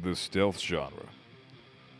The stealth genre.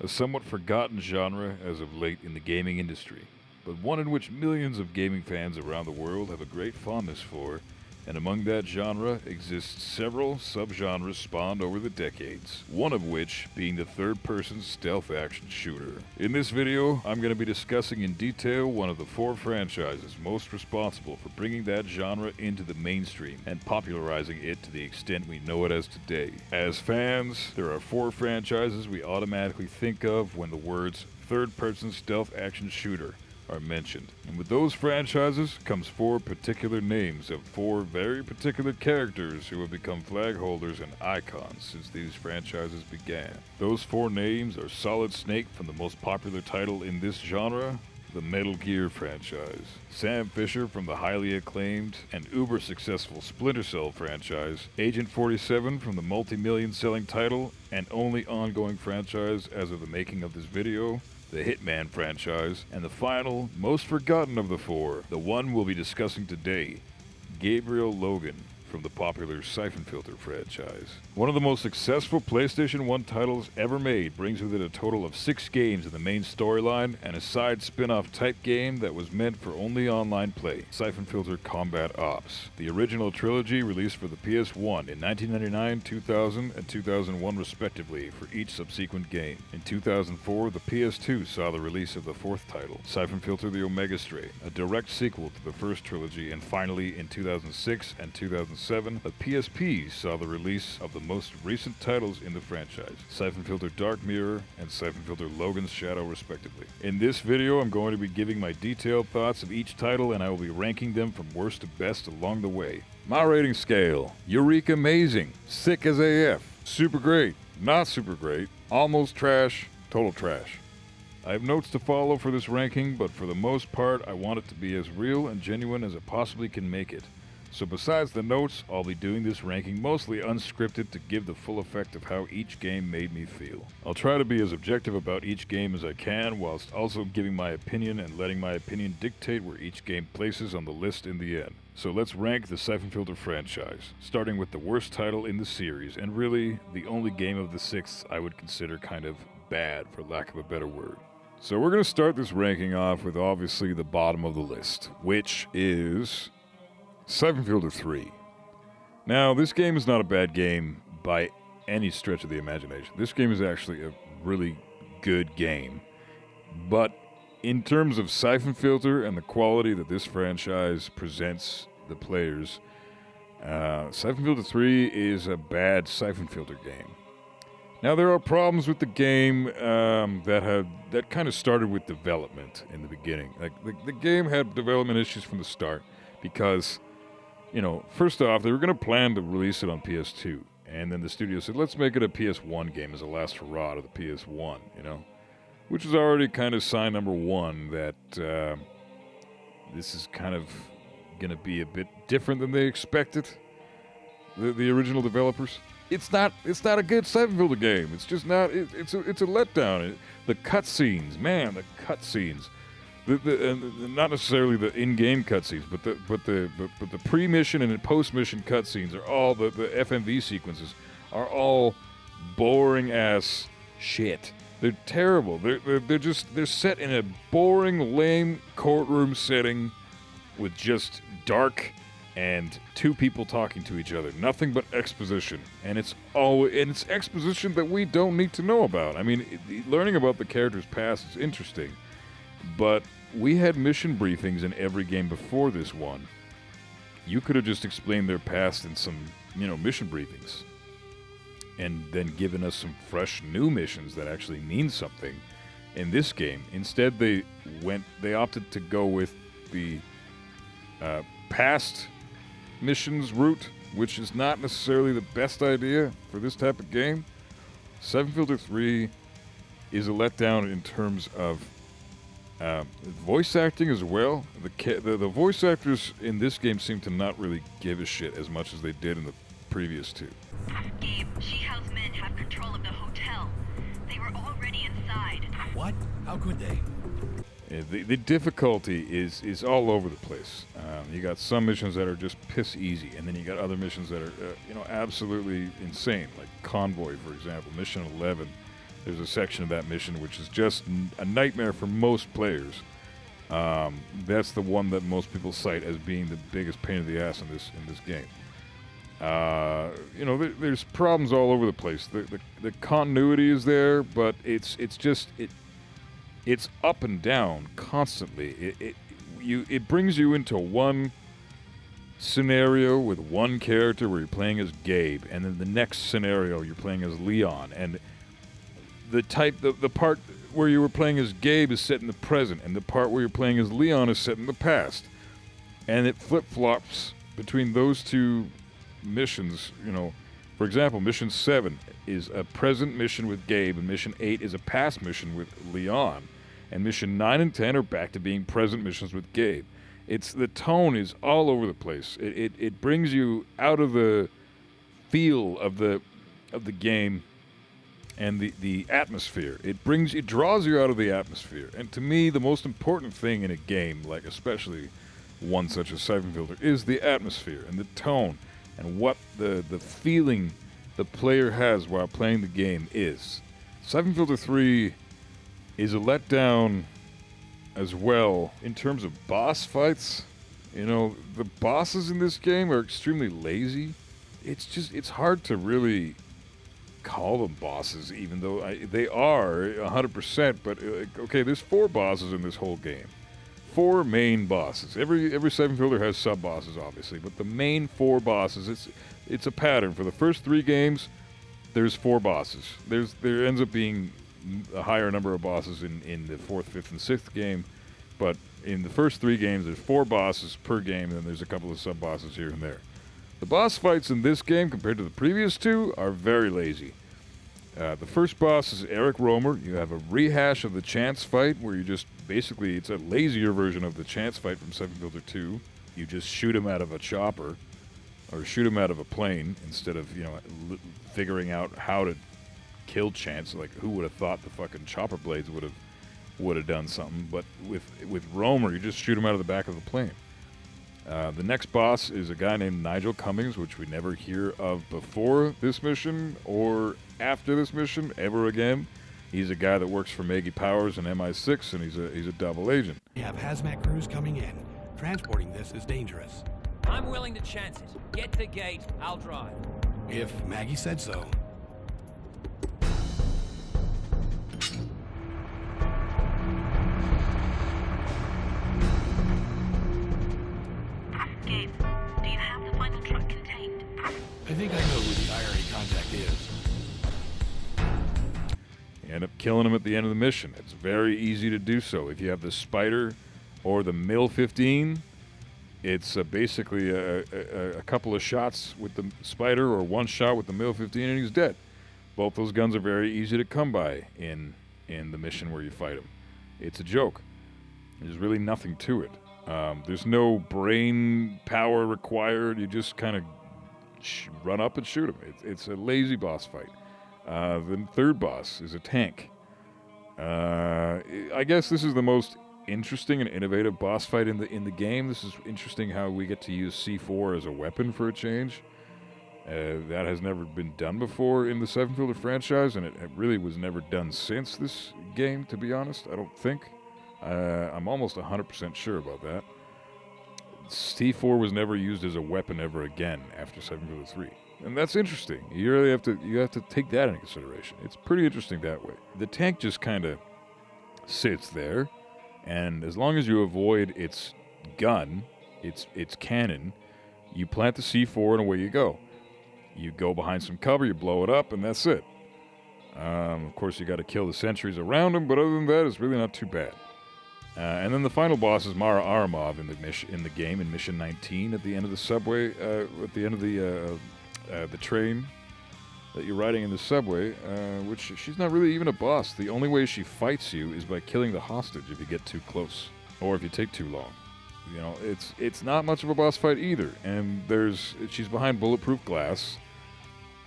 A somewhat forgotten genre as of late in the gaming industry, but one in which millions of gaming fans around the world have a great fondness for, and among that genre exists several subgenres spawned over the decades, one of which being the third-person stealth action shooter. In this video, I'm going to be discussing in detail one of the 4 franchises most responsible for bringing that genre into the mainstream and popularizing it to the extent we know it as today. As fans, there are 4 franchises we automatically think of when the words third-person stealth action shooter are mentioned. And with those franchises comes 4 particular names of 4 very particular characters who have become flag holders and icons since these franchises began. Those 4 names are Solid Snake from the most popular title in this genre, the Metal Gear franchise, Sam Fisher from the highly acclaimed and uber-successful Splinter Cell franchise, Agent 47 from the multi-million selling title and only ongoing franchise as of the making of this video, the Hitman franchise, and the final, most forgotten of the 4, the one we'll be discussing today, Gabriel Logan from the popular Siphon Filter franchise. One of the most successful PlayStation 1 titles ever made brings with it a total of 6 games in the main storyline and a side spin-off type game that was meant for only online play, Siphon Filter Combat Ops. The original trilogy released for the PS1 in 1999, 2000, and 2001 respectively for each subsequent game. In 2004, the PS2 saw the release of the 4th title, Siphon Filter The Omega Stray, a direct sequel to the first trilogy, and finally in 2006 and 2007, the PSP saw the release of the most recent titles in the franchise, Siphon Filter Dark Mirror and Siphon Filter Logan's Shadow respectively. In this video, I'm going to be giving my detailed thoughts of each title and I will be ranking them from worst to best along the way. My rating scale: Eureka Amazing, Sick as AF, Super Great, Not Super Great, Almost Trash, Total Trash. I have notes to follow for this ranking, but for the most part I want it to be as real and genuine as it possibly can make it. So besides the notes, I'll be doing this ranking mostly unscripted to give the full effect of how each game made me feel. I'll try to be as objective about each game as I can, whilst also giving my opinion and letting my opinion dictate where each game places on the list in the end. So let's rank the Siphon Filter franchise, starting with the worst title in the series, and really the only game of the 6 I would consider kind of bad, for lack of a better word. So we're going to start this ranking off with obviously the bottom of the list, which is Siphon Filter 3. Now, this game is not a bad game by any stretch of the imagination. This game is actually a really good game. But in terms of Siphon Filter and the quality that this franchise presents the players, Siphon Filter 3 is a bad Siphon Filter game. Now, there are problems with the game that kind of started with development in the beginning. Like the game had development issues from the start because, you know, first off, they were going to plan to release it on PS2, and then the studio said, let's make it a PS1 game as a last hurrah to the PS1, you know, which is already kind of sign number 1 that this is kind of going to be a bit different than they expected, the original developers. It's not a good Siphon Filter game. It's just not. It's a letdown. The cutscenes, man, the cutscenes. Not necessarily the in-game cutscenes, but the pre-mission and post-mission cutscenes are all the FMV sequences are all boring ass shit. They're terrible. They're set in a boring, lame courtroom setting with just dark and 2 people talking to each other. Nothing but exposition, and it's exposition that we don't need to know about. I mean, learning about the character's past is interesting, but we had mission briefings in every game before this one. You could have just explained their past in some, mission briefings, and then given us some fresh new missions that actually mean something in this game. Instead, they opted to go with the past missions route, which is not necessarily the best idea for this type of game. Siphon Filter 3 is a letdown in terms of voice acting as well. The voice actors in this game seem to not really give a shit as much as they did in the previous 2. Gabe, Shihao's men have control of the hotel. They were already inside. What? How could they? The difficulty is all over the place. You got some missions that are just piss easy, and then you got other missions that are, absolutely insane, like Convoy, for example, Mission 11. There's a section of that mission which is just a nightmare for most players. That's the one that most people cite as being the biggest pain in the ass in this game. There's problems all over the place. The continuity is there, but it's up and down constantly. It brings you into one scenario with one character where you're playing as Gabe, and then the next scenario you're playing as Leon, and the part where you were playing as Gabe is set in the present, and the part where you're playing as Leon is set in the past, and it flip-flops between those two missions. For example, Mission 7 is a present mission with Gabe, and Mission 8 is a past mission with Leon, and Mission 9 and 10 are back to being present missions with Gabe. The tone is all over the place. It brings you out of the feel of the game and the atmosphere. It draws you out of the atmosphere. And to me, the most important thing in a game, like especially one such as Siphon Filter, is the atmosphere and the tone and what the feeling the player has while playing the game is. Siphon Filter 3 is a letdown as well in terms of boss fights. The bosses in this game are extremely lazy. It's hard to really call them bosses, even though they are 100%. But okay, there's 4 bosses in this whole game. 4 main bosses. Every Siphon Filter has sub bosses, obviously, but the main 4 bosses. It's a pattern. For the first 3 games, there's 4 bosses. There ends up being a higher number of bosses in the 4th, 5th, and 6th game, but in the first 3 games, there's 4 bosses per game, and there's a couple of sub bosses here and there. The boss fights in this game, compared to the previous 2, are very lazy. The first boss is Eric Romer. You have a rehash of the Chance fight, where you just basically, it's a lazier version of the Chance fight from Siphon Filter 2. You just shoot him out of a chopper, or shoot him out of a plane, instead of, figuring out how to kill Chance. Like, who would have thought the fucking chopper blades would have done something? But with Romer, you just shoot him out of the back of the plane. The next boss is a guy named Nigel Cummings, which we never hear of before this mission or after this mission ever again. He's a guy that works for Maggie Powers and MI6, and he's a double agent. We have hazmat crews coming in. Transporting this is dangerous. I'm willing to chance it. Get the gate, I'll drive. If Maggie said so. Gabe, do you have the final truck contained? I think I know who the IRA contact is. You end up killing him at the end of the mission. It's very easy to do so. If you have the Spider or the MIL-15, it's basically a couple of shots with the Spider or one shot with the MIL-15 and he's dead. Both those guns are very easy to come by in the mission where you fight him. It's a joke. There's really nothing to it. There's no brain power required. You just kind of run up and shoot him. It's a lazy boss fight. The third boss is a tank. I guess this is the most interesting and innovative boss fight in the game. This is interesting how we get to use C4 as a weapon for a change. That has never been done before in the Siphon Filter franchise, and it really was never done since this game, to be honest, I don't think. I'm almost 100% sure about that. C4 was never used as a weapon ever again after Siphon Filter 3. And that's interesting. You really have to take that into consideration. It's pretty interesting that way. The tank just kind of sits there, and as long as you avoid its gun, its cannon, you plant the C4 and away you go. You go behind some cover, you blow it up, and that's it. Of course, you got to kill the sentries around him, but other than that, it's really not too bad. And then the final boss is Mara Aramov in the game in Mission 19 at the end of the subway, at the end of the train that you're riding in the subway, which she's not really even a boss. The only way she fights you is by killing the hostage if you get too close, or if you take too long. You know, it's not much of a boss fight either, and she's behind bulletproof glass,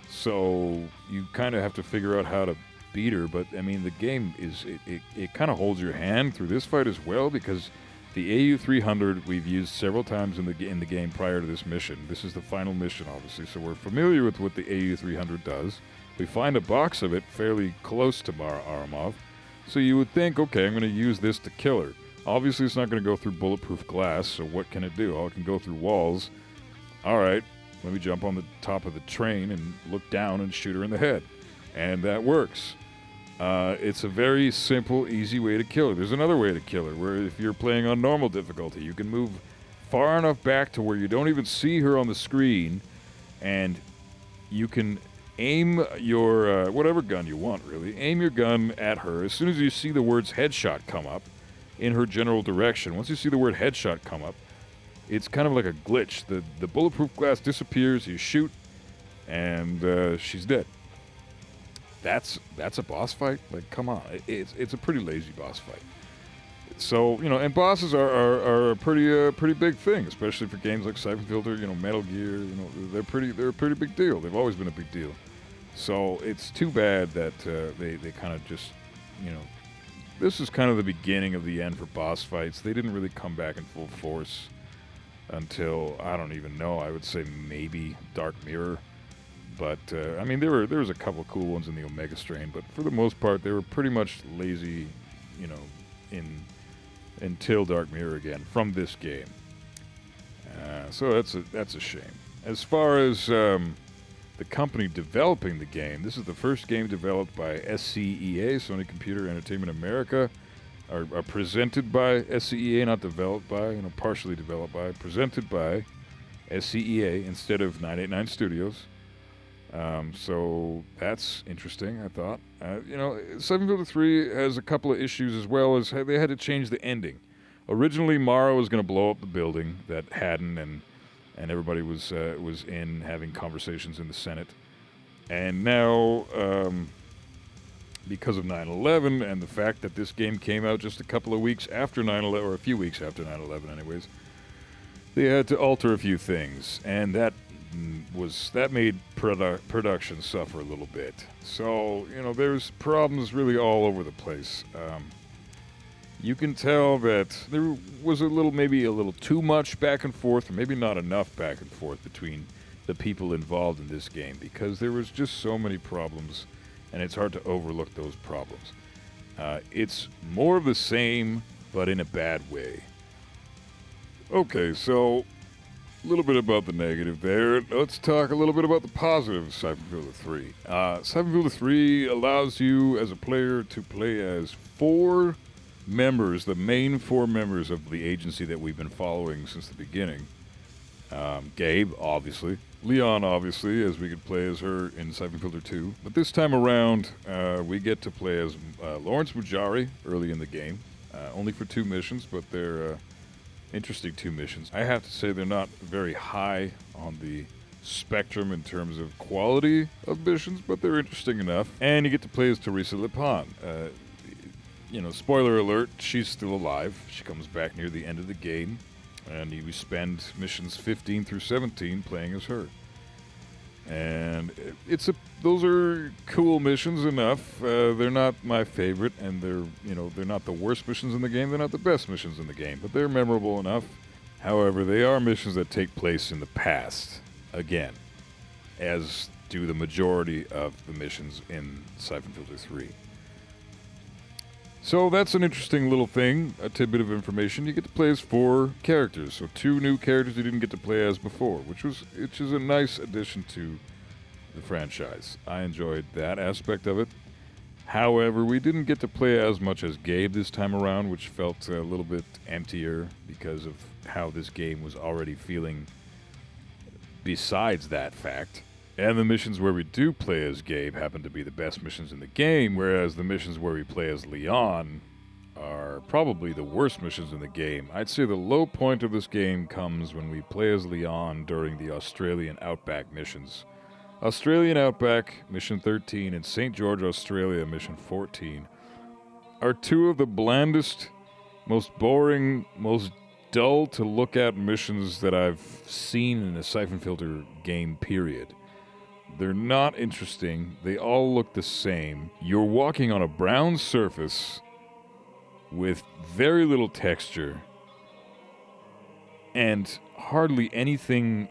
so you kind of have to figure out how to beat her. But I mean, the game it kind of holds your hand through this fight as well, because The AU-300 we've used several times in the game prior to this mission. This is the final mission, obviously, so we're familiar with what the AU-300 does. We find a box of it fairly close to Mara Aramov, so you would think, okay, I'm going to use this to kill her. Obviously, it's not going to go through bulletproof glass, so what can it do? Oh, it can go through walls. All right, let me jump on the top of the train and look down and shoot her in the head. And that works. It's a very simple, easy way to kill her. There's another way to kill her, where if you're playing on normal difficulty, you can move far enough back to where you don't even see her on the screen, and you can aim your, whatever gun you want, really. Aim your gun at her. As soon as you see the words headshot come up in her general direction, once you see the word headshot come up, it's kind of like a glitch. The bulletproof glass disappears, you shoot, and she's dead. That's a boss fight? Like, come on. It's a pretty lazy boss fight. So, and bosses are a pretty big thing, especially for games like Siphon Filter, Metal Gear, they're a pretty big deal. They've always been a big deal. So it's too bad that they kind of just, this is kind of the beginning of the end for boss fights. They didn't really come back in full force until, I don't even know, I would say maybe Dark Mirror. But, I mean, there was a couple cool ones in the Omega strain, but for the most part, they were pretty much lazy, until Dark Mirror again from this game. So that's a shame. As far as the company developing the game, this is the first game developed by SCEA, Sony Computer Entertainment America, are presented by SCEA, not developed by, partially developed by, presented by SCEA instead of 989 Studios. So that's interesting, I thought. Siphon Filter 3 has a couple of issues as well as they had to change the ending. Originally, Mara was going to blow up the building that Haddon and everybody was in having conversations in the Senate. And now, because of 9/11 and the fact that this game came out just a couple of weeks after 9/11, or a few weeks after 9/11 anyways, they had to alter a few things, and that made production suffer a little bit. So, there's problems really all over the place. You can tell that there was maybe a little too much back and forth, or maybe not enough back and forth between the people involved in this game, because there was just so many problems, and it's hard to overlook those problems. It's more of the same, but in a bad way. Okay, so a little bit about the negative there. Let's talk a little bit about the positive of Syphon Filter 3. Syphon Filter 3 allows you as a player to play as four members, the main four members of the agency that we've been following since the beginning. Gabe, obviously. Leon, obviously, as we could play as her in Syphon Filter 2. But this time around, we get to play as Lawrence Mujari early in the game. Only for 2 missions, but they're interesting 2 missions. I have to say they're not very high on the spectrum in terms of quality of missions, but they're interesting enough. And you get to play as Teresa Lipan. Spoiler alert, she's still alive. She comes back near the end of the game, and we spend missions 15 through 17 playing as her. And those are cool missions enough. They're not my favorite, and they're not the worst missions in the game. They're not the best missions in the game, but they're memorable enough. However, they are missions that take place in the past, again, as do the majority of the missions in Syphon Filter 3. So that's an interesting little thing, a tidbit of information. You get to play as 4 characters, so 2 new characters you didn't get to play as before, which is a nice addition to the franchise. I enjoyed that aspect of it. However, we didn't get to play as much as Gabe this time around, which felt a little bit emptier because of how this game was already feeling besides that fact. And the missions where we do play as Gabe happen to be the best missions in the game, whereas the missions where we play as Leon are probably the worst missions in the game. I'd say the low point of this game comes when we play as Leon during the Australian Outback missions. Australian Outback, Mission 13, and St. George, Australia, Mission 14, are 2 of the blandest, most boring, most dull to look at missions that I've seen in a Syphon Filter game, period. They're not interesting. They all look the same. You're walking on a brown surface with very little texture, and hardly anything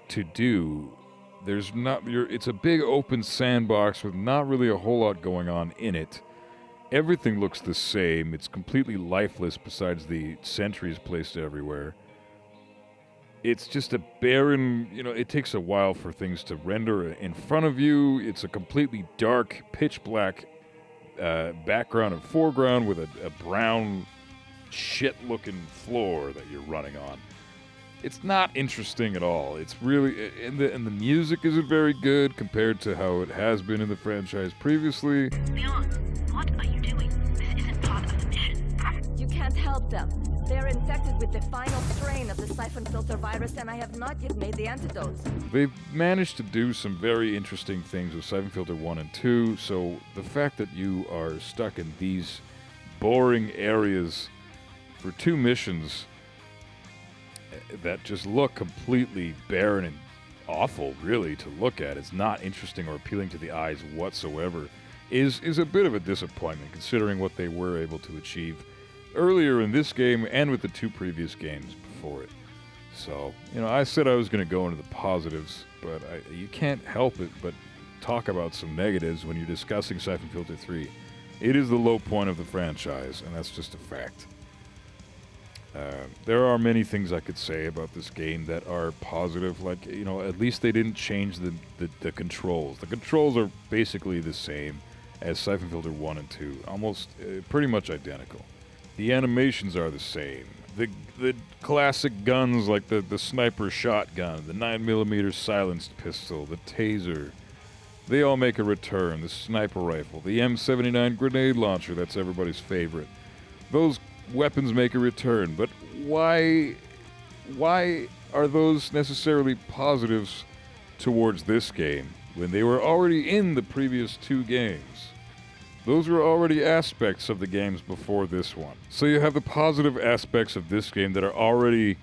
to do. There's not. It's a big open sandbox with not really a whole lot going on in it. Everything looks the same. It's completely lifeless besides the sentries placed everywhere. It's just a barren, it takes a while for things to render in front of you. It's a completely dark, pitch black background and foreground with a brown, shit-looking floor that you're running on. It's not interesting at all. It's really, and the music isn't very good compared to how it has been in the franchise previously. Leon, what are you doing? This isn't part of the mission. You can't help them. They're infected with the final strain of the Siphon Filter virus, and I have not yet made the antidotes. They've managed to do some very interesting things with Siphon Filter 1 and 2, so the fact that you are stuck in these boring areas for 2 missions that just look completely barren and awful, really, to look at, it's not interesting or appealing to the eyes whatsoever, is a bit of a disappointment, considering what they were able to achieve earlier in this game and with the 2 previous games before it. So, I said I was going to go into the positives, but you can't help it but talk about some negatives when you're discussing Siphon Filter 3. It is the low point of the franchise, and that's just a fact. There are many things I could say about this game that are positive, like, at least they didn't change the controls. The controls are basically the same as Siphon Filter 1 and 2, almost pretty much identical. The animations are the same. The classic guns like the sniper shotgun, the 9mm silenced pistol, the taser, they all make a return. The sniper rifle, the M79 grenade launcher, that's everybody's favorite. Those weapons make a return, but why are those necessarily positives towards this game when they were already in the previous 2 games? Those were already aspects of the games before this one. So you have the positive aspects of this game that are already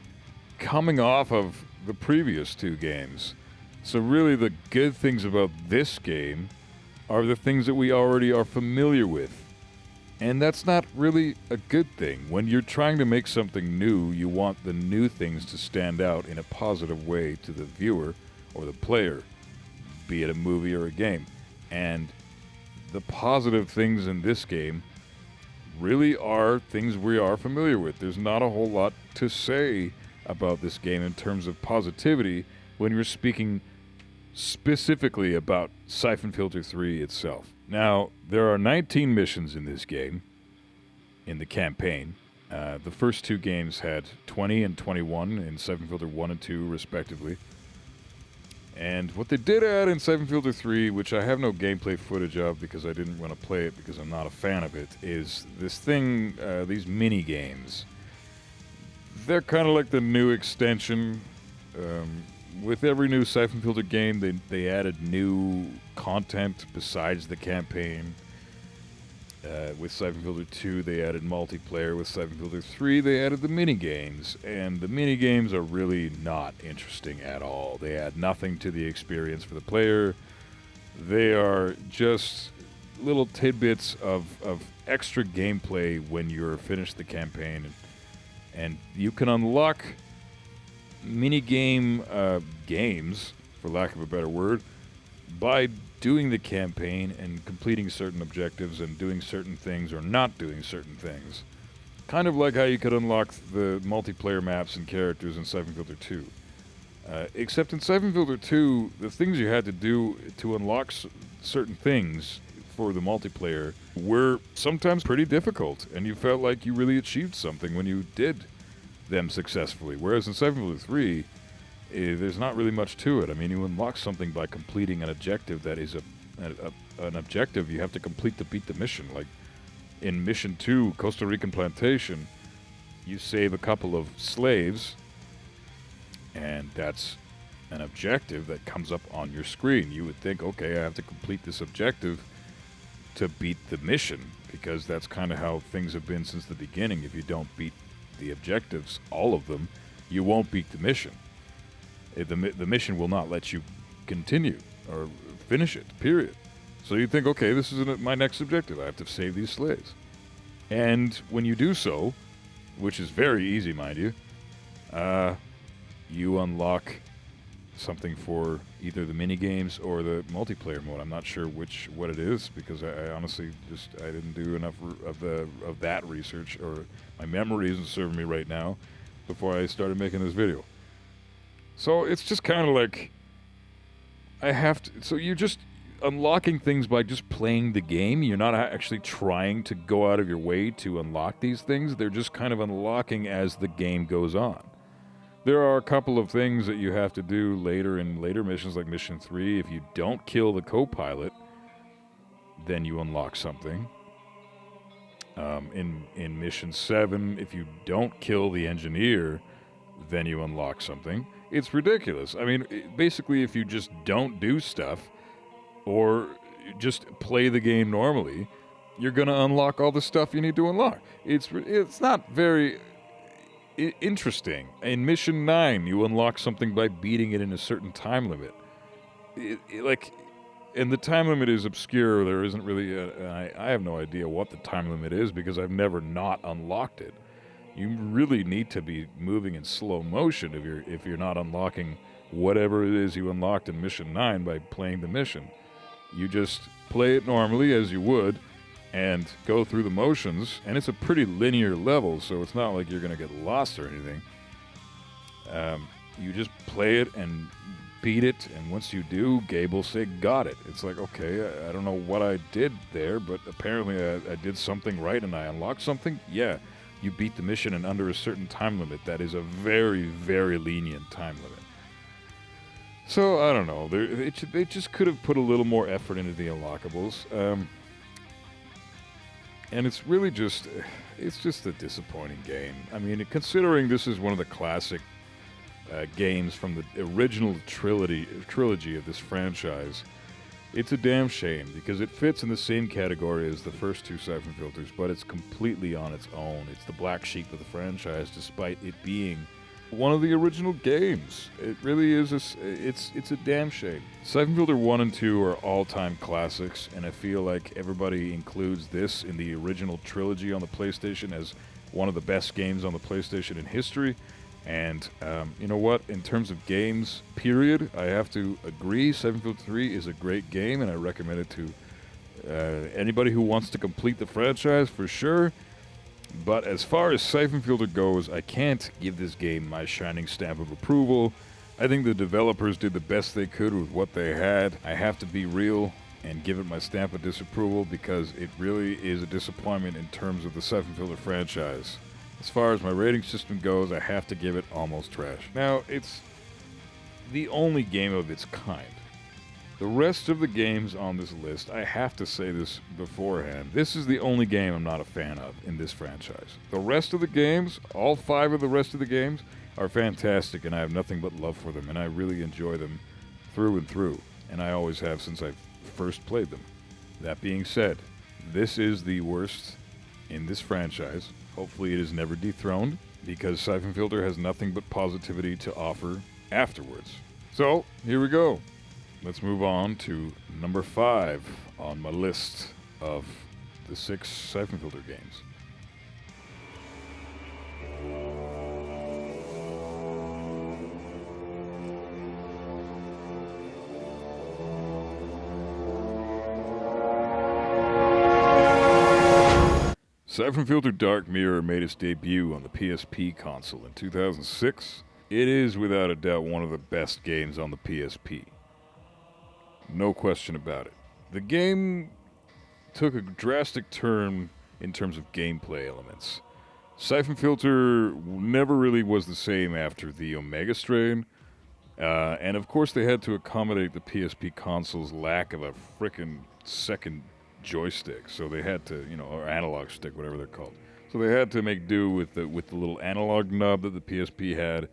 coming off of the previous 2 games. So really the good things about this game are the things that we already are familiar with. And that's not really a good thing. When you're trying to make something new, you want the new things to stand out in a positive way to the viewer or the player, be it a movie or a game. And the positive things in this game really are things we are familiar with. There's not a whole lot to say about this game in terms of positivity when you're speaking specifically about Siphon Filter 3 itself. Now, there are 19 missions in this game, in the campaign. The first 2 games had 20 and 21 in Siphon Filter 1 and 2, respectively. And what they did add in Siphon Filter 3, which I have no gameplay footage of because I didn't want to play it because I'm not a fan of it, is this thing, these mini-games. They're kind of like the new extension. With every new Siphon Filter game, they added new content besides the campaign. With Siphon Filter 2, they added multiplayer. With Siphon Filter 3, they added the mini-games. And the mini-games are really not interesting at all. They add nothing to the experience for the player. They are just little tidbits of extra gameplay when you're finished the campaign. And you can unlock mini-game games, for lack of a better word, by doing the campaign and completing certain objectives and doing certain things or not doing certain things. Kind of like how you could unlock the multiplayer maps and characters in Siphon Filter 2. Except in Siphon Filter 2, the things you had to do to unlock certain things for the multiplayer were sometimes pretty difficult, and you felt like you really achieved something when you did them successfully. Whereas in Siphon Filter 3, there's not really much to it. I mean, you unlock something by completing an objective that is an objective you have to complete to beat the mission. Like in Mission 2, Costa Rican Plantation, you save a couple of slaves, and that's an objective that comes up on your screen. You would think, okay, I have to complete this objective to beat the mission, because that's kind of how things have been since the beginning. If you don't beat the objectives, all of them, you won't beat the mission. The mission will not let you continue or finish it, period. So you think, okay, this is my next objective. I have to save these slaves. And when you do so, which is very easy, mind you, you unlock something for either the mini games or the multiplayer mode. I'm not sure what it is, because I honestly I didn't do enough of that research, or my memory isn't serving me right now before I started making this video. So it's just kind of like so you're just unlocking things by just playing the game. You're not actually trying to go out of your way to unlock these things. They're just kind of unlocking as the game goes on. There are a couple of things that you have to do later in later missions, like Mission 3. If you don't kill the co-pilot, then you unlock something. In Mission 7, if you don't kill the engineer, then you unlock something. It's ridiculous. I mean, basically, if you just don't do stuff, or just play the game normally, you're going to unlock all the stuff you need to unlock. It's not very interesting. In Mission 9, you unlock something by beating it in a certain time limit. And the time limit is obscure. There isn't really I have no idea what the time limit is, because I've never not unlocked it. You really need to be moving in slow motion if you're not unlocking whatever it is you unlocked in Mission 9 by playing the mission. You just play it normally as you would and go through the motions, and it's a pretty linear level, so it's not like you're going to get lost or anything. You just play it and beat it, and once you do, Gabe will say, got it. It's like, okay, I don't know what I did there, but apparently I did something right and I unlocked something. Yeah, you beat the mission in under a certain time limit. That is a very, very lenient time limit. So, I don't know. They just could have put a little more effort into the unlockables. And it's really just a disappointing game. I mean, considering this is one of the classic games from the original trilogy of this franchise, it's a damn shame, because it fits in the same category as the first two Siphon Filters, but it's completely on its own. It's the black sheep of the franchise, despite it being one of the original games. It really is. It's a damn shame. Siphon Filter 1 and 2 are all-time classics, and I feel like everybody includes this in the original trilogy on the PlayStation as one of the best games on the PlayStation in history. And you know what? In terms of games, period, I have to agree. Siphon Filter 3 is a great game, and I recommend it to anybody who wants to complete the franchise, for sure. But as far as Siphon Filter goes, I can't give this game my shining stamp of approval. I think the developers did the best they could with what they had. I have to be real and give it my stamp of disapproval, because it really is a disappointment in terms of the Siphon Filter franchise. As far as my rating system goes, I have to give it almost trash. Now, it's the only game of its kind. The rest of the games on this list, I have to say this beforehand, this is the only game I'm not a fan of in this franchise. The rest of the games, all 5 of the rest of the games, are fantastic, and I have nothing but love for them, and I really enjoy them through and through, and I always have since I first played them. That being said, this is the worst in this franchise. Hopefully it is never dethroned, because Siphon Filter has nothing but positivity to offer afterwards. So, here we go. Let's move on to number 5 on my list of the 6 Siphon Filter games. Siphon Filter Dark Mirror made its debut on the PSP console in 2006. It is without a doubt one of the best games on the PSP. No question about it. The game took a drastic turn in terms of gameplay elements. Siphon Filter never really was the same after the Omega strain, and of course they had to accommodate the PSP console's lack of a frickin' second joystick, so they had to, or analog stick, whatever they're called. So they had to make do with the little analog nub that the PSP had,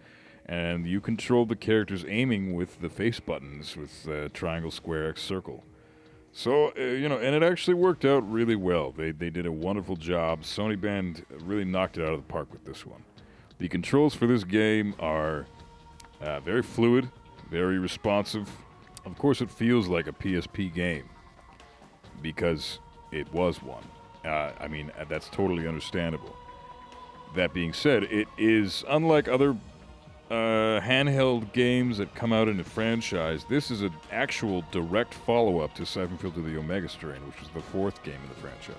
and you controlled the characters aiming with the face buttons, with triangle, square, X, circle. So, and it actually worked out really well. They did a wonderful job. Sony Band really knocked it out of the park with this one. The controls for this game are very fluid, very responsive. Of course, it feels like a PSP game, because it was one. That's totally understandable. That being said, it is, unlike other handheld games that come out in the franchise, this is an actual direct follow-up to Siphon Filter the Omega Strain, which was the 4th game in the franchise.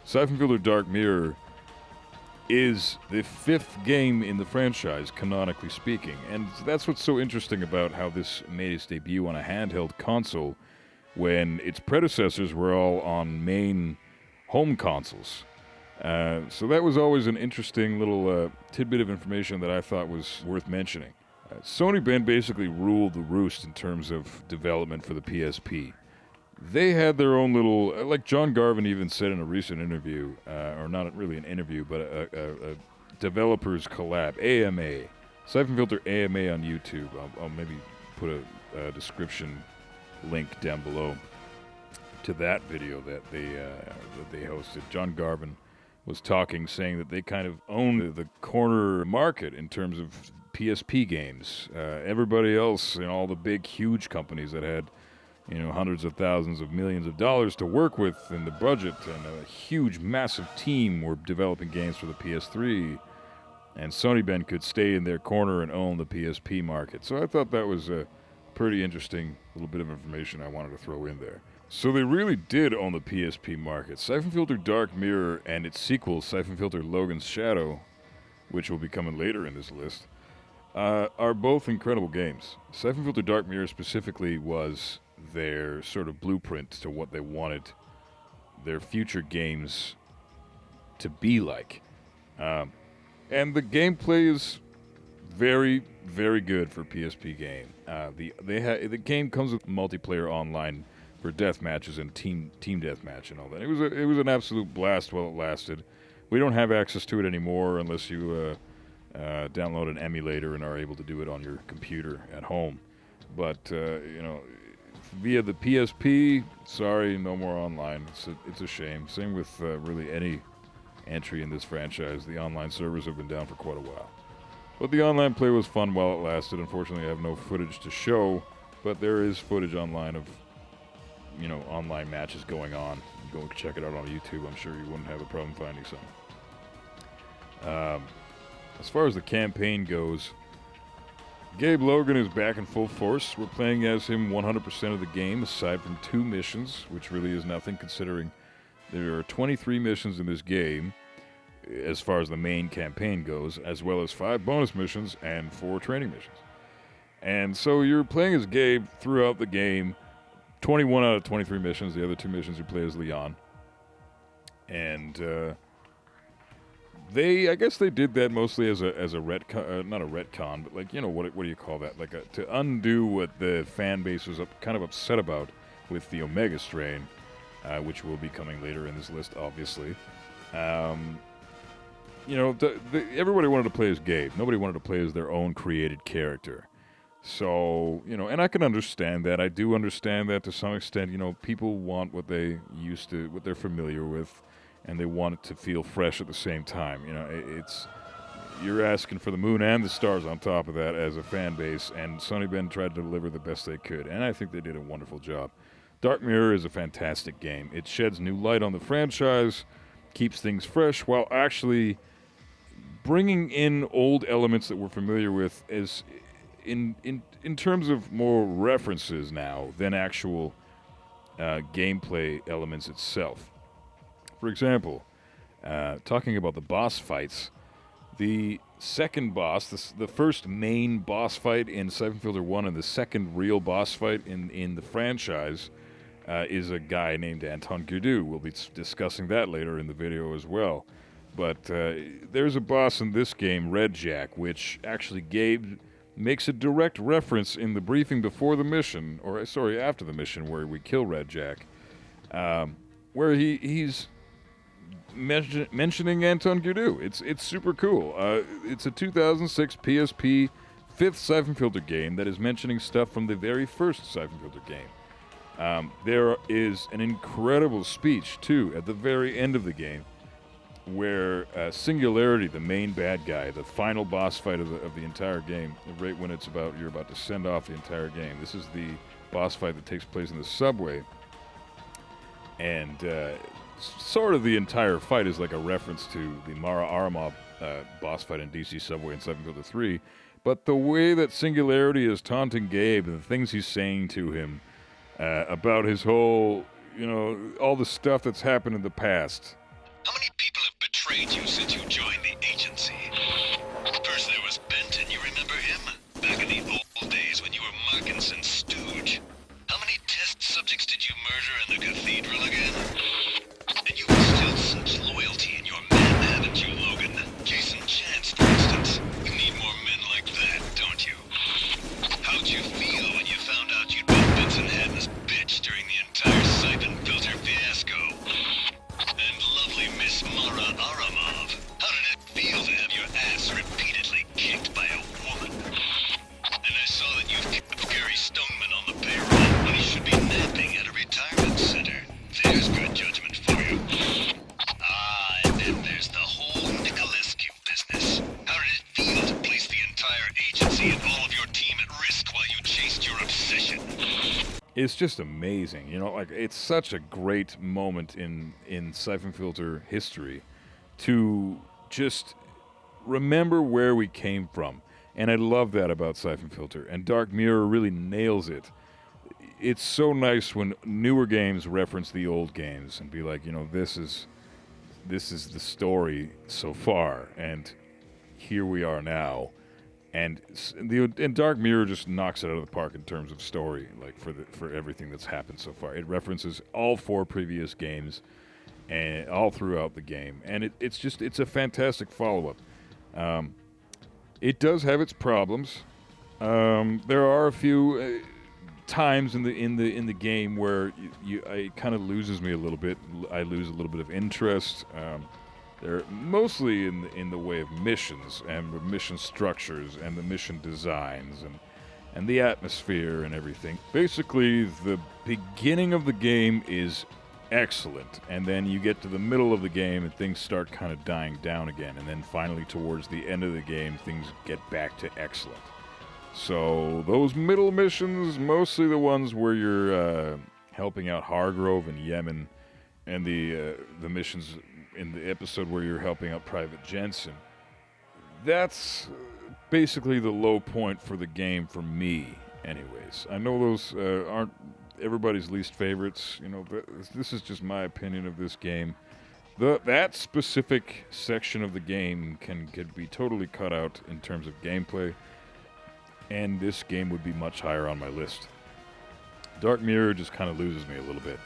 Siphon Filter Dark Mirror is the 5th game in the franchise, canonically speaking, and that's what's so interesting about how this made its debut on a handheld console when its predecessors were all on main home consoles. So that was always an interesting little tidbit of information that I thought was worth mentioning. Sony Ben basically ruled the roost in terms of development for the PSP. They had their own little, like John Garvin even said in a recent interview, or not really an interview, but a developers collab, AMA, Siphon Filter AMA on YouTube. I'll maybe put a description link down below to that video that they hosted. John Garvin was talking, saying that they kind of own the corner market in terms of PSP games. Everybody else, all the big, huge companies that had, hundreds of thousands of millions of dollars to work with in the budget and a huge, massive team were developing games for the PS3, and Sony Ben could stay in their corner and own the PSP market. So I thought that was a pretty interesting little bit of information I wanted to throw in there. So they really did own the PSP market. Siphon Filter Dark Mirror and its sequel, Siphon Filter Logan's Shadow, which will be coming later in this list, are both incredible games. Siphon Filter Dark Mirror specifically was their sort of blueprint to what they wanted their future games to be like. And the gameplay is very, very good for PSP game. The game comes with multiplayer online for death matches and team deathmatch and all that. It was an absolute blast while it lasted. We don't have access to it anymore unless you download an emulator and are able to do it on your computer at home. But via the PSP, sorry, no more online. It's a shame. Same with really any entry in this franchise. The online servers have been down for quite a while. But the online play was fun while it lasted. Unfortunately, I have no footage to show, but there is footage online of online matches going on. Go check it out on YouTube. I'm sure you wouldn't have a problem finding some. As far as the campaign goes, Gabe Logan is back in full force. We're playing as him 100% of the game, aside from 2 missions, which really is nothing considering there are 23 missions in this game, as far as the main campaign goes, as well as 5 bonus missions and 4 training missions. And so you're playing as Gabe throughout the game, 21 out of 23 missions. The other 2 missions you play as Leon. And I guess they did that mostly as a retcon, not a retcon, but what do you call that? To undo what the fan base was kind of upset about with the Omega Strain, which will be coming later in this list, obviously. Everybody wanted to play as Gabe. Nobody wanted to play as their own created character. So, and I can understand that. I do understand that to some extent. People want what they used to, what they're familiar with, and they want it to feel fresh at the same time. You're asking for the moon and the stars on top of that as a fan base, and Sony Ben tried to deliver the best they could, and I think they did a wonderful job. Dark Mirror is a fantastic game. It sheds new light on the franchise, keeps things fresh, while actually bringing in old elements that we're familiar with as in terms of more references now than actual gameplay elements itself. For example, talking about the boss fights, the second boss, the first main boss fight in Siphon Filter 1 and the second real boss fight in the franchise is a guy named Anton Gudu. We'll be discussing that later in the video as well. But there's a boss in this game, Red Jack, which actually Gabe makes a direct reference in the briefing before the mission, or sorry, after the mission where we kill Red Jack, where he's mentioning Anton Gudu. It's super cool. It's a 2006 PSP 5th Siphon Filter game that is mentioning stuff from the very first Siphon Filter game. There is an incredible speech, too, at the very end of the game, where Singularity, the main bad guy, the final boss fight of the entire game, right when you're about to send off the entire game. This is the boss fight that takes place in the subway, and sort of the entire fight is like a reference to the Mara Aramov boss fight in DC Subway in Siphon Filter 3, But the way that Singularity is taunting Gabe and the things he's saying to him about his whole, all the stuff that's happened in the past. How many people have betrayed you since you joined the agency? First there was Benton, you remember him? Back in the old days when you were Markinson's stooge. How many test subjects did you murder in the cathedral again? And you've instilled such loyalty in your men, haven't you, Logan? Jason Chance, for instance. You need more men like that, don't you? How'd you feel when you found out you'd been Benson Hadden's bitch during the entire Siphon Filter fiasco? And lovely Miss Mara Aramov. How did it feel to have your ass repeatedly kicked by a woman? And I saw that you've kept Gary Stoneman on the payroll when he should be napping at a retirement center. There's good judgment for you. Ah, and then there's the whole Nicolescu business. How did it feel to place the entire agency and all of your team at risk while you chased your obsession? It's just amazing, it's such a great moment in Siphon Filter history to just remember where we came from. And I love that about Siphon Filter. And Dark Mirror really nails it. It's so nice when newer games reference the old games and be like, this is the story so far, and here we are now. And Dark Mirror just knocks it out of the park in terms of story, like for everything that's happened so far. It references all 4 previous games, and all throughout the game, and it's a fantastic follow-up. It does have its problems. There are a few times in the game where it kind of loses me a little bit. I lose a little bit of interest. They're mostly in the way of missions and the mission structures and the mission designs and the atmosphere and everything. Basically, the beginning of the game is excellent, and then you get to the middle of the game and things start kind of dying down again, and then finally towards the end of the game things get back to excellent. So those middle missions, mostly the ones where you're helping out Hargrove and Yemen, and the missions in the episode where you're helping out Private Jensen, that's basically the low point for the game for me anyways. I know those aren't everybody's least favorites, this is just my opinion of this game. That specific section of the game could be totally cut out in terms of gameplay, and this game would be much higher on my list. Dark Mirror just kind of loses me a little bit.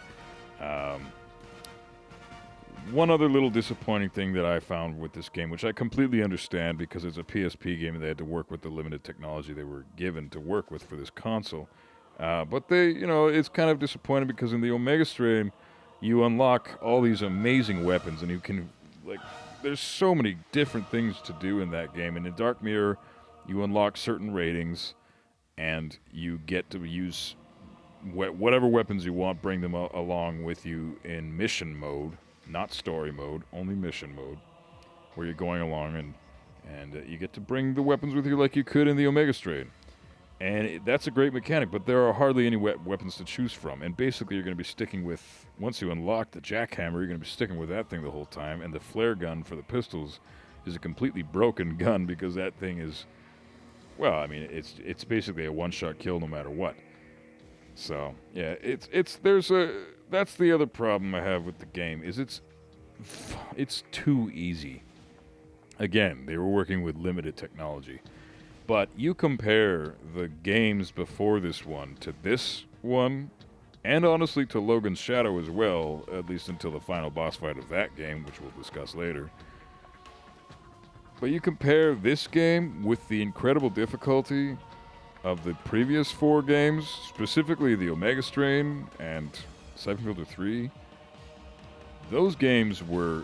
One other little disappointing thing that I found with this game, which I completely understand because it's a PSP game and they had to work with the limited technology they were given to work with for this console. But it's kind of disappointing because in the Omega Strain, you unlock all these amazing weapons, and you can, there's so many different things to do in that game. And in Dark Mirror, you unlock certain ratings, and you get to use whatever weapons you want, bring them along with you in mission mode, not story mode, only mission mode, where you're going along and you get to bring the weapons with you like you could in the Omega Strain. And that's a great mechanic, but there are hardly any weapons to choose from. And basically you're going to be sticking with, once you unlock the jackhammer, you're going to be sticking with that thing the whole time. And the flare gun for the pistols is a completely broken gun because that thing is, it's basically a one-shot kill no matter what. So, yeah, that's the other problem I have with the game, is it's too easy. Again, they were working with limited technology. But you compare the games before this one to this one, and honestly to Logan's Shadow as well, at least until the final boss fight of that game, which we'll discuss later. But you compare this game with the incredible difficulty of the previous 4 games, specifically the Omega Strain and Siphon Filter 3, those games were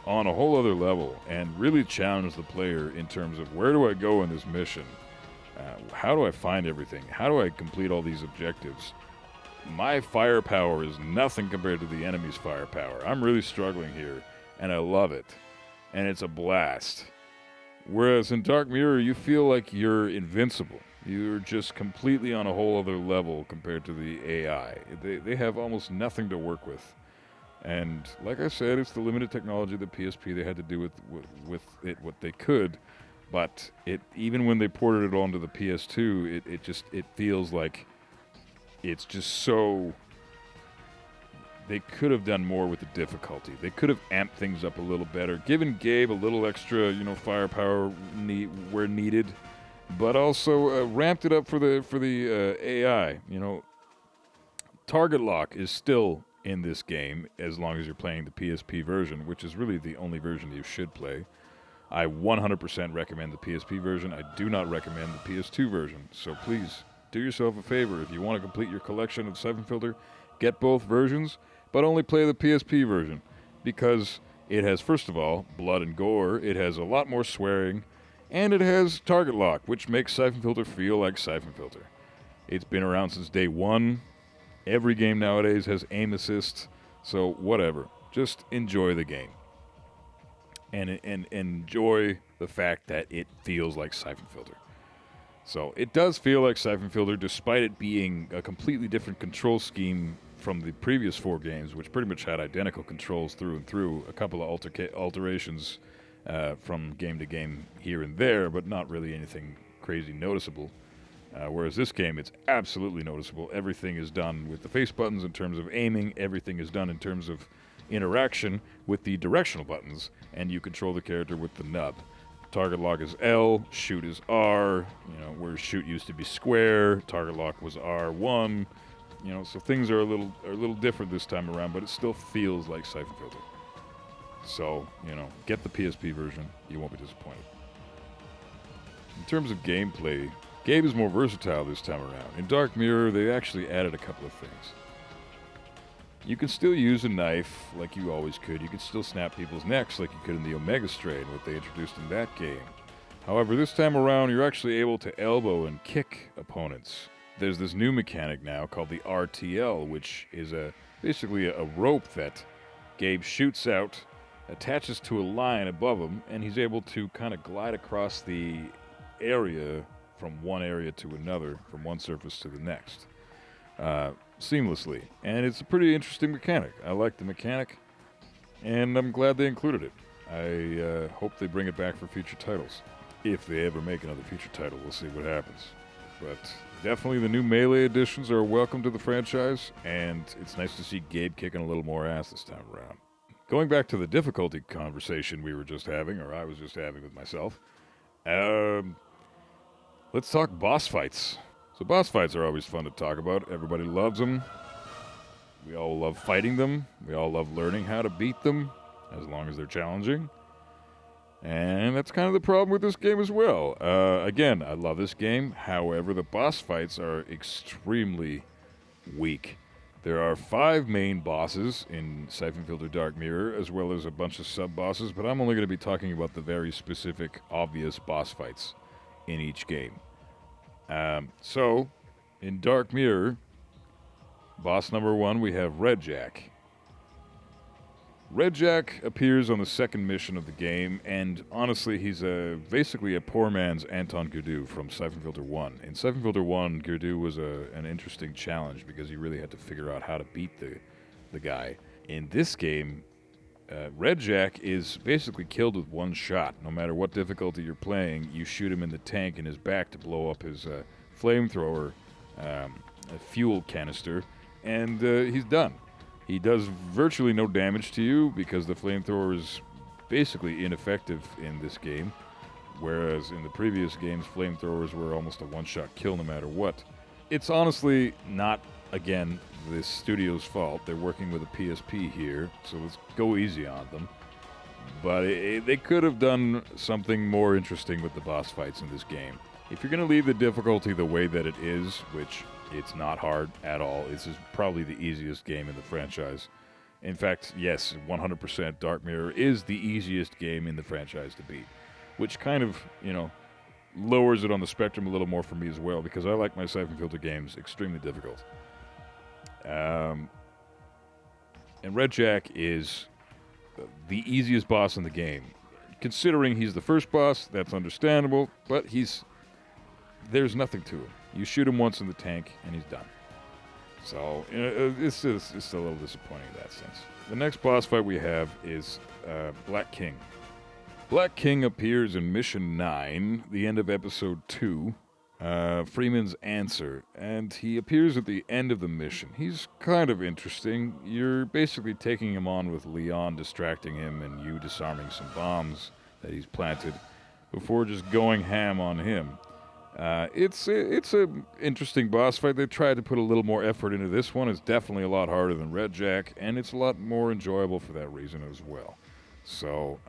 on a whole other level and really challenged the player in terms of where do I go in this mission? How do I find everything? How do I complete all these objectives? My firepower is nothing compared to the enemy's firepower. I'm really struggling here, and I love it. And it's a blast. Whereas in Dark Mirror, you feel like you're invincible. You're just completely on a whole other level compared to the AI. They have almost nothing to work with. And like I said, it's the limited technology of the PSP. They had to do with it what they could. But even when they ported it onto the PS2, it feels like it's just so. They could have done more with the difficulty. They could have amped things up a little better, given Gabe a little extra, firepower where needed, but also ramped it up for the AI. Target lock is still in this game as long as you're playing the PSP version, which is really the only version you should play. I 100% recommend the PSP version. I do not recommend the PS2 version. So please do yourself a favor. If you want to complete your collection of Siphon Filter, get both versions, but only play the PSP version because it has, first of all, blood and gore. It has a lot more swearing, and it has target lock, which makes Siphon Filter feel like Siphon Filter. It's been around since day one. Every game nowadays has aim assist, so whatever. Just enjoy the game. And enjoy the fact that it feels like Siphon Filter. So it does feel like Siphon Filter, despite it being a completely different control scheme from the previous 4 games, which pretty much had identical controls through and through. A couple of alterations from game to game here and there, but not really anything crazy noticeable. Whereas this game, it's absolutely noticeable. Everything is done with the face buttons in terms of aiming. Everything is done in terms of interaction with the directional buttons, and you control the character with the nub. Target lock is L, shoot is R, where shoot used to be square, target lock was R1, so things are a little different this time around, but it still feels like Siphon Filter. So, get the PSP version, you won't be disappointed. In terms of gameplay, Gabe is more versatile this time around. In Dark Mirror, they actually added a couple of things. You can still use a knife like you always could. You can still snap people's necks like you could in the Omega Strain, what they introduced in that game. However, this time around, you're actually able to elbow and kick opponents. There's this new mechanic now called the RTL, which is basically a rope that Gabe shoots out, attaches to a line above him, and he's able to kind of glide across the area from one area to another, from one surface to the next, seamlessly. And it's a pretty interesting mechanic. I like the mechanic, and I'm glad they included it. I hope they bring it back for future titles. If they ever make another future title, we'll see what happens. But definitely the new Melee editions are welcome to the franchise, and it's nice to see Gabe kicking a little more ass this time around. Going back to the difficulty conversation we were just having, or I was just having with myself, let's talk boss fights. So boss fights are always fun to talk about. Everybody loves them. We all love fighting them. We all love learning how to beat them, as long as they're challenging. And that's kind of the problem with this game as well. Again, I love this game. However, the boss fights are extremely weak. There are 5 main bosses in Siphon Filter Dark Mirror, as well as a bunch of sub-bosses, but I'm only going to be talking about the very specific, obvious boss fights in each game. So, in Dark Mirror, boss number 1, we have Red Jack. Red Jack appears on the second mission of the game, and honestly, he's basically a poor man's Anton Gurdu from Siphon Filter 1. In Siphon Filter 1, Gurdu was an interesting challenge because you really had to figure out how to beat the guy. In this game, Red Jack is basically killed with one shot. No matter what difficulty you're playing, you shoot him in the tank in his back to blow up his flamethrower fuel canister, and he's done. He does virtually no damage to you because the flamethrower is basically ineffective in this game, whereas in the previous games, flamethrowers were almost a one-shot kill no matter what. It's honestly not, again, the studio's fault. They're working with a PSP here, so let's go easy on them. But they could have done something more interesting with the boss fights in this game. If you're going to leave the difficulty the way that it is, which it's not hard at all. This is probably the easiest game in the franchise. In fact, yes, 100% Dark Mirror is the easiest game in the franchise to beat, which kind of, lowers it on the spectrum a little more for me as well, because I like my Siphon Filter games extremely difficult. And Red Jack is the easiest boss in the game. Considering he's the first boss, that's understandable, but there's nothing to him. You shoot him once in the tank, and he's done. So, it's a little disappointing in that sense. The next boss fight we have is Black King. Black King appears in Mission 9, the end of Episode 2, Freeman's Answer, and he appears at the end of the mission. He's kind of interesting. You're basically taking him on with Leon distracting him and you disarming some bombs that he's planted before just going ham on him. It's a interesting boss fight. They tried to put a little more effort into this one. It's definitely a lot harder than Red Jack, and it's a lot more enjoyable for that reason as well. So,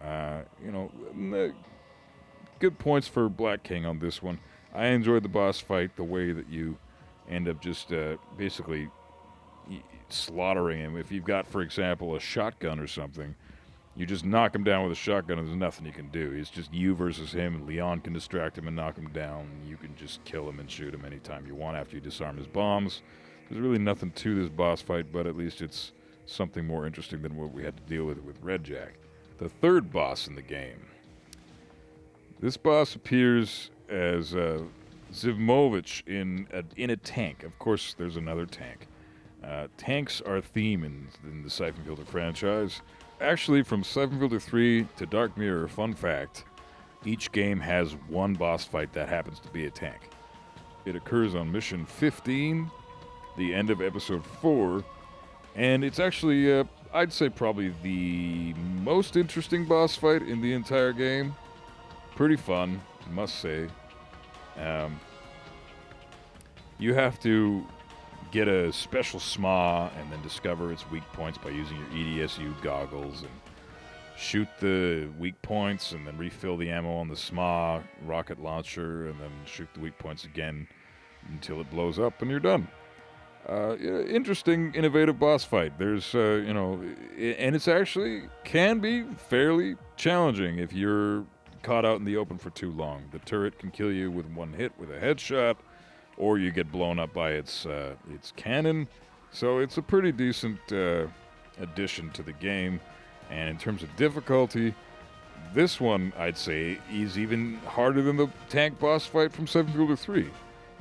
good points for Black King on this one. I enjoyed the boss fight, the way that you end up just basically slaughtering him. If you've got, for example, a shotgun or something, you just knock him down with a shotgun and there's nothing you can do. It's just you versus him, and Leon can distract him and knock him down. You can just kill him and shoot him anytime you want after you disarm his bombs. There's really nothing to this boss fight, but at least it's something more interesting than what we had to deal with Red Jack. The third boss in the game. This boss appears as Zivmovich in a tank. Of course, there's another tank. Tanks are a theme in the Siphon Filter franchise. Actually, from Siphon Filter 3 to Dark Mirror, fun fact, each game has one boss fight that happens to be a tank. It occurs on Mission 15, the end of Episode 4, and it's actually, I'd say probably the most interesting boss fight in the entire game. Pretty fun, I must say. You have to get a special SMA and then discover its weak points by using your EDSU goggles and shoot the weak points and then refill the ammo on the SMA rocket launcher and then shoot the weak points again until it blows up and you're done. Interesting, innovative boss fight. There's, and it's actually can be fairly challenging if you're caught out in the open for too long. The turret can kill you with one hit with a headshot, or you get blown up by its cannon. So it's a pretty decent addition to the game. And in terms of difficulty, this one, I'd say, is even harder than the tank boss fight from Siphon Filter 3.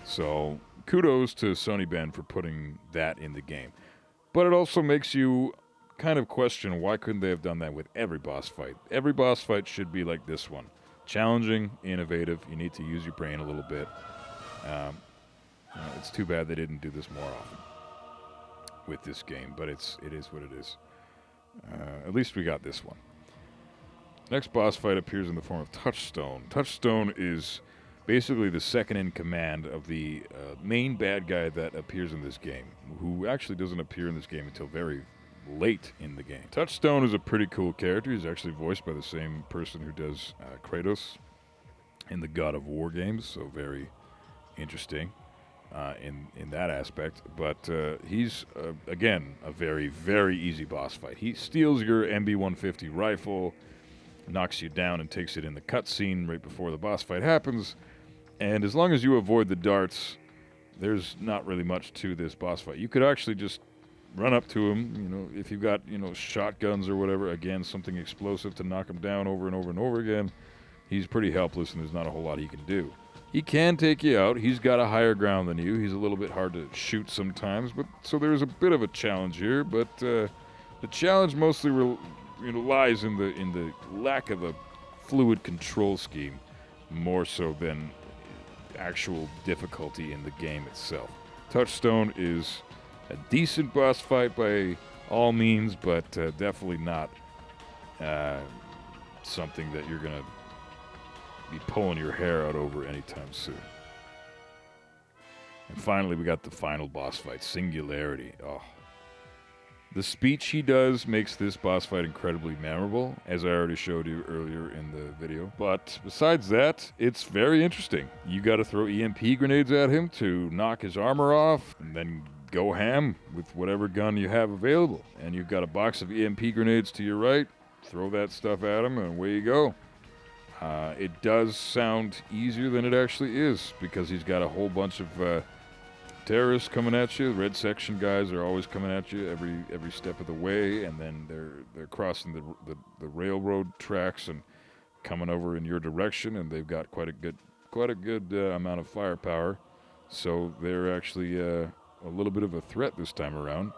So kudos to Sony Ben for putting that in the game. But it also makes you kind of question, why couldn't they have done that with every boss fight? Every boss fight should be like this one. Challenging, innovative, you need to use your brain a little bit. It's too bad they didn't do this more often with this game, but it is what it is. At least we got this one. Next boss fight appears in the form of Touchstone. Touchstone is basically the second in command of the main bad guy that appears in this game, who actually doesn't appear in this game until very late in the game. Touchstone is a pretty cool character. He's actually voiced by the same person who does Kratos in the God of War games, so very interesting in that aspect. But he's, again, a very, very easy boss fight. He steals your MB-150 rifle, knocks you down and takes it in the cutscene right before the boss fight happens, and as long as you avoid the darts, there's not really much to this boss fight. You could actually just run up to him, if you've got, shotguns or whatever, again, something explosive to knock him down over and over and over again. He's pretty helpless and there's not a whole lot he can do. He can take you out. He's got a higher ground than you. He's a little bit hard to shoot sometimes, but so there's a bit of a challenge here, but the challenge mostly lies in the lack of a fluid control scheme, more so than actual difficulty in the game itself. Touchstone is a decent boss fight by all means, but definitely not something that you're going to be pulling your hair out over anytime soon. And finally, we got the final boss fight, Singularity. Oh. The speech he does makes this boss fight incredibly memorable, as I already showed you earlier in the video. But besides that, it's very interesting. You got to throw EMP grenades at him to knock his armor off, and then go ham with whatever gun you have available. And you've got a box of EMP grenades to your right. Throw that stuff at him, and away you go. It does sound easier than it actually is, because he's got a whole bunch of terrorists coming at you. The red section guys are always coming at you every step of the way, and then they're crossing the railroad tracks and coming over in your direction, and they've got quite a good amount of firepower. So they're actually a little bit of a threat this time around.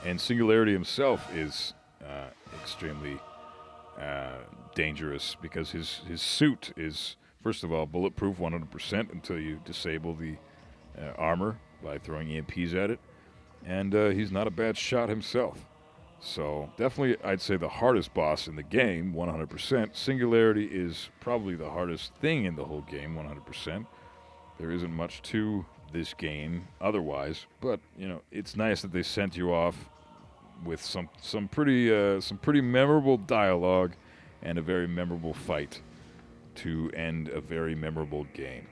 And Singularity himself is extremely dangerous because his suit is, first of all, bulletproof 100% until you disable the armor by throwing EMPs at it. And he's not a bad shot himself. So definitely, I'd say the hardest boss in the game, 100%. Singularity is probably the hardest thing in the whole game, 100%. There isn't much to this game otherwise, but you know, it's nice that they sent you off with some pretty memorable dialogue and a very memorable fight to end a very memorable game.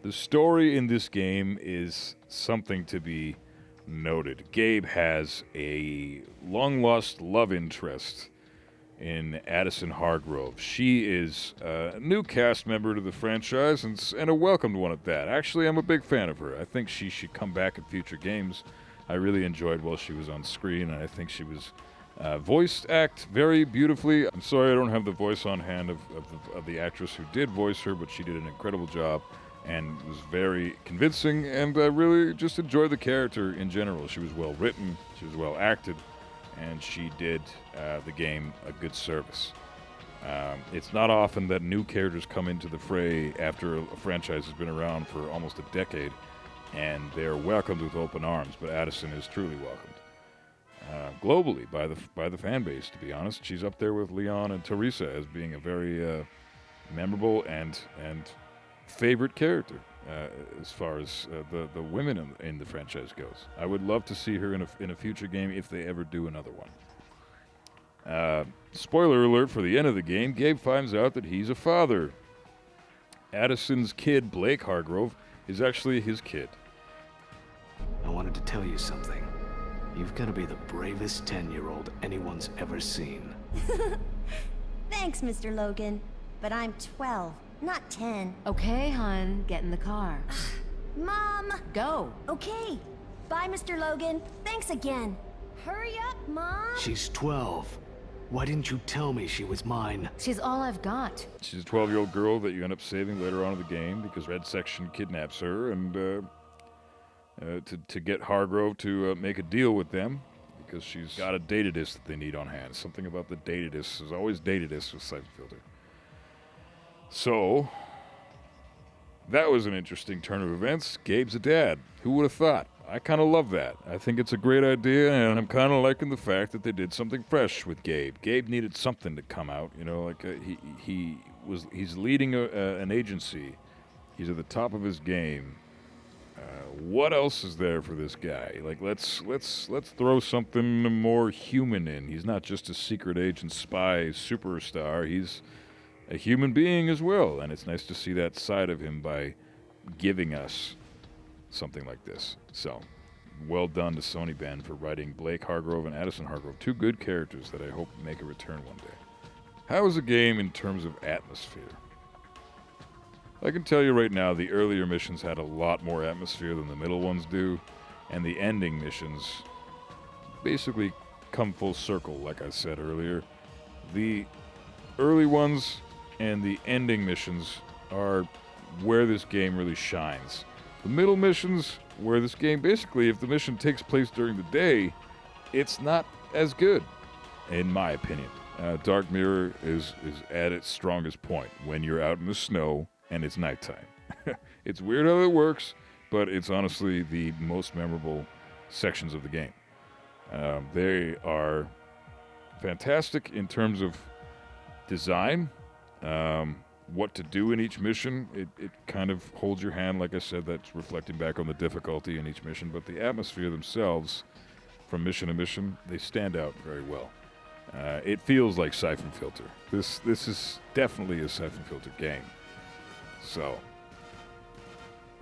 The story in this game is something to be noted. Gabe has a long-lost love interest in Addison Hargrove. She is a new cast member to the franchise and a welcomed one at that. Actually, I'm a big fan of her. I think she should come back in future games. I really enjoyed while she was on screen, and I think she was voiced act very beautifully. I'm sorry I don't have the voice on hand of the actress who did voice her, but she did an incredible job and was very convincing, and I really just enjoyed the character in general. She was well written, she was well acted, and she did the game a good service. It's not often that new characters come into the fray after a franchise has been around for almost a decade, and they're welcomed with open arms, but Addison is truly welcomed. Globally, by the fan base, to be honest. She's up there with Leon and Teresa as being a very memorable and favorite character as far as the women in the franchise goes. I would love to see her in a future game if they ever do another one. Spoiler alert for the end of the game, Gabe finds out that he's a father. Addison's kid, Blake Hargrove, is actually his kid. I wanted to tell you something. You've got to be the bravest 10-year-old anyone's ever seen. Thanks, Mr. Logan. But I'm 12, not 10. Okay, hon, get in the car. Mom! Go. Okay. Bye, Mr. Logan. Thanks again. Hurry up, Mom! She's 12. Why didn't you tell me she was mine? She's all I've got. She's a 12-year-old girl that you end up saving later on in the game because Red Section kidnaps her and to get Hargrove to make a deal with them because she's got a data disk that they need on hand. Something about the data disks. There's always data disks with Siphon Filter. So, that was an interesting turn of events. Gabe's a dad. Who would have thought? I kind of love that. I think it's a great idea, and I'm kind of liking the fact that they did something fresh with Gabe. Gabe needed something to come out, you know, like he's leading an agency. He's at the top of his game. What else is there for this guy? Like, let's throw something more human in. He's not just a secret agent spy superstar. He's a human being as well, and it's nice to see that side of him by giving us something like this. So, well done to Sony Ben for writing Blake Hargrove and Addison Hargrove, two good characters that I hope make a return one day. How is the game in terms of atmosphere? I can tell you right now, the earlier missions had a lot more atmosphere than the middle ones do, and the ending missions basically come full circle, like I said earlier. The early ones and the ending missions are where this game really shines. The middle missions, where this game basically, if the mission takes place during the day, it's not as good, in my opinion. Dark Mirror is at its strongest point when you're out in the snow and it's nighttime. It's weird how it works, but it's honestly the most memorable sections of the game. They are fantastic in terms of design, what to do in each mission. It kind of holds your hand, like I said, that's reflecting back on the difficulty in each mission, but the atmosphere themselves, from mission to mission, they stand out very well. It feels like Siphon Filter. This is definitely a Siphon Filter game. So,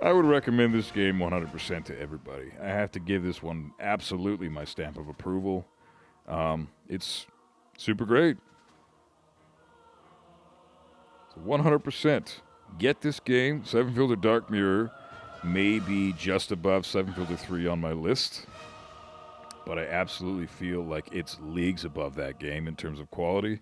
I would recommend this game 100% to everybody. I have to give this one absolutely my stamp of approval. It's super great. So 100%. Get this game. Siphon Filter Dark Mirror may be just above Siphon Filter 3 on my list, but I absolutely feel like it's leagues above that game in terms of quality.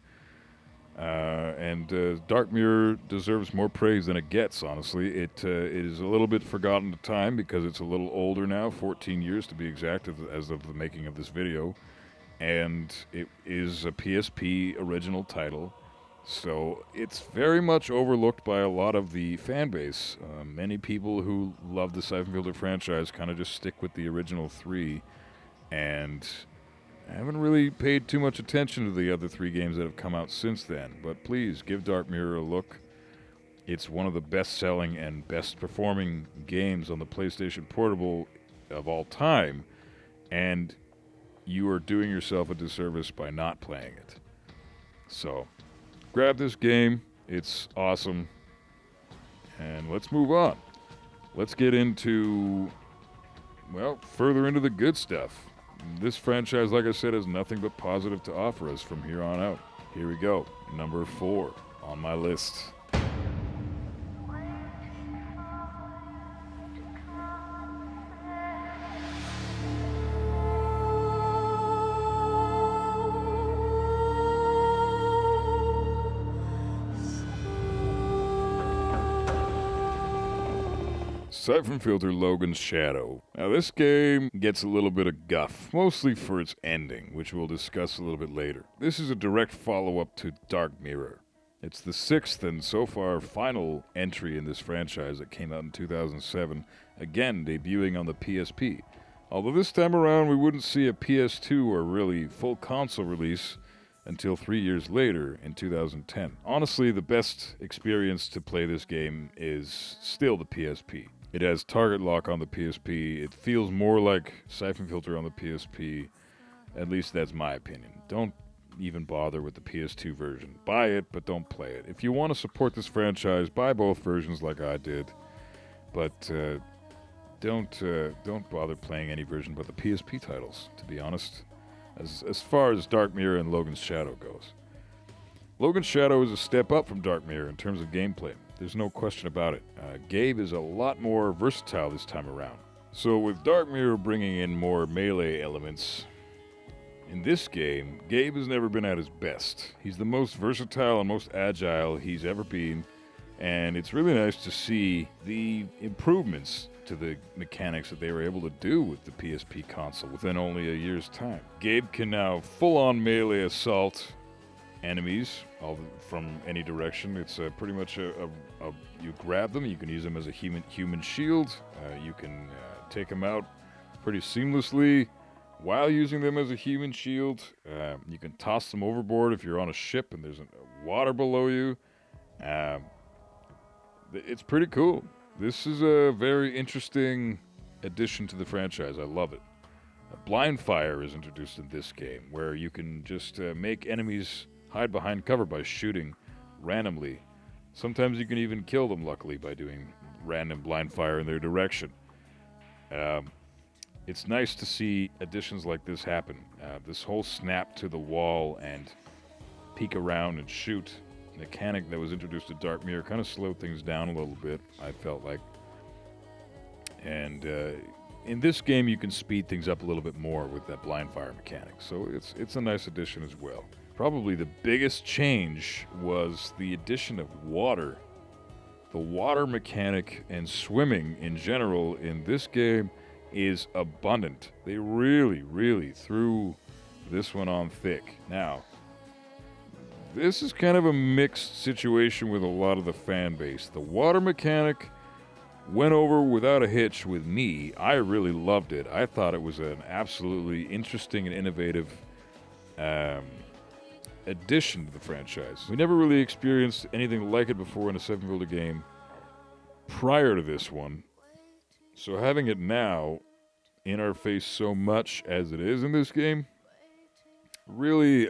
And Dark Mirror deserves more praise than it gets, honestly. It is a little bit forgotten to time because it's a little older now, 14 years to be exact, as of the making of this video. and it is a PSP original title, so it's very much overlooked by a lot of the fan base. Many people who love the Siphon Filter franchise kind of just stick with the original 3, and haven't really paid too much attention to the other 3 games that have come out since then. But please, give Dark Mirror a look. It's one of the best-selling and best-performing games on the PlayStation Portable of all time, and you are doing yourself a disservice by not playing it. So, grab this game. It's awesome. And let's move on. Let's get into, well, further into the good stuff. This franchise, like I said, has nothing but positive to offer us from here on out. Here we go. Number 4 on my list. Siphon Filter Logan's Shadow. Now this game gets a little bit of guff, mostly for its ending, which we'll discuss a little bit later. This is a direct follow-up to Dark Mirror. It's the 6th and so far final entry in this franchise that came out in 2007, again debuting on the PSP. Although this time around we wouldn't see a PS2 or really full console release until 3 years later in 2010. Honestly, the best experience to play this game is still the PSP. It has target lock on the PSP. It feels more like Siphon Filter on the PSP. At least that's my opinion. Don't even bother with the PS2 version. Buy it, but don't play it. If you want to support this franchise, buy both versions like I did. But don't bother playing any version but the PSP titles, to be honest. As far as Dark Mirror and Logan's Shadow goes. Logan's Shadow is a step up from Dark Mirror in terms of gameplay. There's no question about it. Gabe is a lot more versatile this time around. So with Dark Mirror bringing in more melee elements, in this game, Gabe has never been at his best. He's the most versatile and most agile he's ever been, and it's really nice to see the improvements to the mechanics that they were able to do with the PSP console within only a year's time. Gabe can now full-on melee assault enemies from any direction. It's pretty much you grab them, you can use them as a human shield, you can take them out pretty seamlessly while using them as a human shield. You can toss them overboard if you're on a ship and there's water below you. It's pretty cool. This is a very interesting addition to the franchise. I love it. Blind fire is introduced in this game, where you can just make enemies hide behind cover by shooting randomly. Sometimes you can even kill them, luckily, by doing random blind fire in their direction. It's nice to see additions like this happen. This whole snap to the wall and peek around and shoot mechanic that was introduced to Dark Mirror kind of slowed things down a little bit, I felt like. And in this game, you can speed things up a little bit more with that blind fire mechanic. So it's a nice addition as well. Probably the biggest change was the addition of water. The water mechanic and swimming in general in this game is abundant. They really, really threw this one on thick. Now, this is kind of a mixed situation with a lot of the fan base. The water mechanic went over without a hitch with me. I really loved it. I thought it was an absolutely interesting and innovative addition to the franchise. We never really experienced anything like it before in a Siphon Filter game prior to this one. So having it now in our face so much as it is in this game, really,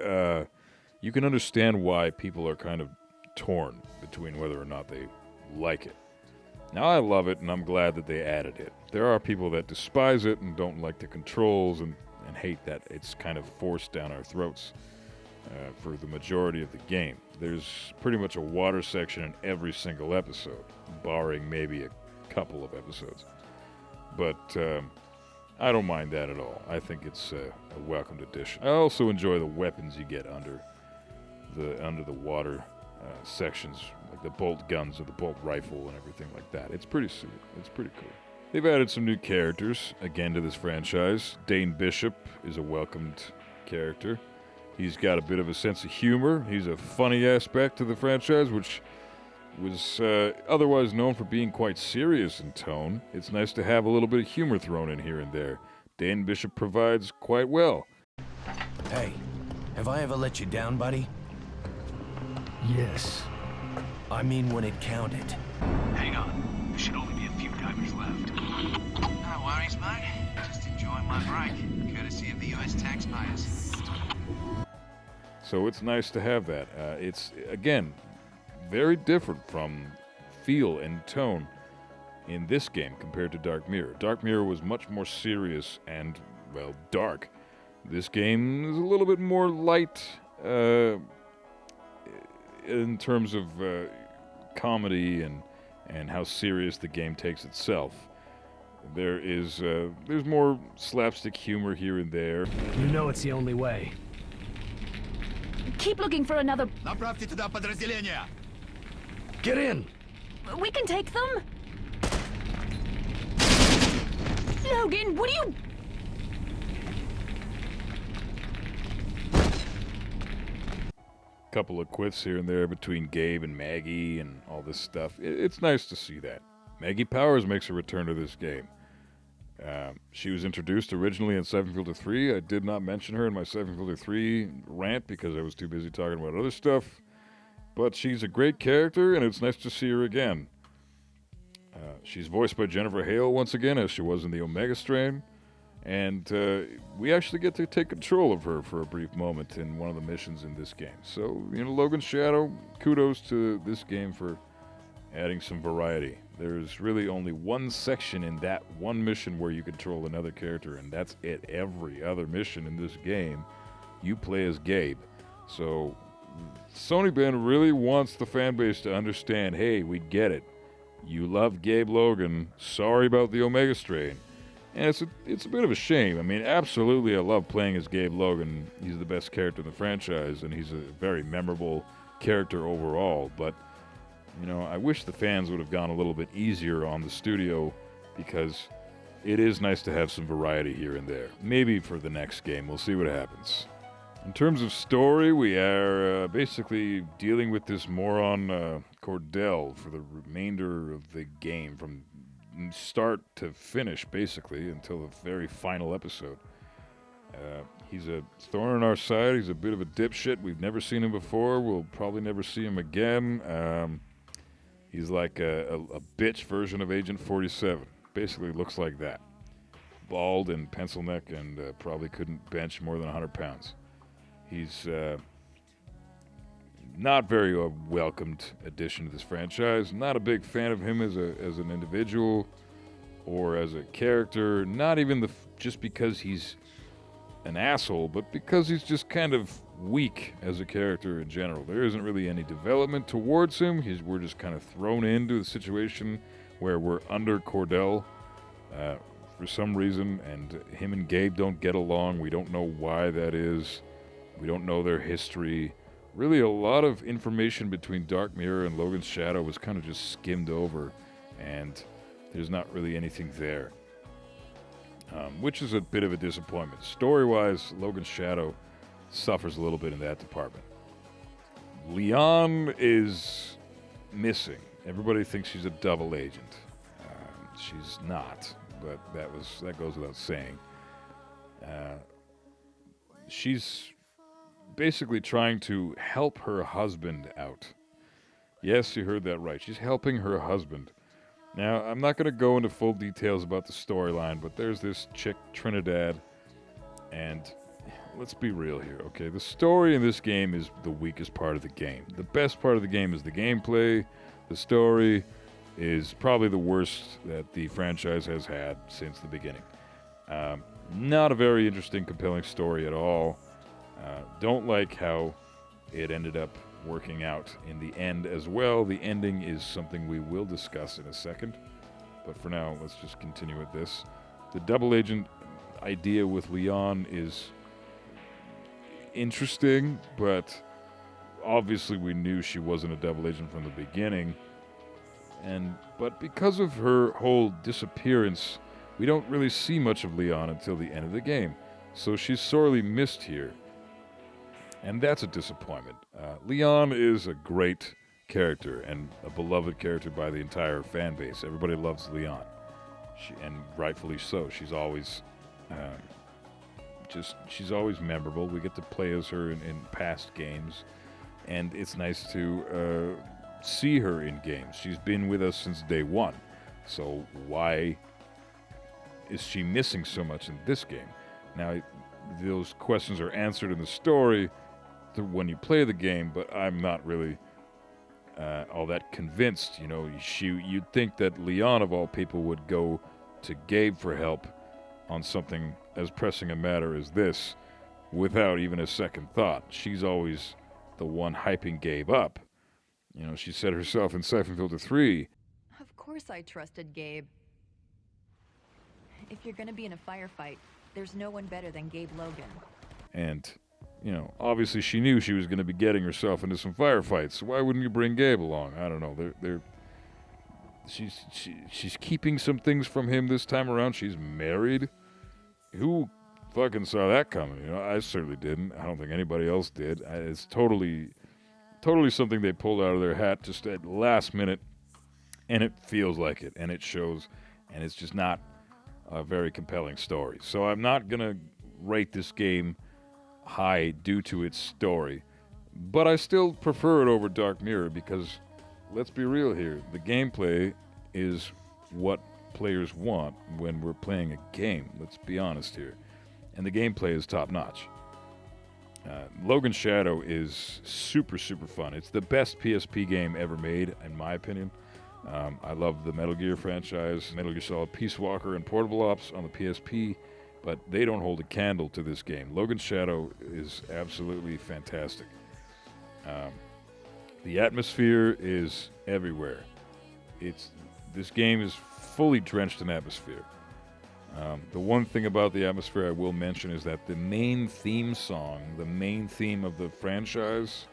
you can understand why people are kind of torn between whether or not they like it. Now, I love it, and I'm glad that they added it. There are people that despise it and don't like the controls and hate that it's kind of forced down our throats for the majority of the game. There's pretty much a water section in every single episode, barring maybe a couple of episodes. But I don't mind that at all. I think it's a welcomed addition. I also enjoy the weapons you get under the water sections, like the bolt guns or the bolt rifle and everything like that. It's pretty sweet. It's pretty cool. They've added some new characters, again, to this franchise. Dane Bishop is a welcomed character. He's got a bit of a sense of humor. He's a funny aspect to the franchise, which was otherwise known for being quite serious in tone. It's nice to have a little bit of humor thrown in here and there. Dan Bishop provides quite well. Hey, have I ever let you down, buddy? Yes. I mean when it counted. Hang on. There should only be a few divers left. No worries, mate. Just enjoying my break, courtesy of the US taxpayers. So it's nice to have that. It's, again, very different from feel and tone in this game compared to Dark Mirror. Dark Mirror was much more serious and, well, dark. This game is a little bit more light in terms of comedy and how serious the game takes itself. There's more slapstick humor here and there. You know it's the only way. Keep looking for another... Направьте туда подразделение! Get in! We can take them? Logan, what are you... Couple of quits here and there between Gabe and Maggie and all this stuff. It's nice to see that. Maggie Powers makes a return to this game. She was introduced originally in Siphon Filter 3. I did not mention her in my Siphon Filter 3 rant because I was too busy talking about other stuff. But she's a great character, and it's nice to see her again. She's voiced by Jennifer Hale once again, as she was in the Omega Strain. And we actually get to take control of her for a brief moment in one of the missions in this game. So, Logan's Shadow, kudos to this game for adding some variety. There's really only one section in that one mission where you control another character, and that's it. Every other mission in this game, you play as Gabe. So, Sony Ben really wants the fan base to understand, hey, we get it. You love Gabe Logan. Sorry about the Omega Strain. And it's a bit of a shame. I mean, absolutely I love playing as Gabe Logan. He's the best character in the franchise, and he's a very memorable character overall. But, I wish the fans would have gone a little bit easier on the studio, because it is nice to have some variety here and there. Maybe for the next game. We'll see what happens. In terms of story, we are basically dealing with this moron Cordell for the remainder of the game, from start to finish, basically, until the very final episode. He's a thorn in our side. He's a bit of a dipshit. We've never seen him before. We'll probably never see him again. He's like a bitch version of Agent 47. Basically looks like that. Bald and pencil neck, and probably couldn't bench more than 100 pounds. He's not very welcomed addition to this franchise. Not a big fan of him as an individual or as a character. Not even just because he's an asshole, but because he's just kind of weak as a character in general. There isn't really any development towards him. We're just kind of thrown into the situation where we're under Cordell for some reason, and him and Gabe don't get along. We don't know why that is. We don't know their history. Really, a lot of information between Dark Mirror and Logan's Shadow was kind of just skimmed over, and there's not really anything there, which is a bit of a disappointment. Story-wise, Logan's Shadow suffers a little bit in that department. Leon is missing. Everybody thinks she's a double agent. She's not, but that goes without saying. She's basically trying to help her husband out. Yes, you heard that right. She's helping her husband. Now, I'm not going to go into full details about the storyline, but there's this chick, Trinidad, and let's be real here, okay? The story in this game is the weakest part of the game. The best part of the game is the gameplay. The story is probably the worst that the franchise has had since the beginning. Not a very interesting, compelling story at all. Don't like how it ended up working out in the end as well. The ending is something we will discuss in a second. But for now, let's just continue with this. The double agent idea with Leon is interesting, but obviously we knew she wasn't a double agent from the beginning. But because of her whole disappearance, we don't really see much of Leon until the end of the game. So she's sorely missed here. And that's a disappointment. Leon is a great character and a beloved character by the entire fan base. Everybody loves Leon, and rightfully so. She's always she's always memorable. We get to play as her in past games, and it's nice to see her in games. She's been with us since day one, so why is she missing so much in this game? Now, those questions are answered in the story when you play the game, but I'm not really all that convinced. You know, you'd think that Leon, of all people, would go to Gabe for help on something as pressing a matter as this without even a second thought. She's always the one hyping Gabe up. You know, she said herself in Siphon Filter 3. Of course I trusted Gabe. If you're gonna be in a firefight, there's no one better than Gabe Logan. And, you know, obviously she knew she was going to be getting herself into some firefights. So why wouldn't you bring Gabe along? I don't know. She's keeping some things from him this time around. She's married. Who fucking saw that coming? You know, I certainly didn't. I don't think anybody else did. It's totally something they pulled out of their hat just at the last minute, and it feels like it, and it shows, and it's just not a very compelling story. So I'm not gonna rate this game high due to its story, but I still prefer it over Dark Mirror because, let's be real here, the gameplay is what players want when we're playing a game. Let's be honest here. And the gameplay is top-notch. Logan Shadow is super, super fun. It's the best PSP game ever made, in my opinion. I love the Metal Gear franchise, Metal Gear Solid Peace Walker and Portable Ops on the PSP, but they don't hold a candle to this game. Logan Shadow is absolutely fantastic. The atmosphere is everywhere. This game is fully drenched in atmosphere. The one thing about the atmosphere I will mention is that the main theme song, the main theme of the franchise,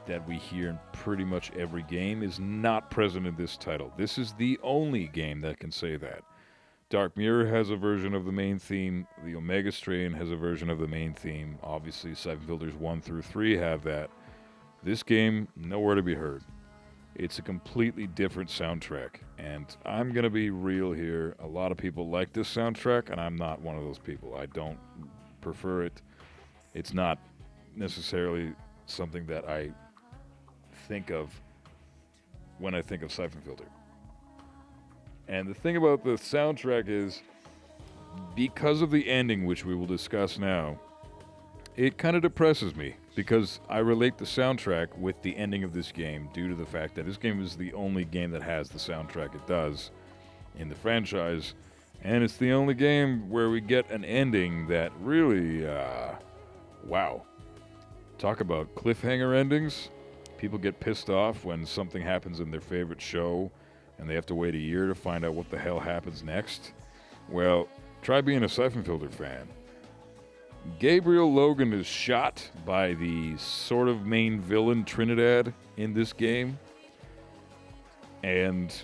that we hear in pretty much every game, is not present in this title. This is the only game that can say that. Dark Mirror has a version of the main theme. The Omega Strain has a version of the main theme. Obviously, Siphon Filters 1 through 3 have that. This game, nowhere to be heard. It's a completely different soundtrack, and I'm going to be real here. A lot of people like this soundtrack, and I'm not one of those people. I don't prefer it. It's not necessarily something that I think of when I think of Siphon Filter. And the thing about the soundtrack is, because of the ending, which we will discuss now, it kind of depresses me, because I relate the soundtrack with the ending of this game due to the fact that this game is the only game that has the soundtrack it does in the franchise, and it's the only game where we get an ending that really, wow. Talk about cliffhanger endings. People get pissed off when something happens in their favorite show and they have to wait a year to find out what the hell happens next. Well, try being a Siphon Filter fan. Gabriel Logan is shot by the sort of main villain Trinidad in this game. And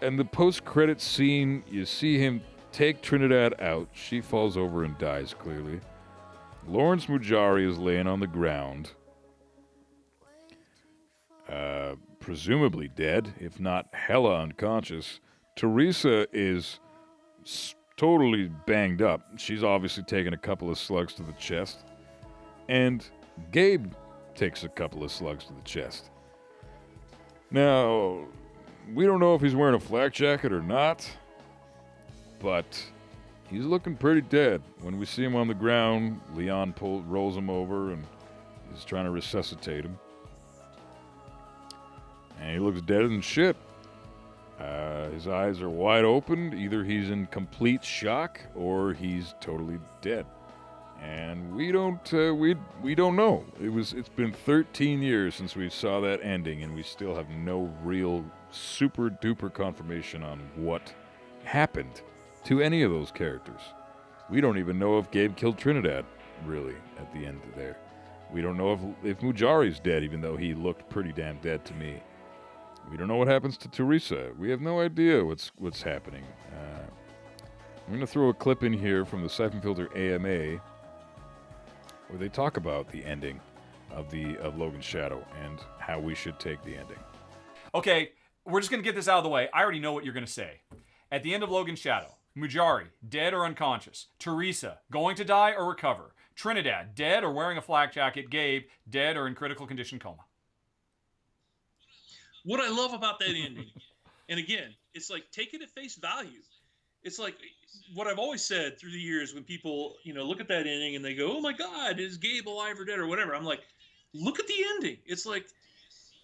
the post-credits scene, you see him take Trinidad out. She falls over and dies, clearly. Lawrence Mujari is laying on the ground. Presumably dead, if not hella unconscious. Teresa is totally banged up. She's obviously taken a couple of slugs to the chest. And Gabe takes a couple of slugs to the chest. Now, we don't know if he's wearing a flak jacket or not, but he's looking pretty dead. When we see him on the ground, Leon rolls him over and is trying to resuscitate him. And he looks dead as shit. His eyes are wide open. Either he's in complete shock or he's totally dead. And we don't know. It's been 13 years since we saw that ending, and we still have no real super duper confirmation on what happened to any of those characters. We don't even know if Gabe killed Trinidad, really, at the end there. We don't know if Mujari's dead, even though he looked pretty damn dead to me. We don't know what happens to Teresa. We have no idea what's happening. I'm going to throw a clip in here from the Siphon Filter AMA where they talk about the ending of Logan's Shadow and how we should take the ending. Okay, we're just going to get this out of the way. I already know what you're going to say. At the end of Logan's Shadow, Mujari, dead or unconscious. Teresa, going to die or recover. Trinidad, dead or wearing a flak jacket. Gabe, dead or in critical condition coma. What I love about that ending, and again, it's like, take it at face value. It's like what I've always said through the years when people, look at that ending and they go, oh my God, is Gabe alive or dead or whatever? I'm like, look at the ending. It's like,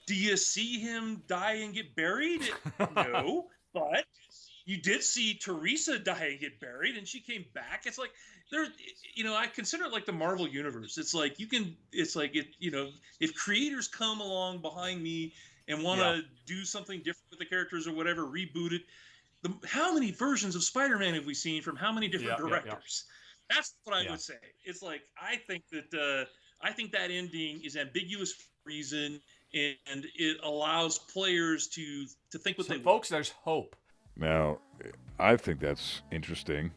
do you see him die and get buried? No, but you did see Teresa die and get buried, and she came back. It's like I consider it like the Marvel universe. It's like if creators come along behind me and want to do something different with the characters or whatever, reboot it. How many versions of Spider-Man have we seen from how many different directors? That's what I would say. It's like I think that ending is ambiguous for a reason, and it allows players to think what they want. Folks, there's hope. Now, I think that's interesting.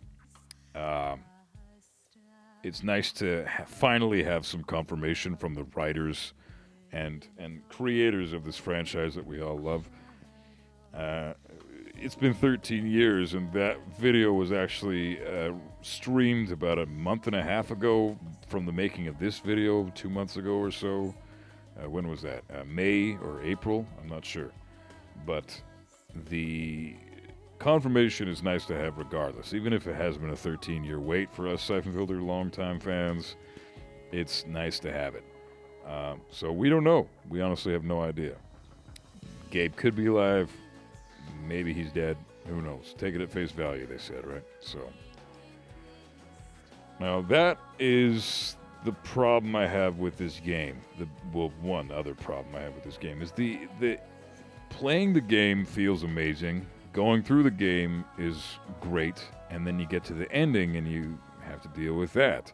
It's nice to finally have some confirmation from the writers and creators of this franchise that we all love. It's been 13 years, and that video was actually streamed about a month and a half ago from the making of this video, 2 months ago or so. When was that? May or April? I'm not sure. But the confirmation is nice to have regardless. Even if it has been a 13-year wait for us Siphon Filter longtime fans, it's nice to have it. So we don't know. We honestly have no idea. Gabe could be alive. Maybe he's dead. Who knows? Take it at face value, they said, right? So now that is the problem I have with this game. One other problem I have with this game is the playing the game feels amazing. Going through the game is great, and then you get to the ending and you have to deal with that.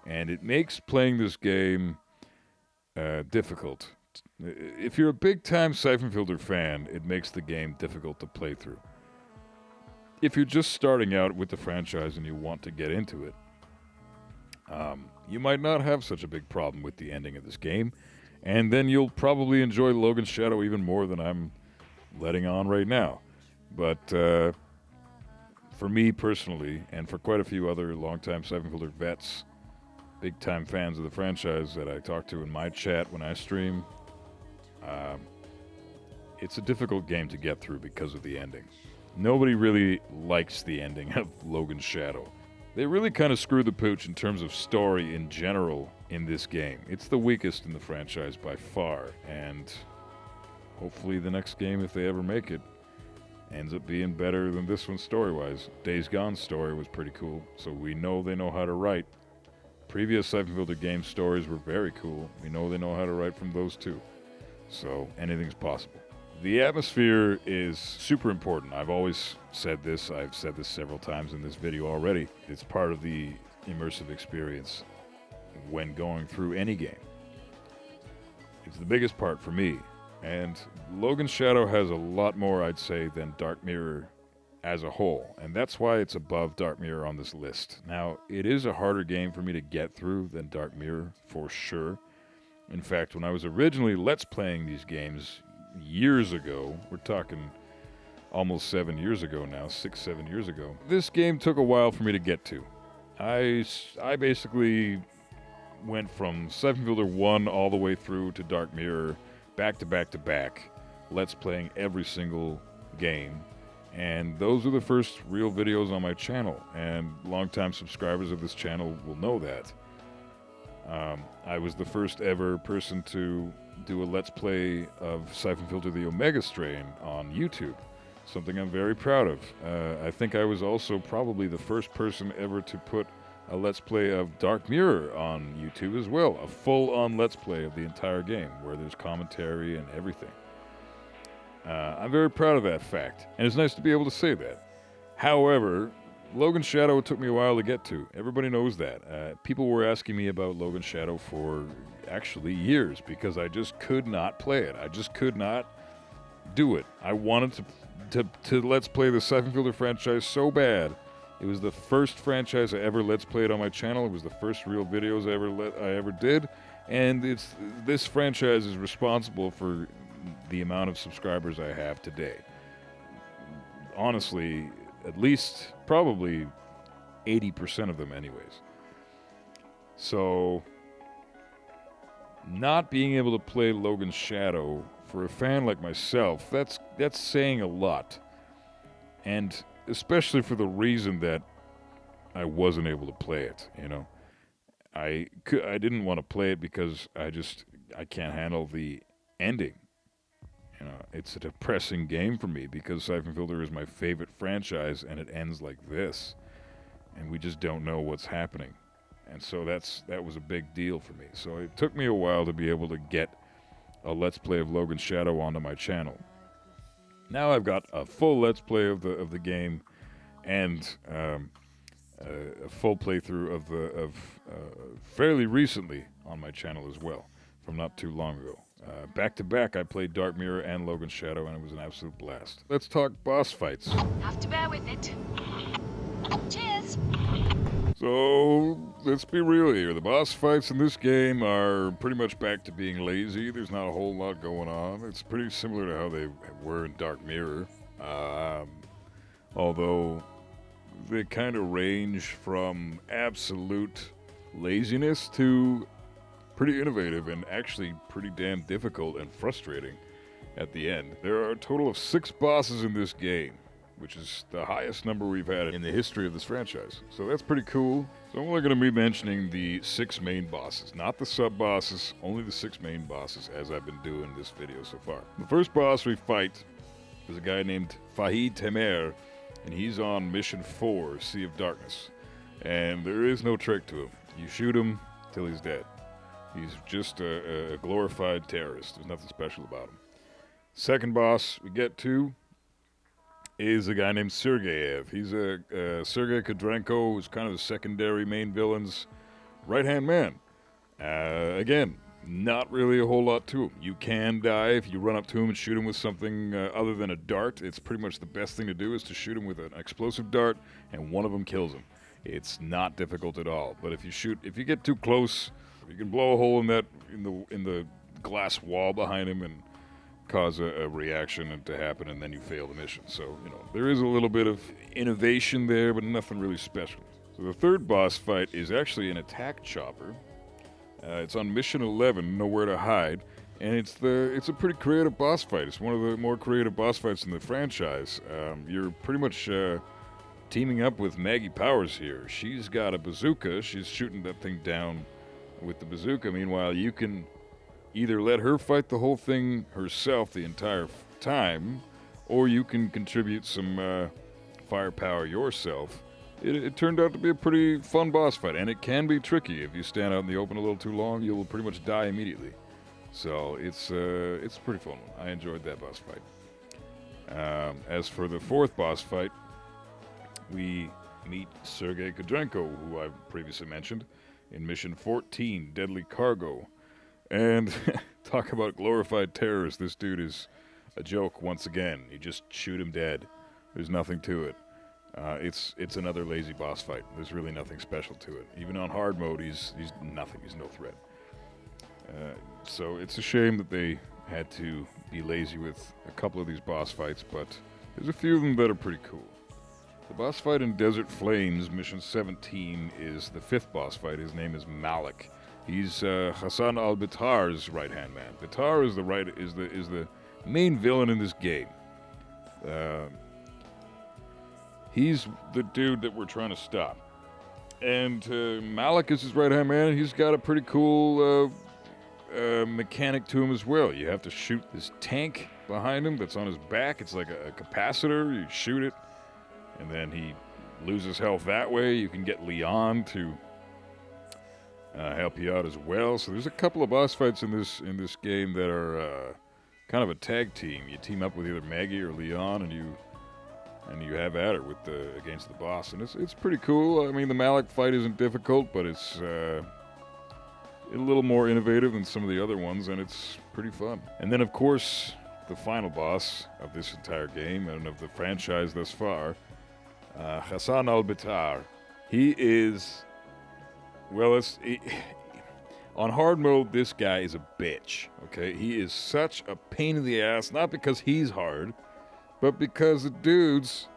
And it makes playing this game difficult. If you're a big-time Siphon Filter fan, it makes the game difficult to play through. If you're just starting out with the franchise and you want to get into it, you might not have such a big problem with the ending of this game, and then you'll probably enjoy Logan's Shadow even more than I'm letting on right now. But for me personally, and for quite a few other longtime Siphon Filter vets, big-time fans of the franchise that I talk to in my chat when I stream, it's a difficult game to get through because of the ending. Nobody really likes the ending of Logan's Shadow. They really kind of screw the pooch in terms of story in general in this game. It's the weakest in the franchise by far, and hopefully the next game, if they ever make it, ends up being better than this one story-wise. Days Gone's story was pretty cool, so we know they know how to write. Previous Siphon Filter game stories were very cool. We know they know how to write from those too. So anything's possible. The atmosphere is super important. I've always said this. I've said this several times in this video already. It's part of the immersive experience when going through any game. It's the biggest part for me. And Logan's Shadow has a lot more, I'd say, than Dark Mirror as a whole. And that's why it's above Dark Mirror on this list. Now, it is a harder game for me to get through than Dark Mirror, for sure. In fact, when I was originally Let's Playing these games years ago, we're talking almost 7 years ago now, 6-7 years ago, this game took a while for me to get to. I basically went from Siphon Filter 1 all the way through to Dark Mirror, back to back to back, Let's Playing every single game. And those are the first real videos on my channel, and longtime subscribers of this channel will know that. I was the first ever person to do a Let's Play of Siphon Filter the Omega Strain on YouTube, something I'm very proud of. I think I was also probably the first person ever to put a Let's Play of Dark Mirror on YouTube as well, a full-on Let's Play of the entire game, where there's commentary and everything. I'm very proud of that fact, and it's nice to be able to say that. However, Logan's Shadow took me a while to get to. Everybody knows that. People were asking me about Logan's Shadow for actually years because I just could not play it. I just could not do it. I wanted to Let's Play the Siphon Filter franchise so bad. It was the first franchise I ever Let's Played on my channel. It was the first real videos I ever did. And this franchise is responsible for the amount of subscribers I have today. Honestly, at least probably 80% of them anyways. So, not being able to play Logan's Shadow for a fan like myself, that's saying a lot. And especially for the reason that I wasn't able to play it, you know. I didn't want to play it because I can't handle the ending. You know, it's a depressing game for me because Siphon Filter is my favorite franchise and it ends like this. And we just don't know what's happening. And so that was a big deal for me. So it took me a while to be able to get a Let's Play of Logan's Shadow onto my channel. Now I've got a full Let's Play of the game and a full playthrough of fairly recently on my channel as well, from not too long ago. Back to back, I played Dark Mirror and Logan's Shadow, and it was an absolute blast. Let's talk boss fights. Have to bear with it. Cheers. So, let's be real here. The boss fights in this game are pretty much back to being lazy. There's not a whole lot going on. It's pretty similar to how they were in Dark Mirror. Although, they kind of range from absolute laziness to pretty innovative and actually pretty damn difficult and frustrating at the end. There are a total of 6 bosses in this game, which is the highest number we've had in the history of this franchise. So that's pretty cool. So I'm only going to be mentioning the 6 main bosses, not the sub-bosses, only the 6 main bosses as I've been doing this video so far. The first boss we fight is a guy named Fahid Temer, and he's on Mission 4, Sea of Darkness. And there is no trick to him. You shoot him till he's dead. He's just a glorified terrorist. There's nothing special about him. Second boss we get to is a guy named Sergeyev. He's Sergei Kudrenko, who's kind of the secondary main villain's right-hand man. Again, not really a whole lot to him. You can die if you run up to him and shoot him with something other than a dart. It's pretty much the best thing to do is to shoot him with an explosive dart, and one of them kills him. It's not difficult at all. But if you get too close, you can blow a hole in the glass wall behind him and cause a reaction to happen, and then you fail the mission. So, you know, there is a little bit of innovation there, but nothing really special. So the third boss fight is actually an attack chopper. It's on Mission 11, Nowhere to Hide, and it's a pretty creative boss fight. It's one of the more creative boss fights in the franchise. You're pretty much teaming up with Maggie Powers here. She's got a bazooka. She's shooting that thing down with the bazooka. Meanwhile, you can either let her fight the whole thing herself the entire time, or you can contribute some firepower yourself. It turned out to be a pretty fun boss fight, and it can be tricky. If you stand out in the open a little too long, you'll pretty much die immediately. So it's a pretty fun one. I enjoyed that boss fight. As for the fourth boss fight, we meet Sergei Kudrenko, who I've previously mentioned, in Mission 14, Deadly Cargo. And talk about glorified terrorist. This dude is a joke once again. You just shoot him dead. There's nothing to it. It's another lazy boss fight. There's really nothing special to it. Even on hard mode, he's nothing. He's no threat. So it's a shame that they had to be lazy with a couple of these boss fights, but there's a few of them that are pretty cool. The boss fight in Desert Flames, Mission 17, is the 5th boss fight. His name is Malik. He's Hassan al-Bitar's right-hand man. Bitar is the main villain in this game. He's the dude that we're trying to stop. And Malik is his right-hand man, and he's got a pretty cool mechanic to him as well. You have to shoot this tank behind him that's on his back. It's like a capacitor. You shoot it, and then he loses health that way. You can get Leon to help you out as well. So there's a couple of boss fights in this game that are kind of a tag team. You team up with either Maggie or Leon, and you have at her against the boss, and it's pretty cool. I mean, the Malik fight isn't difficult, but it's a little more innovative than some of the other ones, and it's pretty fun. And then, of course, the final boss of this entire game and of the franchise thus far Hassan al-Bitar. He is... Well, on hard mode, this guy is a bitch, okay? He is such a pain in the ass, not because he's hard, but because the dudes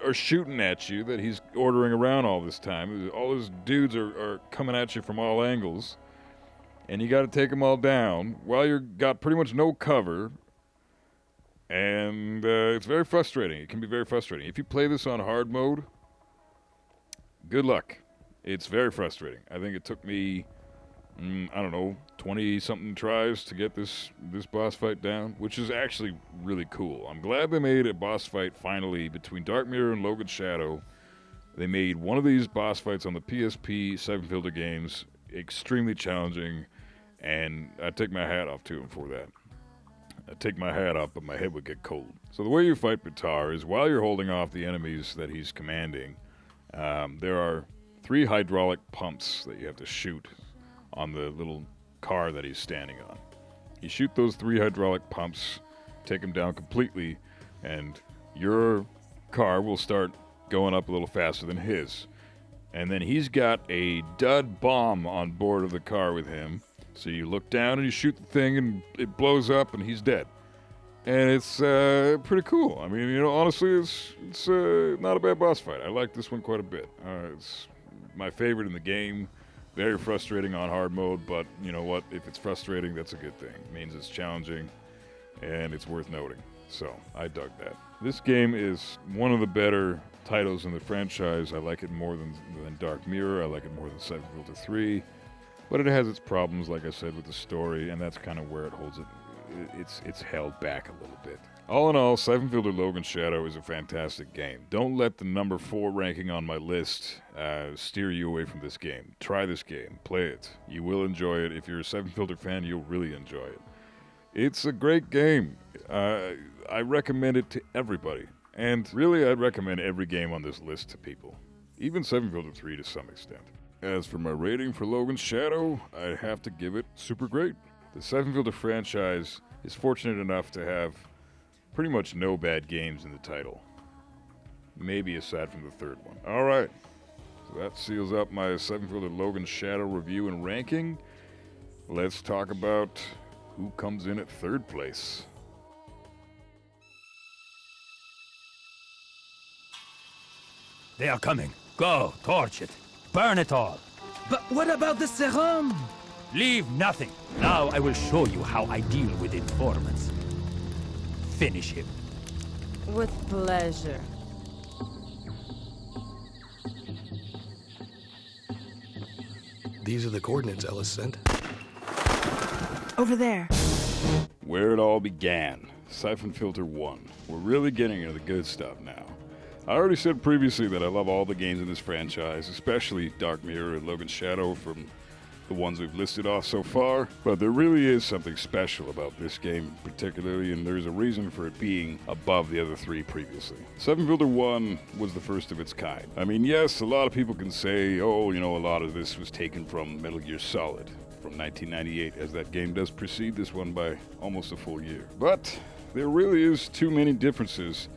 are shooting at you that he's ordering around all this time. All his dudes are coming at you from all angles, and you got to take them all down while you've got pretty much no cover, and it's very frustrating. It can be very frustrating. If you play this on hard mode, good luck. It's very frustrating. I think it took me, I don't know, 20-something tries to get this boss fight down, which is actually really cool. I'm glad they made a boss fight finally between Dark Mirror and Logan Shadow. They made one of these boss fights on the PSP Siphon Filter games extremely challenging, and I take my hat off to him for that. I'd take my hat off, but my head would get cold. So the way you fight Bitar is while you're holding off the enemies that he's commanding, there are 3 hydraulic pumps that you have to shoot on the little car that he's standing on. You shoot those 3 hydraulic pumps, take him down completely, and your car will start going up a little faster than his. And then he's got a dud bomb on board of the car with him. So you look down and you shoot the thing and it blows up and he's dead. And it's pretty cool. I mean, honestly, it's not a bad boss fight. I like this one quite a bit. It's my favorite in the game. Very frustrating on hard mode, but you know what? If it's frustrating, that's a good thing. It means it's challenging, and it's worth noting. So, I dug that. This game is one of the better titles in the franchise. I like it more than Dark Mirror. I like it more than Siphon Filter 3. But it has its problems, like I said, with the story, and that's kind of where it holds it. It's held back a little bit. All in all, Siphon Filter Logan Shadow is a fantastic game. Don't let the number 4 ranking on my list steer you away from this game. Try this game. Play it. You will enjoy it. If you're a Siphon Filter fan, you'll really enjoy it. It's a great game. I recommend it to everybody. And really, I'd recommend every game on this list to people. Even Siphon Filter 3 to some extent. As for my rating for Logan Shadow, I'd have to give it super great. The Siphon Filter franchise is fortunate enough to have pretty much no bad games in the title. Maybe aside from the third one. Alright, so that seals up my Siphon Filter Logan Shadow review and ranking. Let's talk about who comes in at third place. They are coming. Go, torch it. Burn it all. But what about the serum? Leave nothing. Now I will show you how I deal with informants. Finish him. With pleasure. These are the coordinates Ellis sent. Over there. Where it all began. Siphon Filter 1. We're really getting into the good stuff now. I already said previously that I love all the games in this franchise, especially Dark Mirror and Logan Shadow from the ones we've listed off so far, but there really is something special about this game particularly, and there's a reason for it being above the other 3 previously. Siphon Filter 1 was the first of its kind. I mean, yes, a lot of people can say, oh, a lot of this was taken from Metal Gear Solid from 1998, as that game does precede this one by almost a full year. But there really is too many differences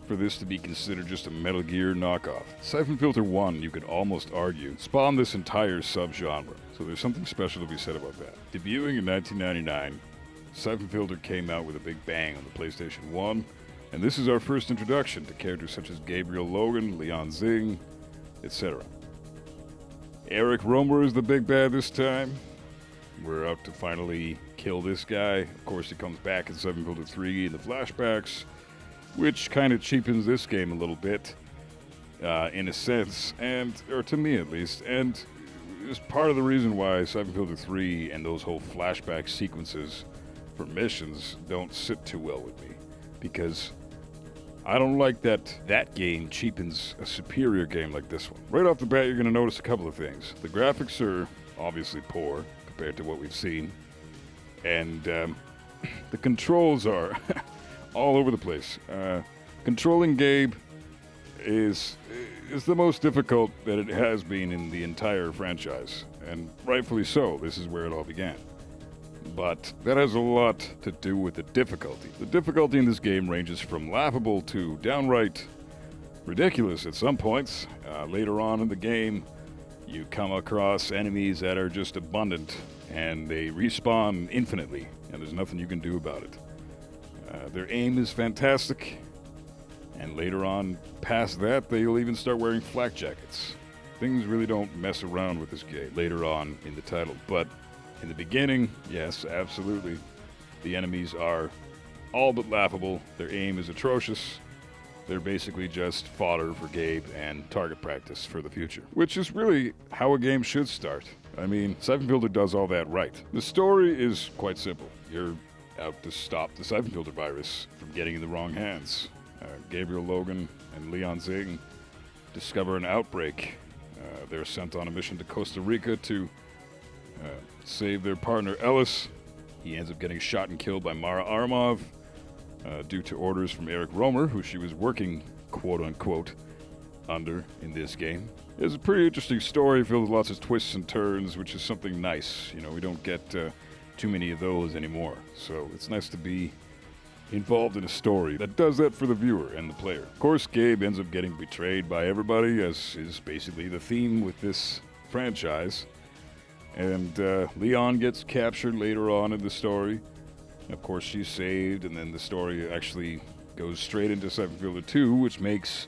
for this to be considered just a Metal Gear knockoff. Siphon Filter 1, you could almost argue, spawned this entire subgenre, so there's something special to be said about that. Debuting in 1999, Siphon Filter came out with a big bang on the PlayStation 1, and this is our first introduction to characters such as Gabriel Logan, Leon Zing, etc. Eric Romer is the big bad this time. We're out to finally kill this guy. Of course, he comes back in Siphon Filter 3 in the flashbacks, which kind of cheapens this game a little bit, in a sense, or to me at least, and is part of the reason why Siphon Filter 3 and those whole flashback sequences for missions don't sit too well with me, because I don't like that game cheapens a superior game like this one. Right off the bat, you're going to notice a couple of things. The graphics are obviously poor compared to what we've seen, and the controls are all over the place. Controlling Gabe is the most difficult that it has been in the entire franchise, and rightfully so. This is where it all began. But that has a lot to do with the difficulty. The difficulty in this game ranges from laughable to downright ridiculous at some points. Later on in the game, you come across enemies that are just abundant, and they respawn infinitely, and there's nothing you can do about it. Their aim is fantastic, and later on, past that, they'll even start wearing flak jackets. Things really don't mess around with this game later on in the title, but in the beginning, yes, absolutely. The enemies are all but laughable. Their aim is atrocious. They're basically just fodder for Gabe and target practice for the future, which is really how a game should start. I mean, Siphon Filter does all that right. The story is quite simple. You're out to stop the Siphon Filter virus from getting in the wrong hands. Gabriel Logan and Leon Zing discover an outbreak. They're sent on a mission to Costa Rica to save their partner Ellis. He ends up getting shot and killed by Mara Aramov due to orders from Eric Romer, who she was working, quote-unquote, under in this game. It's a pretty interesting story filled with lots of twists and turns, which is something nice. You know, we don't get too many of those anymore, so it's nice to be involved in a story that does that for the viewer and the player. Of course, Gabe ends up getting betrayed by everybody, as is basically the theme with this franchise. And Leon gets captured later on in the story. And of course, she's saved, and then the story actually goes straight into Siphon Filter 2, which makes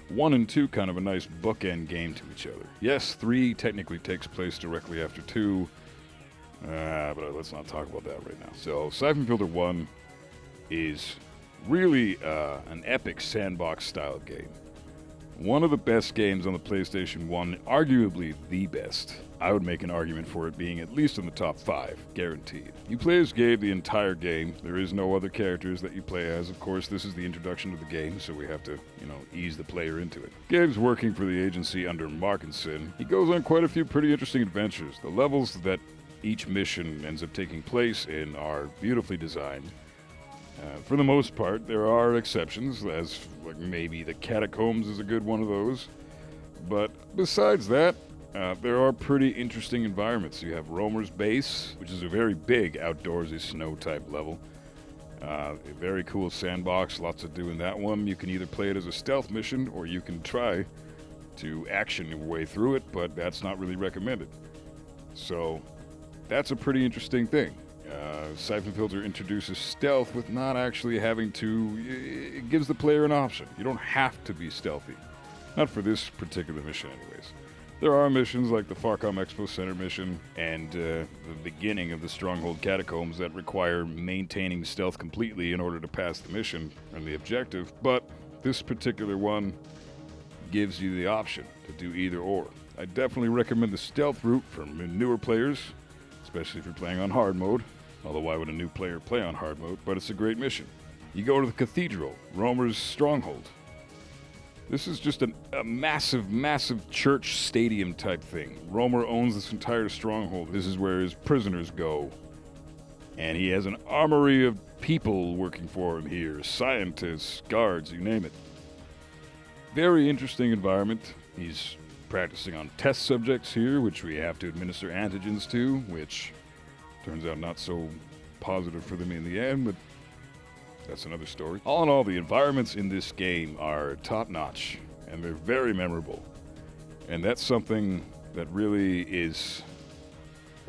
1 and 2 kind of a nice bookend game to each other. Yes, 3 technically takes place directly after 2, but let's not talk about that right now. So, Siphon Filter 1 is really an epic sandbox-style game. One of the best games on the PlayStation 1, arguably the best. I would make an argument for it being at least in the top 5, guaranteed. You play as Gabe the entire game. There is no other characters that you play as. Of course, this is the introduction to the game, so we have to, ease the player into it. Gabe's working for the agency under Markinson. He goes on quite a few pretty interesting adventures. The levels that each mission ends up taking place in are beautifully designed. For the most part, there are exceptions, as like maybe the Catacombs is a good one of those. But besides that, there are pretty interesting environments. You have Romer's Base, which is a very big outdoorsy snow-type level. A very cool sandbox, lots to do in that one. You can either play it as a stealth mission, or you can try to action your way through it, but that's not really recommended. So, that's a pretty interesting thing. Siphon Filter introduces stealth with not actually having to... It gives the player an option. You don't have to be stealthy. Not for this particular mission, anyways. There are missions like the Farcom Expo Center mission and the beginning of the Stronghold Catacombs that require maintaining stealth completely in order to pass the mission and the objective, but this particular one gives you the option to do either or. I definitely recommend the stealth route for newer players, especially if you're playing on hard mode. Although why would a new player play on hard mode? But it's a great mission. You go to the Cathedral, Romer's stronghold. This is just a massive, massive church stadium type thing. Romer owns this entire stronghold. This is where his prisoners go. And he has an armory of people working for him here. Scientists, guards, you name it. Very interesting environment. He's practicing on test subjects here, which we have to administer antigens to, which turns out not so positive for them in the end, but that's another story. All in all, the environments in this game are top-notch, and they're very memorable. And that's something that really is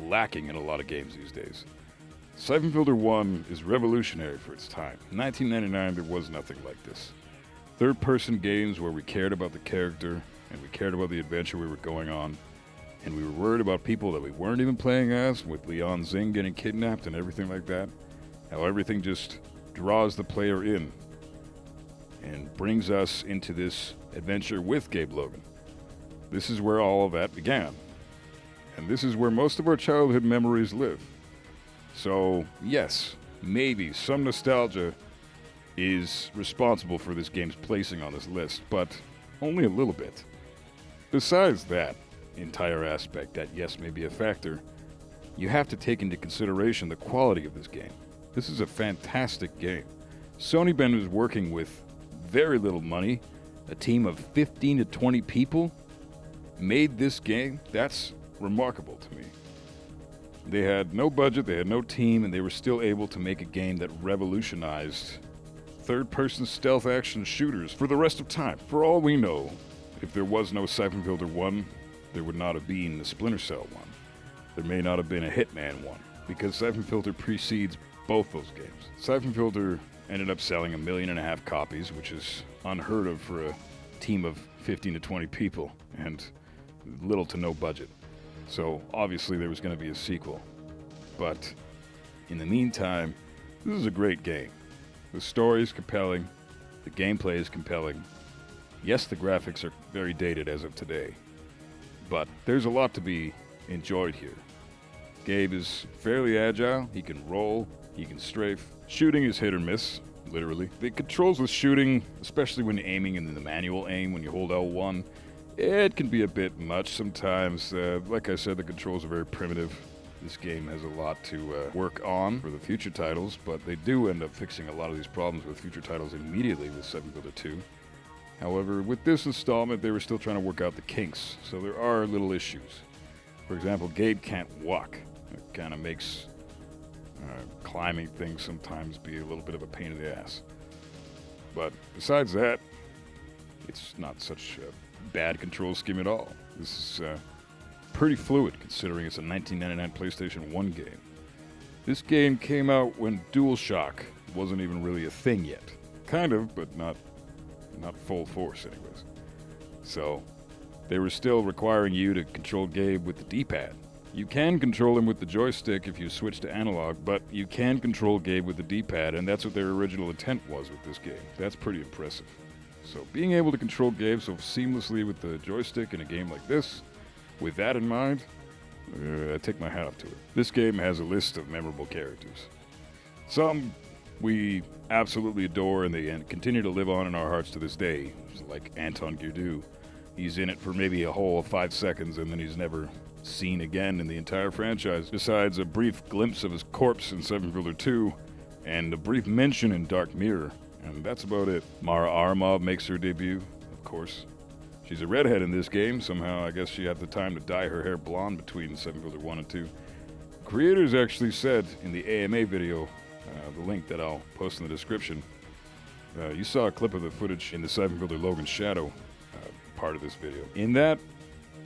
lacking in a lot of games these days. Siphon Filter 1 is revolutionary for its time. In 1999, there was nothing like this. Third-person games where we cared about the character, and we cared about the adventure we were going on, and we were worried about people that we weren't even playing as, with Leon Zing getting kidnapped and everything like that. How everything just draws the player in and brings us into this adventure with Gabe Logan. This is where all of that began. And this is where most of our childhood memories live. So, yes, maybe some nostalgia is responsible for this game's placing on this list, but only a little bit. Besides that entire aspect that, yes, may be a factor, you have to take into consideration the quality of this game. This is a fantastic game. Sony Ben was working with very little money, a team of 15 to 20 people, made this game. That's remarkable to me. They had no budget, they had no team, and they were still able to make a game that revolutionized third-person stealth action shooters for the rest of time. For all we know, if there was no Siphon Filter 1, there would not have been a Splinter Cell 1. There may not have been a Hitman 1, because Syphon Filter precedes both those games. Syphon Filter ended up selling 1.5 million copies, which is unheard of for a team of 15 to 20 people, and little to no budget. So obviously there was going to be a sequel. But in the meantime, this is a great game. The story is compelling, the gameplay is compelling. Yes, the graphics are very dated as of today, but there's a lot to be enjoyed here. Gabe is fairly agile, he can roll, he can strafe. Shooting is hit or miss, literally. The controls with shooting, especially when aiming in the manual aim, when you hold L1, it can be a bit much sometimes. Like I said, the controls are very primitive. This game has a lot to work on for the future titles, but they do end up fixing a lot of these problems with future titles immediately with Syphon Filter 2. However, with this installment, they were still trying to work out the kinks, so there are little issues. For example, Gabe can't walk. It kind of makes climbing things sometimes be a little bit of a pain in the ass. But besides that, it's not such a bad control scheme at all. This is pretty fluid considering it's a 1999 PlayStation 1 game. This game came out when DualShock wasn't even really a thing yet. Kind of, but not full force anyways. So they were still requiring you to control Gabe with the D-pad. You can control him with the joystick if you switch to analog, but you can control Gabe with the D-pad, and that's what their original intent was with this game. That's pretty impressive. So being able to control Gabe so seamlessly with the joystick in a game like this, with that in mind, I take my hat off to it. This game has a list of memorable characters. Some we absolutely adore and they continue to live on in our hearts to this day, like Anton Geardo. He's in it for maybe a whole 5 seconds and then he's never seen again in the entire franchise, besides a brief glimpse of his corpse in Syphon Filter 2 and a brief mention in Dark Mirror, and that's about it. Mara Aramov makes her debut, of course. She's a redhead in this game. Somehow I guess she had the time to dye her hair blonde between Syphon Filter 1 and 2. Creators actually said in the AMA video, the link that I'll post in the description, you saw a clip of the footage in the Syphon Filter Logan Shadow part of this video. In that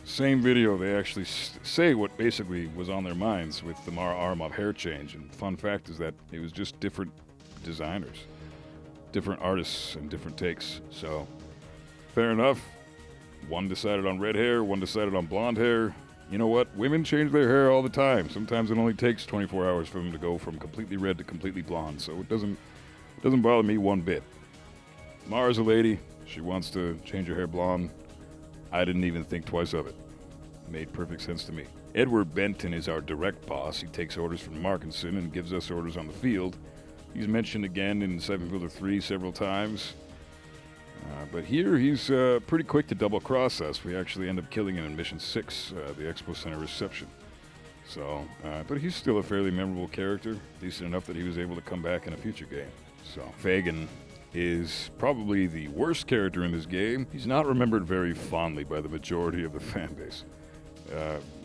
same video, they actually say what basically was on their minds with the Mara Aramov hair change. And fun fact is that it was just different designers, different artists, and different takes. So, fair enough. One decided on red hair, one decided on blonde hair. You know what? Women change their hair all the time. Sometimes it only takes 24 hours for them to go from completely red to completely blonde. So it doesn't bother me one bit. Mara's a lady. She wants to change her hair blonde. I didn't even think twice of it. Made perfect sense to me. Edward Benton is our direct boss. He takes orders from Markinson and gives us orders on the field. He's mentioned again in Syphon Filter 3 several times. But here he's pretty quick to double-cross us. We actually end up killing him in Mission 6, the Expo Center reception. So, but he's still a fairly memorable character, decent enough that he was able to come back in a future game. So, Fagin is probably the worst character in this game. He's not remembered very fondly by the majority of the fan base.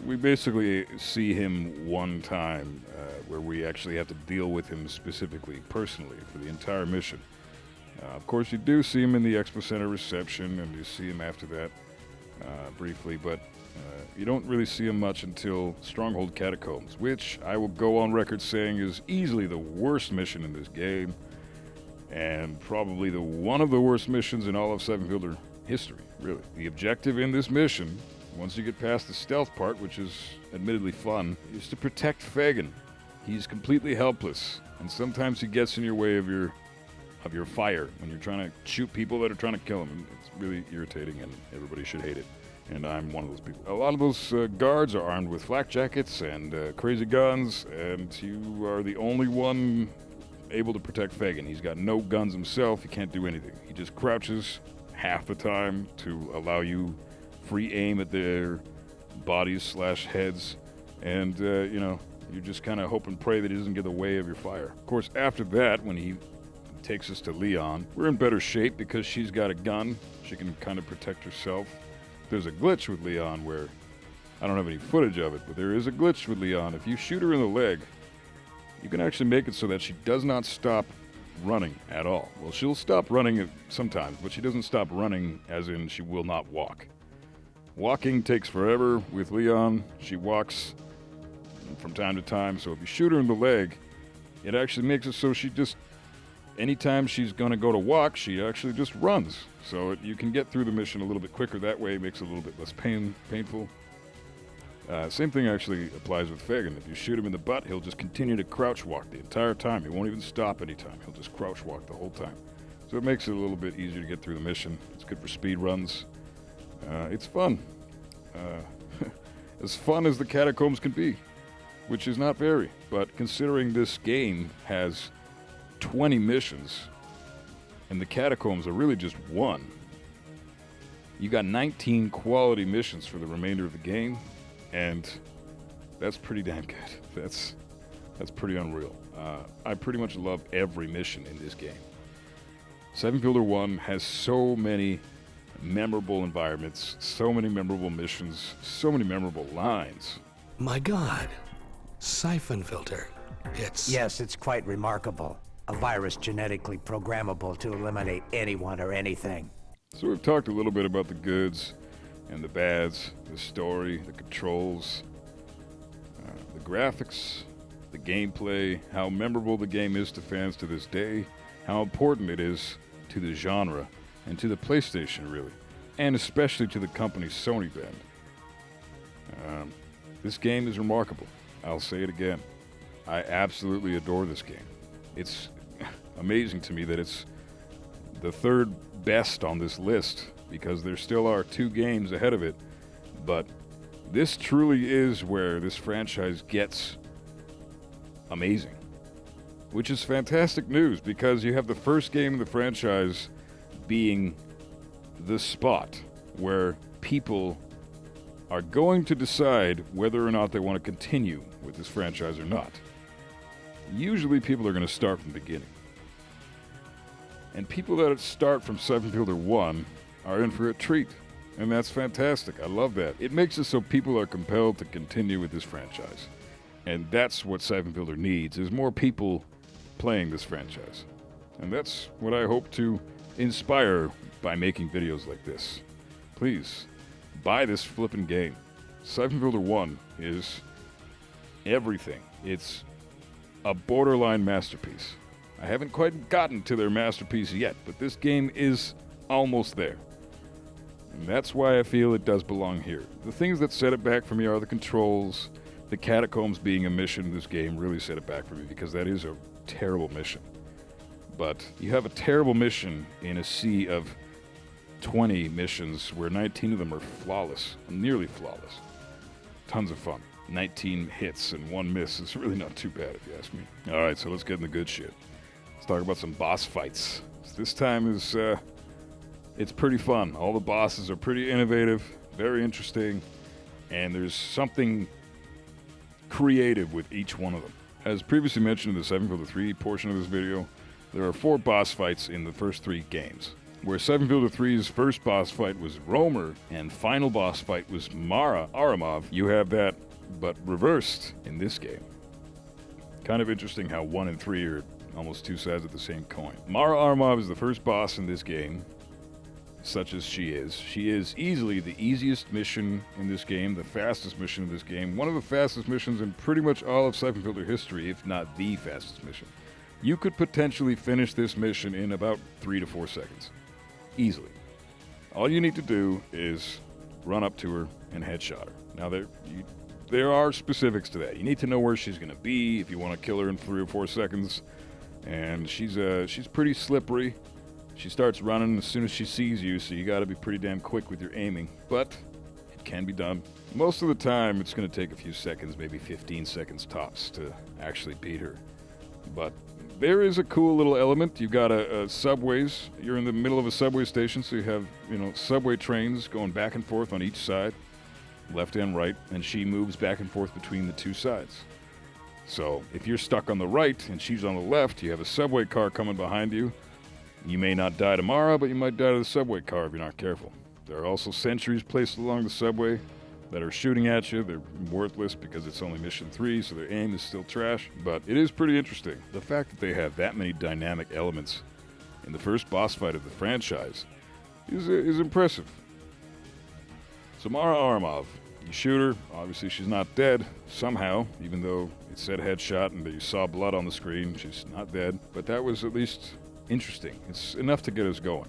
We basically see him one time where we actually have to deal with him specifically, personally, for the entire mission. Of course, you do see him in the Expo Center reception, and you see him after that briefly, but you don't really see him much until Stronghold Catacombs, which I will go on record saying is easily the worst mission in this game, and probably one of the worst missions in all of Syphon Filter history, really. The objective in this mission, once you get past the stealth part, which is admittedly fun, is to protect Fagin. He's completely helpless, and sometimes he gets in your way of your fire when you're trying to shoot people that are trying to kill him. It's really irritating, and everybody should hate it. And I'm one of those people. A lot of those guards are armed with flak jackets and crazy guns, and you are the only one able to protect Fagin. He's got no guns himself. He can't do anything. He just crouches half the time to allow you free aim at their bodies / heads, and you just kind of hope and pray that he doesn't get in the way of your fire. Of course, after that, when he takes us to Leon, we're in better shape because she's got a gun. She can kind of protect herself. There's a glitch with Leon where I don't have any footage of it, but there is a glitch with Leon. If you shoot her in the leg, you can actually make it so that she does not stop running at all. Well, she'll stop running sometimes, but she doesn't stop running as in she will not walk. Walking takes forever with Leon. She walks from time to time, so if you shoot her in the leg, it actually makes it so she just, anytime she's going to go to walk, she actually just runs. So you can get through the mission a little bit quicker that way. It makes it a little bit less painful. Same thing actually applies with Fagin. If you shoot him in the butt, he'll just continue to crouch walk the entire time. He won't even stop anytime. He'll just crouch walk the whole time. So it makes it a little bit easier to get through the mission. It's good for speed runs. It's fun. As fun as the Catacombs can be, which is not very. But considering this game has 20 missions, and the Catacombs are really just one, you got 19 quality missions for the remainder of the game. And that's pretty damn good. That's pretty unreal. I pretty much love every mission in this game. Siphon Filter 1 has so many memorable environments, so many memorable missions, so many memorable lines. My God, Siphon Filter. Yes, it's quite remarkable. A virus genetically programmable to eliminate anyone or anything. So we've talked a little bit about the goods and the bads, the story, the controls, the graphics, the gameplay, how memorable the game is to fans to this day, how important it is to the genre, and to the PlayStation, really, and especially to the company Sony band. This game is remarkable. I'll say it again. I absolutely adore this game. It's amazing to me that it's the third best on this list, because there still are 2 games ahead of it, but this truly is where this franchise gets amazing, which is fantastic news, because you have the first game of the franchise being the spot where people are going to decide whether or not they want to continue with this franchise or not. Usually people are going to start from the beginning. And people that start from Siphon Filter 1 are in for a treat. And that's fantastic. I love that. It makes it so people are compelled to continue with this franchise. And that's what Siphon Filter needs, is more people playing this franchise. And that's what I hope to inspire by making videos like this. Please, buy this flippin' game. Siphon Filter 1 is everything. It's a borderline masterpiece. I haven't quite gotten to their masterpiece yet, but this game is almost there. And that's why I feel it does belong here. The things that set it back for me are the controls. The Catacombs being a mission in this game really set it back for me, because that is a terrible mission. But you have a terrible mission in a sea of 20 missions where 19 of them are flawless, nearly flawless. Tons of fun. 19 hits and 1 miss is really not too bad if you ask me. Alright, so let's get in the good shit. Let's talk about some boss fights. This time is, it's pretty fun. All the bosses are pretty innovative, very interesting, and there's something creative with each one of them. As previously mentioned in the Siphon Filter 3 portion of this video, there are 4 boss fights in the first 3 games. Where Siphon Filter 3's first boss fight was Romer, and final boss fight was Mara Aramov, you have that, but reversed in this game. Kind of interesting how 1 and 3 are almost 2 sides of the same coin. Mara Aramov is the first boss in this game, such as she is. She is easily the easiest mission in this game, the fastest mission in this game, one of the fastest missions in pretty much all of Siphon Filter history, if not the fastest mission. You could potentially finish this mission in about 3 to 4 seconds. Easily. All you need to do is run up to her and headshot her. Now, there are specifics to that. You need to know where she's going to be if you want to kill her in 3 or 4 seconds. And she's pretty slippery. She starts running as soon as she sees you, so you got to be pretty damn quick with your aiming. But it can be done. Most of the time, it's going to take a few seconds, maybe 15 seconds tops, to actually beat her. But there is a cool little element. You've got a subways. You're in the middle of a subway station, so you have, subway trains going back and forth on each side, left and right, and she moves back and forth between the 2 sides. So if you're stuck on the right and she's on the left, you have a subway car coming behind you. You may not die tomorrow, but you might die to the subway car if you're not careful. There are also sentries placed along the subway that are shooting at you. They're worthless because it's only mission 3, so their aim is still trash. But it is pretty interesting. The fact that they have that many dynamic elements in the first boss fight of the franchise is impressive. Samara Aramov. You shoot her. Obviously, she's not dead somehow, even though it said headshot and you saw blood on the screen. She's not dead. But that was at least interesting. It's enough to get us going.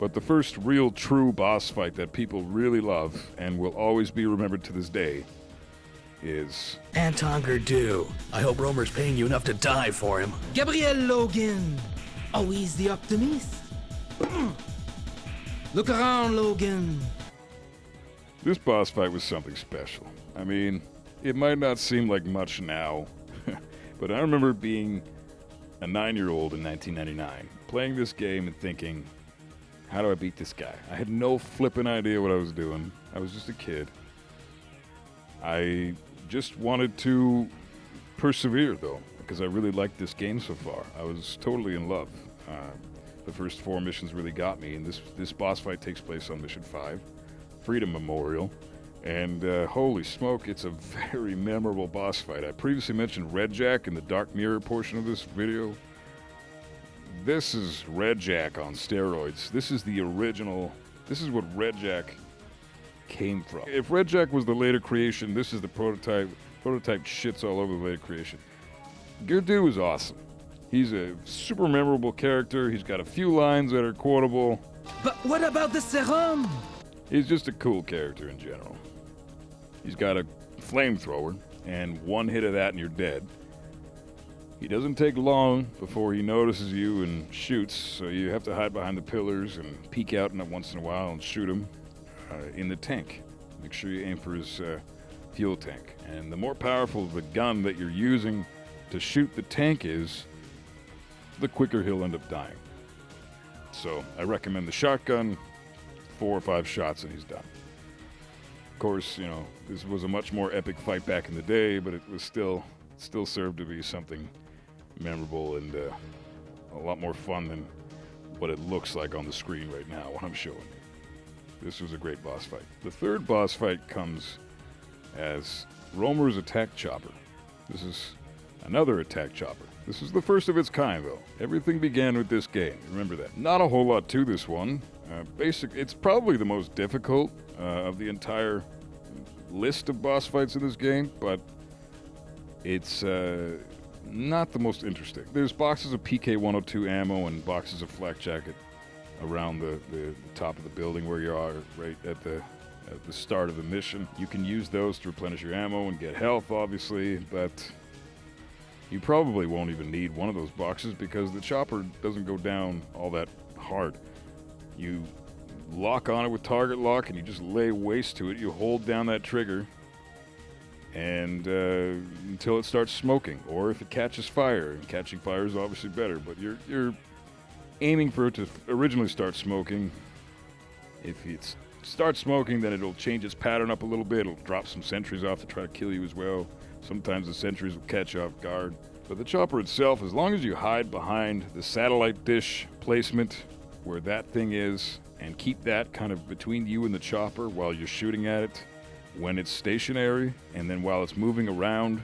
But the first real true boss fight that people really love and will always be remembered to this day is Anton Gerdue. I hope Romer's paying you enough to die for him. Gabriel Logan. Always the optimist. Look around, Logan. This boss fight was something special. I mean, it might not seem like much now, but I remember being a 9-year-old in 1999, playing this game and thinking, how do I beat this guy? I had no flippin' idea what I was doing. I was just a kid. I just wanted to persevere, though, because I really liked this game so far. I was totally in love. The first 4 missions really got me, and this boss fight takes place on mission 5, Freedom Memorial, and holy smoke, it's a very memorable boss fight. I previously mentioned Red Jack in the Dark Mirror portion of this video. This is Red Jack on steroids. This is the original. This is what Red Jack came from. If Red Jack was the later creation, this is the prototype. Prototype shits all over the later creation. Gerdue is awesome. He's a super memorable character. He's got a few lines that are quotable. But what about the serum? He's just a cool character in general. He's got a flamethrower, and one hit of that and you're dead. He doesn't take long before he notices you and shoots, so you have to hide behind the pillars and peek out once in a while and shoot him in the tank. Make sure you aim for his fuel tank. And the more powerful the gun that you're using to shoot the tank is, the quicker he'll end up dying. So I recommend the shotgun, 4 or 5 shots and he's done. Of course, you know, this was a much more epic fight back in the day, but it was still served to be something memorable and a lot more fun than what it looks like on the screen right now when I'm showing you. This was a great boss fight. The third boss fight comes as Romer's attack chopper. This is another attack chopper. This is the first of its kind, though. Everything began with this game. Remember that. Not a whole lot to this one. It's probably the most difficult of the entire list of boss fights in this game, but it's not the most interesting. There's boxes of PK-102 ammo and boxes of flak jacket around the top of the building where you are, right at the start of the mission. You can use those to replenish your ammo and get health, obviously, but you probably won't even need one of those boxes because the chopper doesn't go down all that hard. You lock on it with target lock and you just lay waste to it. You hold down that trigger and until it starts smoking, or if it catches fire. And catching fire is obviously better, but you're aiming for it to originally start smoking. If it starts smoking, then it'll change its pattern up a little bit. It'll drop some sentries off to try to kill you as well. Sometimes the sentries will catch off guard. But the chopper itself, as long as you hide behind the satellite dish placement where that thing is, and keep that kind of between you and the chopper while you're shooting at it when it's stationary, and then while it's moving around,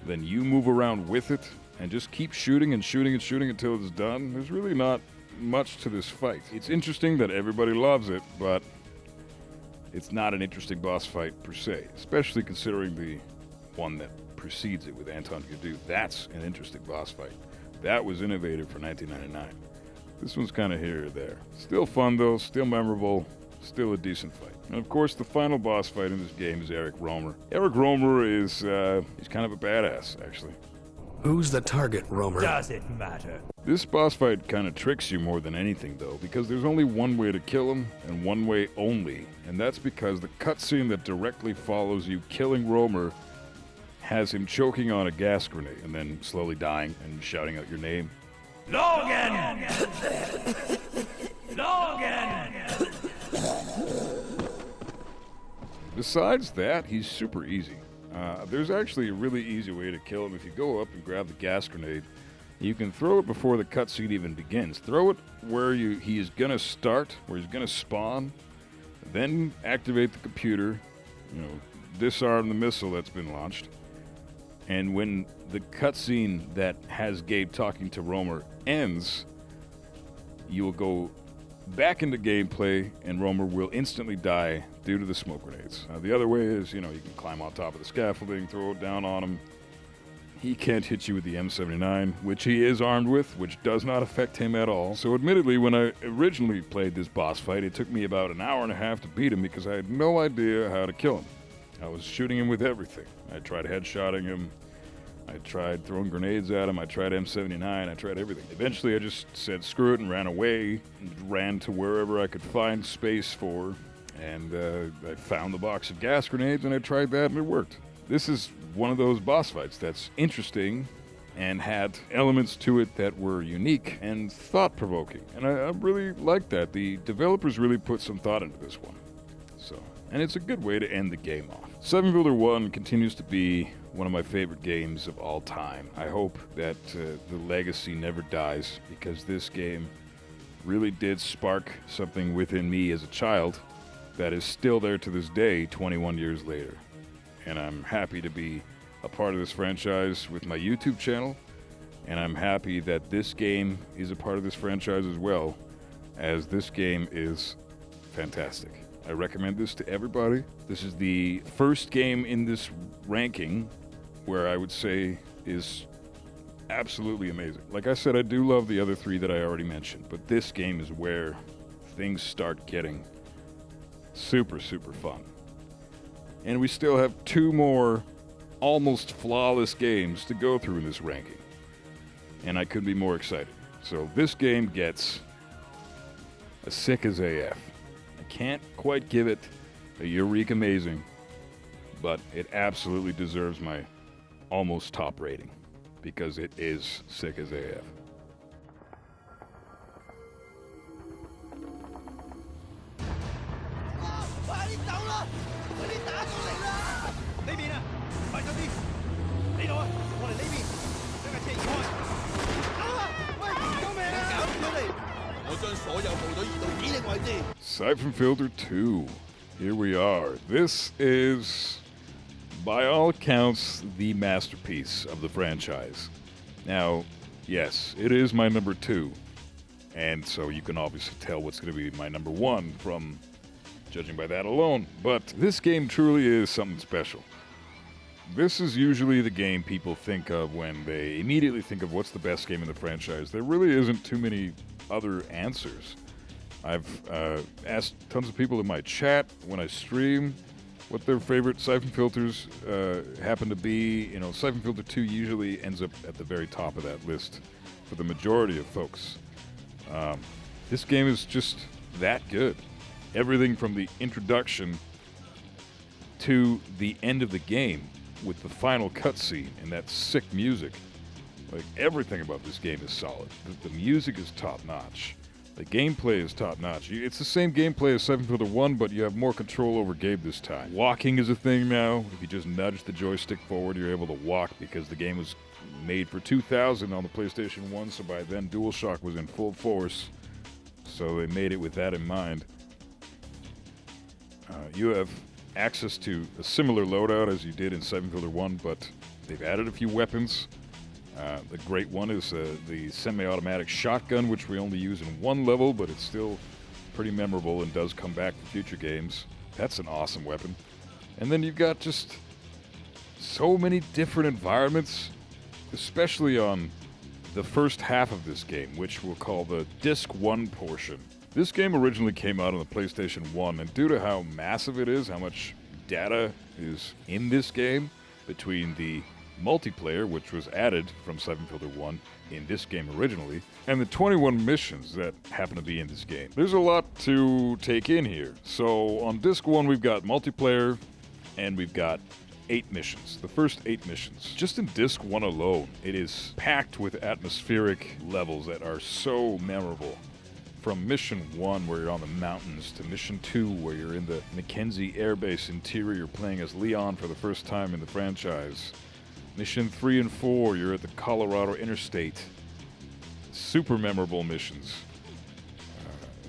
then you move around with it, and just keep shooting and shooting and shooting until it's done. There's really not much to this fight. It's interesting that everybody loves it, but it's not an interesting boss fight per se, especially considering the one that precedes it with Anton Gerdue. That's an interesting boss fight. That was innovative for 1999. This one's kind of here or there. Still fun though, still memorable, still a decent fight. And of course, the final boss fight in this game is Eric Romer. Eric Romer is, he's kind of a badass, actually. Who's the target, Romer? Does it matter? This boss fight kind of tricks you more than anything, though, because there's only one way to kill him, and one way only. And that's because the cutscene that directly follows you killing Romer has him choking on a gas grenade, and then slowly dying and shouting out your name. Logan! Logan! Besides that, he's super easy. There's actually a really easy way to kill him. If you go up and grab the gas grenade, you can throw it before the cutscene even begins. Throw it where he is going to start, where he's going to spawn, then activate the computer, disarm the missile that's been launched. And when the cutscene that has Gabe talking to Romer ends, you will go back into gameplay, and Romer will instantly die due to the smoke grenades. The other way is, you can climb on top of the scaffolding, throw it down on him. He can't hit you with the M79, which he is armed with, which does not affect him at all. So admittedly, when I originally played this boss fight, it took me about an hour and a half to beat him because I had no idea how to kill him. I was shooting him with everything. I tried headshotting him. I tried throwing grenades at him. I tried M79. I tried everything. Eventually, I just said screw it and ran away. And ran to wherever I could find space for. And I found the box of gas grenades, and I tried that, and it worked. This is one of those boss fights that's interesting and had elements to it that were unique and thought-provoking. And I really like that. The developers really put some thought into this one. And it's a good way to end the game off. Siphon Filter 1 continues to be one of my favorite games of all time. I hope that the legacy never dies, because this game really did spark something within me as a child that is still there to this day, 21 years later. And I'm happy to be a part of this franchise with my YouTube channel, and I'm happy that this game is a part of this franchise as well, as this game is fantastic. I recommend this to everybody. This is the first game in this ranking where I would say is absolutely amazing. Like I said, I do love the other three that I already mentioned, but this game is where things start getting super, super fun. And we still have 2 more almost flawless games to go through in this ranking. And I couldn't be more excited. So this game gets a sick as AF. Can't quite give it a Eureka Amazing, but it absolutely deserves my almost top rating because it is sick as AF. Siphon Filter 2. Here we are. This is, by all accounts, the masterpiece of the franchise. Now, yes, it is my number 2. And so you can obviously tell what's going to be my number 1 from judging by that alone. But this game truly is something special. This is usually the game people think of when they immediately think of what's the best game in the franchise. There really isn't too many other answers. I've asked tons of people in my chat when I stream what their favorite Siphon Filters happen to be. Siphon Filter 2 usually ends up at the very top of that list for the majority of folks. This game is just that good. Everything from the introduction to the end of the game with the final cutscene and that sick music. Like, everything about this game is solid. The music is top-notch. The gameplay is top-notch. It's the same gameplay as Siphon Filter 1, but you have more control over Gabe this time. Walking is a thing now. If you just nudge the joystick forward, you're able to walk, because the game was made for 2000 on the PlayStation 1, so by then DualShock was in full force. So they made it with that in mind. You have access to a similar loadout as you did in Siphon Filter 1, but they've added a few weapons. The great one is the semi-automatic shotgun, which we only use in one level, but it's still pretty memorable and does come back for future games. That's an awesome weapon. And then you've got just so many different environments, especially on the first half of this game, which we'll call the Disc 1 portion. This game originally came out on the PlayStation 1, and due to how massive it is, how much data is in this game, between the multiplayer, which was added from Siphon Filter 1 in this game originally, and the 21 missions that happen to be in this game. There's a lot to take in here. So on Disc 1, we've got multiplayer, and we've got 8 missions. The first 8 missions. Just in Disc 1 alone, it is packed with atmospheric levels that are so memorable. From Mission 1, where you're on the mountains, to Mission 2, where you're in the Mackenzie Air Base interior playing as Leon for the first time in the franchise. Mission 3 and 4, you're at the Colorado Interstate. Super memorable missions.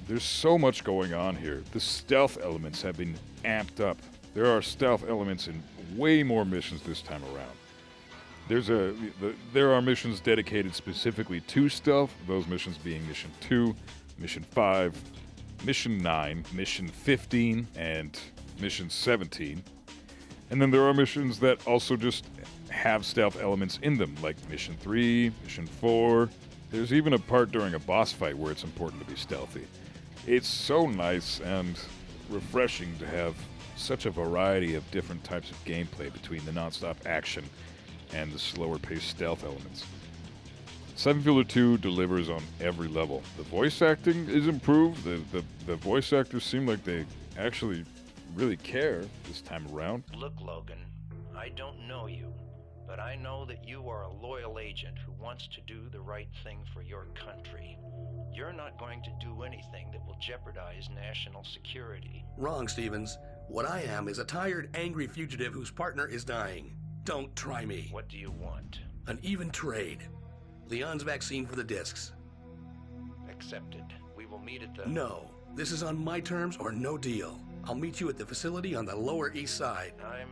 There's so much going on here. The stealth elements have been amped up There are stealth elements in way more missions this time around. There are missions dedicated specifically to stealth, those missions being Mission 2, Mission 5, Mission 9, Mission 15, and Mission 17. And then there are missions that also just have stealth elements in them, like Mission 3, Mission 4. There's even a part during a boss fight where it's important to be stealthy. It's so nice and refreshing to have such a variety of different types of gameplay between the non-stop action and the slower-paced stealth elements. Siphon Filter 2 delivers on every level. The voice acting is improved. The voice actors seem like they actually really care this time around. Look, Logan, I don't know you, but I know that you are a loyal agent who wants to do the right thing for your country. You're not going to do anything that will jeopardize national security. Wrong, Stevens. What I am is a tired, angry fugitive whose partner is dying. Don't try me. What do you want? An even trade. Leon's vaccine for the discs. Accepted. We will meet at the... No. This is on my terms or no deal. I'll meet you at the facility on the Lower East Side. I'm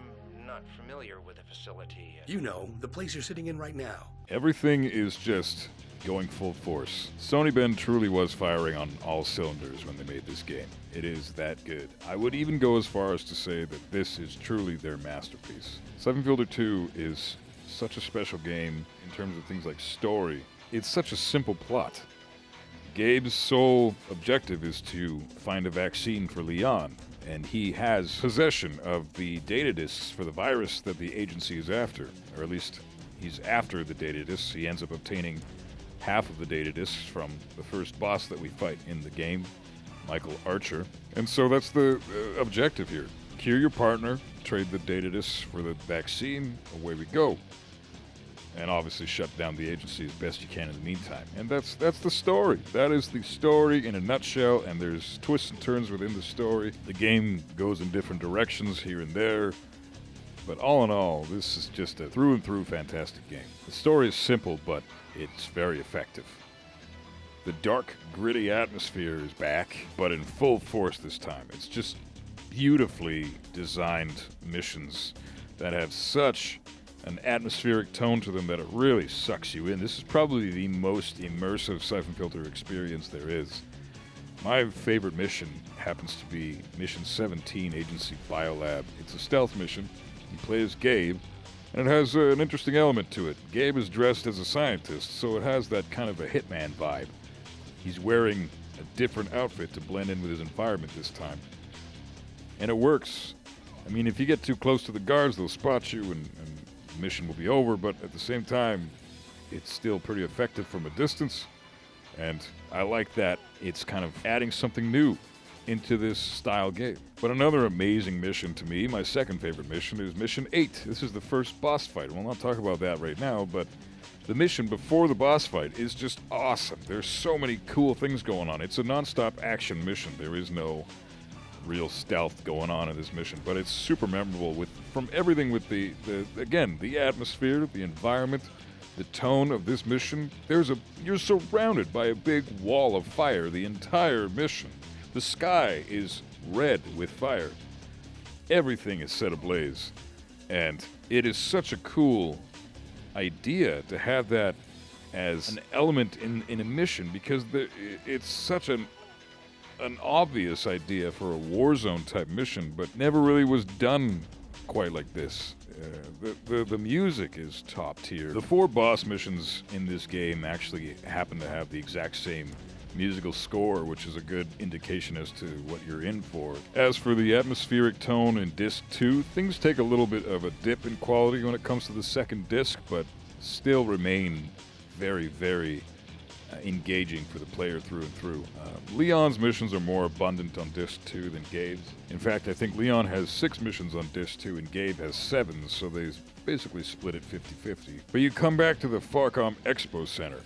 not familiar with the facility. You know, the place you're sitting in right now. Everything is just going full force. Sony Bend truly was firing on all cylinders when they made this game. It is that good. I would even go as far as to say that this is truly their masterpiece. Siphon Filter 2 is such a special game in terms of things like story. It's such a simple plot. Gabe's sole objective is to find a vaccine for Leon, and he has possession of the data disks for the virus that the agency is after, or at least he's after the data disks. He ends up obtaining half of the data disks from the first boss that we fight in the game, Michael Archer. And so that's the objective here. Cure your partner, trade the data disks for the vaccine, away we go. And obviously shut down the agency as best you can in the meantime. And that's the story. That is the story in a nutshell, and there's twists and turns within the story. The game goes in different directions here and there. But all in all, this is just a through and through fantastic game. The story is simple, but it's very effective. The dark, gritty atmosphere is back, but in full force this time. It's just beautifully designed missions that have such an atmospheric tone to them that it really sucks you in. This is probably the most immersive Siphon Filter experience there is. My favorite mission happens to be Mission 17, Agency Biolab. It's a stealth mission. You play as Gabe, and it has an interesting element to it. Gabe is dressed as a scientist, so it has that kind of a hitman vibe. He's wearing a different outfit to blend in with his environment this time. And it works. I mean, if you get too close to the guards, they'll spot you and the mission will be over, but at the same time, it's still pretty effective from a distance. And I like that it's kind of adding something new into this style game. But another amazing mission to me, my second favorite mission, is Mission 8. This is the first boss fight. We'll not talk about that right now, but the mission before the boss fight is just awesome. There's so many cool things going on. It's a non-stop action mission. There is no real stealth going on in this mission, but it's super memorable from everything with the atmosphere, the environment, the tone of this mission. You're surrounded by a big wall of fire the entire mission. The sky is red with fire. Everything is set ablaze. And it is such a cool idea to have that as an element in a mission, because it's such an obvious idea for a Warzone type mission, but never really was done quite like this. The music is top tier. The 4 boss missions in this game actually happen to have the exact same musical score, which is a good indication as to what you're in for. As for the atmospheric tone in Disc 2, things take a little bit of a dip in quality when it comes to the second disc, but still remain very, very engaging for the player through and through. Leon's missions are more abundant on Disc 2 than Gabe's. In fact, I think Leon has 6 missions on Disc 2 and Gabe has 7, so they basically split it 50-50. But you come back to the Farcom Expo Center.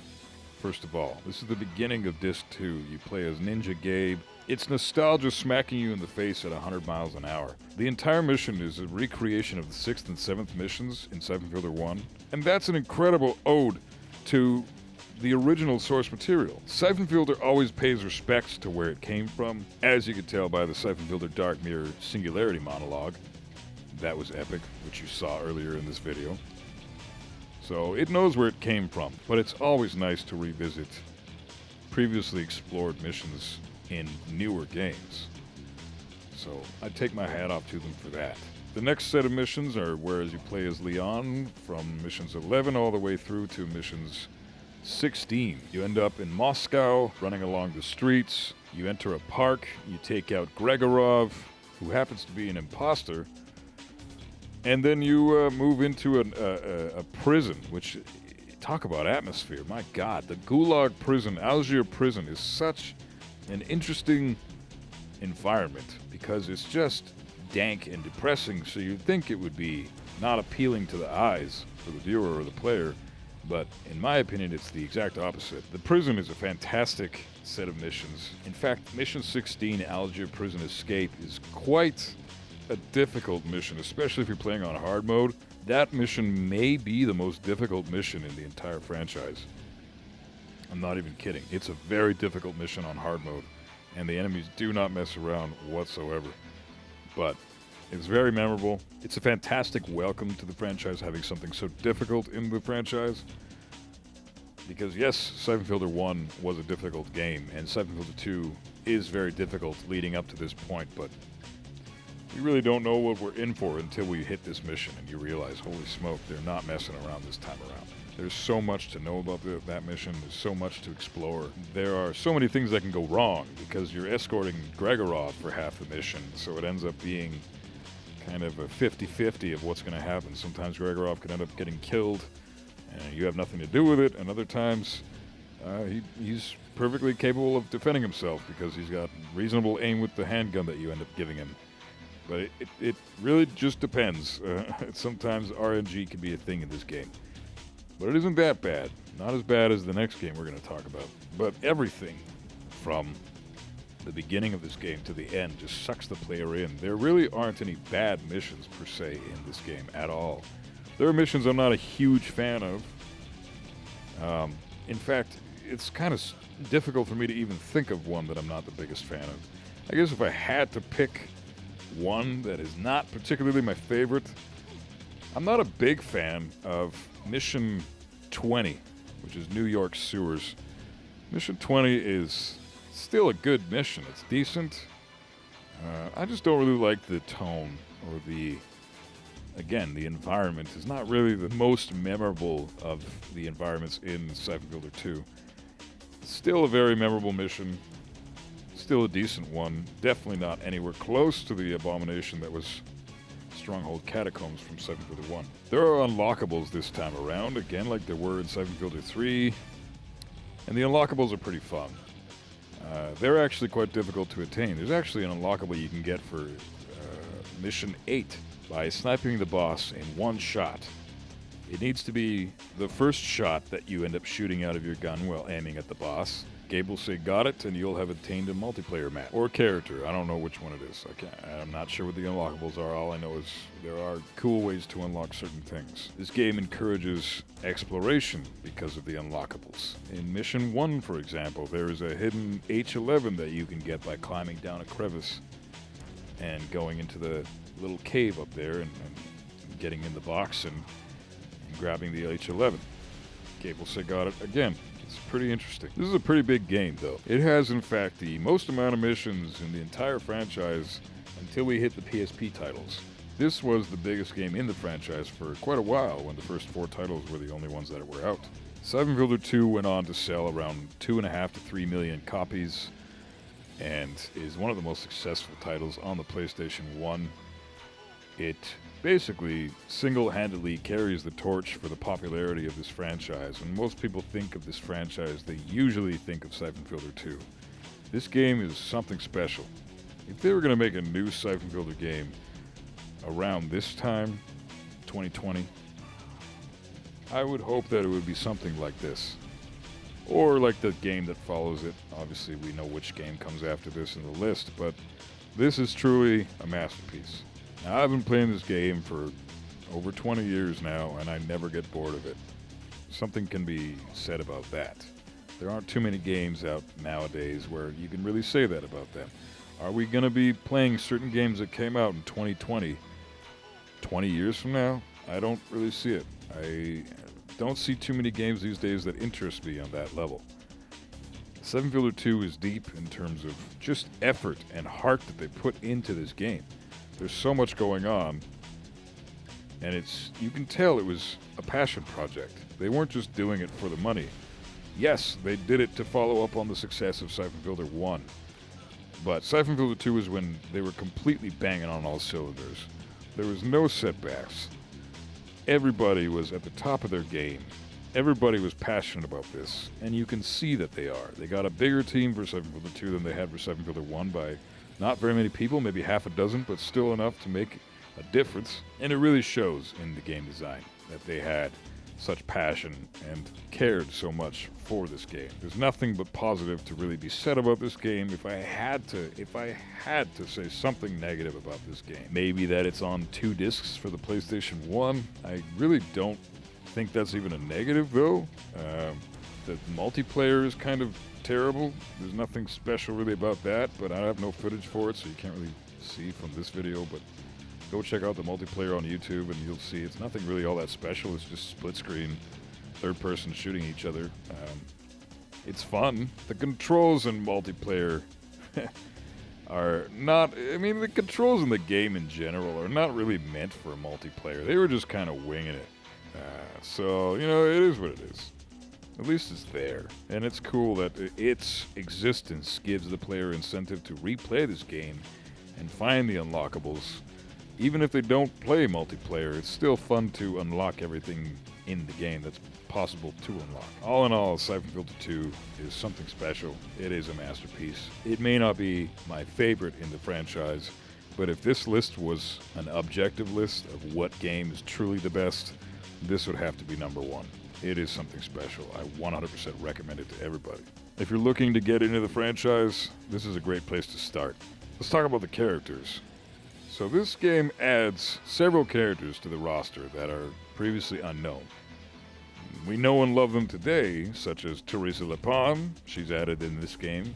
First of all, this is the beginning of Disc 2. You play as Ninja Gabe. It's nostalgia smacking you in the face at 100 miles an hour. The entire mission is a recreation of the 6th and 7th missions in Siphon Filter 1, and that's an incredible ode to the original source material. Siphon Filter always pays respects to where it came from, as you could tell by the Siphon Filter Dark Mirror Singularity monologue. that was epic, which you saw earlier in this video. So it knows where it came from, but it's always nice to revisit previously explored missions in newer games. So I take my hat off to them for that. The next set of missions are whereas you play as Leon from missions 11 all the way through to missions 16. You end up in Moscow, running along the streets. You enter a park. You take out Gregorov, who happens to be an imposter. And then you move into a prison, which, talk about atmosphere. My God, the Gulag prison, Algier prison, is such an interesting environment because it's just dank and depressing, so you'd think it would be not appealing to the eyes for the viewer or the player, but in my opinion it's the exact opposite. The prison is a fantastic set of missions. In fact, mission 16, Algier Prison Escape, is quite a difficult mission, especially if you're playing on hard mode. That mission may be the most difficult mission in the entire franchise. I'm not even kidding. It's a very difficult mission on hard mode, and the enemies do not mess around whatsoever. But it's very memorable. It's a fantastic welcome to the franchise, having something so difficult in the franchise. Because yes, Siphon Filter 1 was a difficult game, and Siphon Filter 2 is very difficult leading up to this point, but you really don't know what we're in for until we hit this mission and you realize, holy smoke, they're not messing around this time around. There's so much to know about that mission. There's so much to explore. There are so many things that can go wrong because you're escorting Gregorov for half the mission, so it ends up being kind of a 50-50 of what's going to happen. Sometimes Gregorov could end up getting killed and you have nothing to do with it, and other times he's perfectly capable of defending himself because he's got reasonable aim with the handgun that you end up giving him. But it really just depends. Sometimes RNG can be a thing in this game. But it isn't that bad. Not as bad as the next game we're going to talk about. But everything from the beginning of this game to the end just sucks the player in. There really aren't any bad missions per se in this game at all. There are missions I'm not a huge fan of. In fact, it's kind of difficult for me to even think of one that I'm not the biggest fan of. I guess if I had to pick one that is not particularly my favorite, I'm not a big fan of Mission 20, which is New York Sewers. Mission 20 is still a good mission. It's decent. I just don't really like the tone or the environment is not really the most memorable of the environments in Siphon Filter 2. Still a very memorable mission. Still a decent one. Definitely not anywhere close to the abomination that was Stronghold Catacombs from Siphon Filter 1. There are unlockables this time around, again like there were in Siphon Filter 3, and the unlockables are pretty fun. They're actually quite difficult to attain. There's actually an unlockable you can get for Mission 8 by sniping the boss in one shot. It needs to be the first shot that you end up shooting out of your gun while aiming at the boss. Gabe will say, got it, and you'll have attained a multiplayer map. Or character. I don't know which one it is. I'm not sure what the unlockables are. All I know is there are cool ways to unlock certain things. This game encourages exploration because of the unlockables. In Mission 1, for example, there is a hidden H11 that you can get by climbing down a crevice and going into the little cave up there and getting in the box and grabbing the H11. Gabe will say, got it again. It's pretty interesting. This is a pretty big game, though. It has, in fact, the most amount of missions in the entire franchise until we hit the PSP titles. This was the biggest game in the franchise for quite a while when the first 4 titles were the only ones that were out. Siphon Filter 2 went on to sell around 2.5 to 3 million copies and is one of the most successful titles on the PlayStation 1. It basically single-handedly carries the torch for the popularity of this franchise. When most people think of this franchise, they usually think of Siphon Filter 2. This game is something special. If they were going to make a new Siphon Filter game around this time, 2020, I would hope that it would be something like this. Or like the game that follows it. Obviously, we know which game comes after this in the list, but this is truly a masterpiece. Now, I've been playing this game for over 20 years now, and I never get bored of it. Something can be said about that. There aren't too many games out nowadays where you can really say that about them. Are we going to be playing certain games that came out in 2020 20 years from now, I don't really see it. I don't see too many games these days that interest me on that level. Siphon Filter 2 is deep in terms of just effort and heart that they put into this game. There's so much going on, and you can tell it was a passion project. They weren't just doing it for the money. Yes, they did it to follow up on the success of Siphon Filter 1, but Siphon Filter 2 is when they were completely banging on all cylinders. There was no setbacks. Everybody was at the top of their game. Everybody was passionate about this, and you can see that they are. They got a bigger team for Siphon Filter 2 than they had for Siphon Filter 1 by not very many people, maybe half a dozen, but still enough to make a difference. And it really shows in the game design that they had such passion and cared so much for this game. There's nothing but positive to really be said about this game. If I had to say something negative about this game, maybe that it's on 2 discs for the PlayStation 1. I really don't think that's even a negative, though. The multiplayer is kind of terrible. There's nothing special really about that, but I have no footage for it, so you can't really see from this video, but go check out the multiplayer on YouTube and you'll see it's nothing really all that special. It's just split screen, third person shooting each other. It's fun. The controls in multiplayer are not, I mean, the controls in the game in general are not really meant for multiplayer. They were just kind of winging it. So, you know, it is what it is. At least it's there. And it's cool that its existence gives the player incentive to replay this game and find the unlockables. Even if they don't play multiplayer, it's still fun to unlock everything in the game that's possible to unlock. All in all, Siphon Filter 2 is something special. It is a masterpiece. It may not be my favorite in the franchise, but if this list was an objective list of what game is truly the best, this would have to be number 1. It is something special. I 100% recommend it to everybody. If you're looking to get into the franchise, this is a great place to start. Let's talk about the characters. So this game adds several characters to the roster that are previously unknown. We know and love them today, such as Teresa Lepon, she's added in this game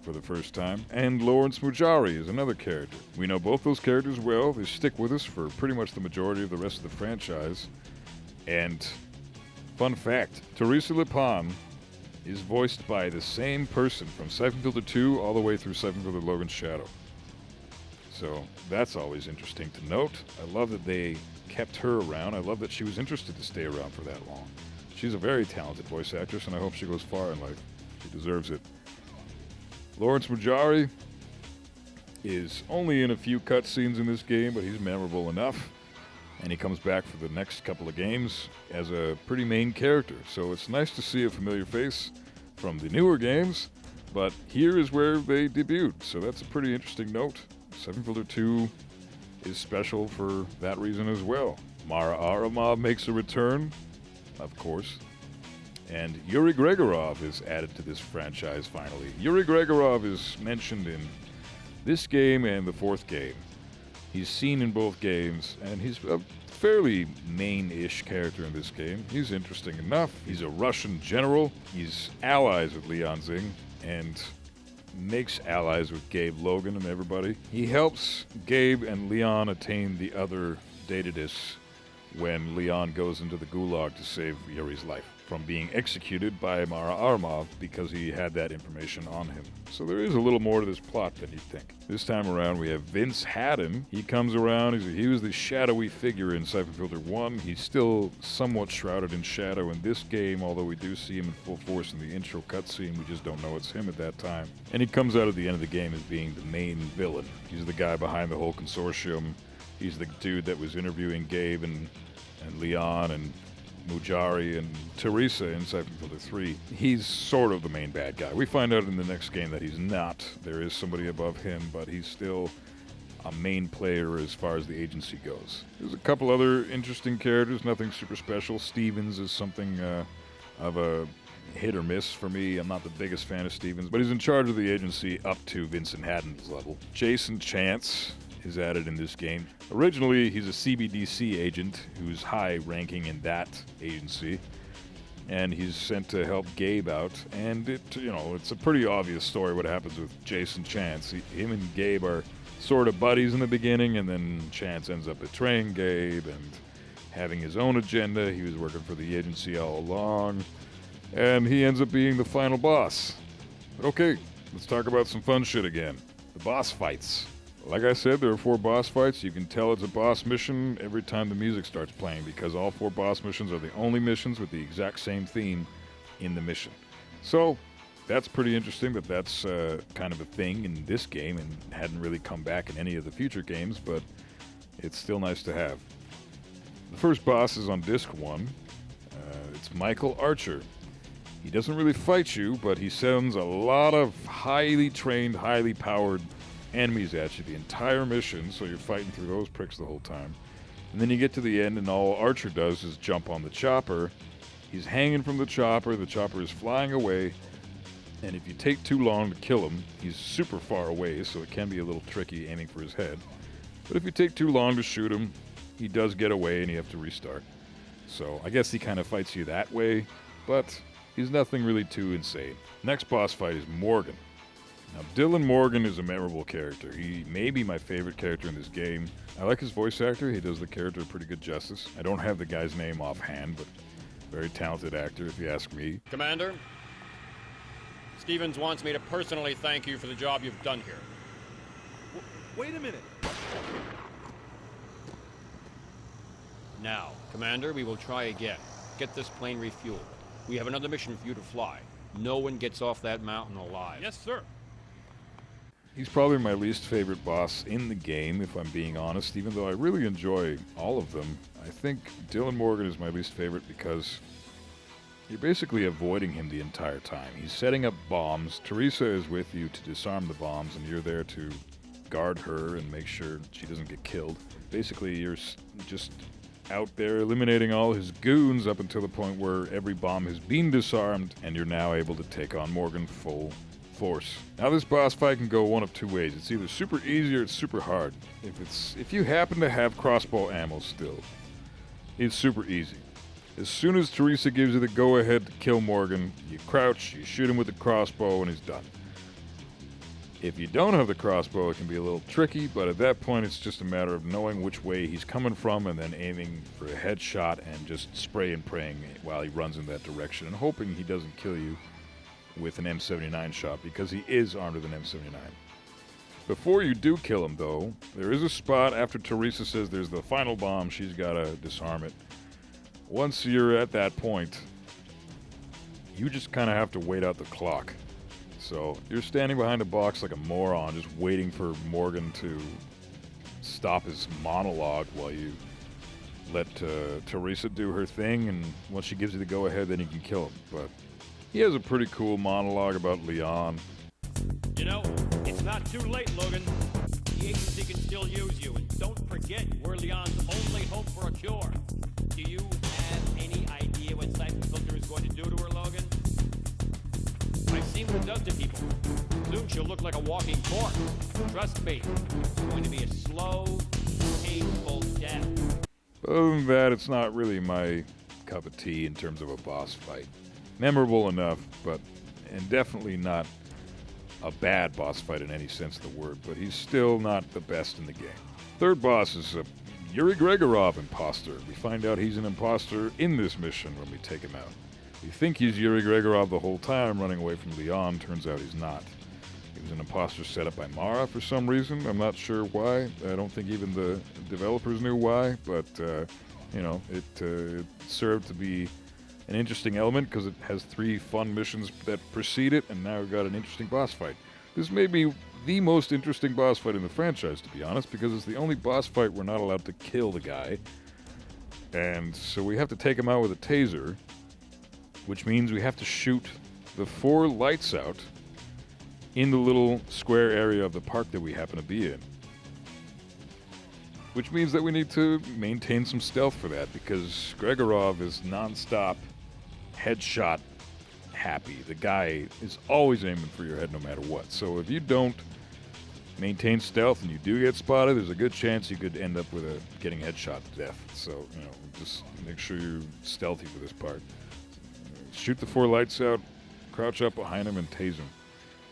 for the first time, and Lawrence Mujari is another character. We know both those characters well. They stick with us for pretty much the majority of the rest of the franchise. And fun fact, Teresa Lepon is voiced by the same person from Siphon Filter 2 all the way through Siphon Filter Logan's Shadow. So that's always interesting to note. I love that they kept her around. I love that she was interested to stay around for that long. She's a very talented voice actress, and I hope she goes far in life. She deserves it. Lawrence Mujari is only in a few cutscenes in this game, but he's memorable enough. And he comes back for the next couple of games as a pretty main character. So it's nice to see a familiar face from the newer games, but here is where they debuted. So that's a pretty interesting note. Siphon Filter 2 is special for that reason as well. Mara Aramov makes a return, of course. And Yuri Gregorov is added to this franchise finally. Yuri Gregorov is mentioned in this game and the 4th game. He's seen in both games, and he's a fairly main-ish character in this game. He's interesting enough. He's a Russian general. He's allies with Leon Zing, and makes allies with Gabe Logan and everybody. He helps Gabe and Leon attain the other data discs when Leon goes into the gulag to save Yuri's life from being executed by Mara Aramov because he had that information on him. So there is a little more to this plot than you'd think. This time around we have Vince Haddon. He comes around. He was the shadowy figure in Siphon Filter 1. He's still somewhat shrouded in shadow in this game, although we do see him in full force in the intro cutscene. We just don't know it's him at that time. And he comes out at the end of the game as being the main villain. He's the guy behind the whole consortium. He's the dude that was interviewing Gabe and Leon and Mujari and Teresa in Siphon Filter 3. He's sort of the main bad guy. We find out in the next game that he's not. There is somebody above him, but he's still a main player as far as the agency goes. There's a couple other interesting characters, nothing super special. Stevens is something of a hit or miss for me. I'm not the biggest fan of Stevens, but he's in charge of the agency up to Vincent Haddon's level. Jason Chance is added in this game. Originally, he's a CBDC agent who's high ranking in that agency, and he's sent to help Gabe out. And it's a pretty obvious story what happens with Jason Chance. Him and Gabe are sort of buddies in the beginning, and then Chance ends up betraying Gabe and having his own agenda. He was working for the agency all along, and he ends up being the final boss. But okay, let's talk about some fun shit again. The boss fights. Like I said, there are 4 boss fights. You can tell it's a boss mission every time the music starts playing, because all 4 boss missions are the only missions with the exact same theme in the mission. So that's pretty interesting that that's kind of a thing in this game and hadn't really come back in any of the future games, but it's still nice to have. The first boss is on disc 1. It's Michael Archer. He doesn't really fight you, but he sends a lot of highly trained, highly powered enemies at you the entire mission, so you're fighting through those pricks the whole time. And then you get to the end, and all Archer does is jump on the chopper. He's hanging from the chopper is flying away, and if you take too long to kill him, he's super far away, so it can be a little tricky aiming for his head. But if you take too long to shoot him, he does get away and you have to restart. So I guess he kind of fights you that way, but he's nothing really too insane. Next boss fight is Morgan. Now, Dylan Morgan is a memorable character. He may be my favorite character in this game. I like his voice actor. He does the character pretty good justice. I don't have the guy's name offhand, but very talented actor if you ask me. Commander, Stevens wants me to personally thank you for the job you've done here. Wait a minute. Now, Commander, we will try again. Get this plane refueled. We have another mission for you to fly. No one gets off that mountain alive. Yes, sir. He's probably my least favorite boss in the game, if I'm being honest, even though I really enjoy all of them. I think Dylan Morgan is my least favorite because you're basically avoiding him the entire time. He's setting up bombs. Teresa is with you to disarm the bombs, and you're there to guard her and make sure she doesn't get killed. Basically, you're just out there eliminating all his goons up until the point where every bomb has been disarmed, and you're now able to take on Morgan full force. Now, this boss fight can go one of 2 ways. It's either super easy or it's super hard. If you happen to have crossbow ammo still, it's super easy. As soon as Teresa gives you the go-ahead to kill Morgan, you crouch, you shoot him with the crossbow, and he's done. If you don't have the crossbow, it can be a little tricky, but at that point it's just a matter of knowing which way he's coming from and then aiming for a headshot and just spray and praying while he runs in that direction and hoping he doesn't kill you with an M79 shot, because he is armed with an M79. Before you do kill him, though, there is a spot after Teresa says there's the final bomb, she's got to disarm it. Once you're at that point, you just kind of have to wait out the clock. So you're standing behind a box like a moron, just waiting for Morgan to stop his monologue while you let Teresa do her thing, and once she gives you the go-ahead, then you can kill him. But he has a pretty cool monologue about Leon. You know, it's not too late, Logan. The agency can still use you, and don't forget, we're Leon's only hope for a cure. Do you have any idea what Siphon Filter is going to do to her, Logan? I've seen what it does to people. Soon she'll look like a walking corpse. Trust me, it's going to be a slow, painful death. Other than that, it's not really my cup of tea in terms of a boss fight. Memorable enough, and definitely not a bad boss fight in any sense of the word, but he's still not the best in the game. Third boss is a Yuri Gregorov imposter. We find out he's an imposter in this mission when we take him out. We think he's Yuri Gregorov the whole time running away from Leon. Turns out he's not. He was an imposter set up by Mara for some reason. I'm not sure why. I don't think even the developers knew why, but it served to be an interesting element because it has 3 fun missions that precede it, and now we've got an interesting boss fight. This may be the most interesting boss fight in the franchise, to be honest, because it's the only boss fight we're not allowed to kill the guy. And so we have to take him out with a taser, which means we have to shoot the 4 lights out in the little square area of the park that we happen to be in. Which means that we need to maintain some stealth for that, because Gregorov is non-stop headshot happy. The guy is always aiming for your head no matter what. So if you don't maintain stealth and you do get spotted, there's a good chance you could end up with getting headshot to death. So, just make sure you're stealthy for this part. Shoot the 4 lights out, crouch up behind him, and tase him.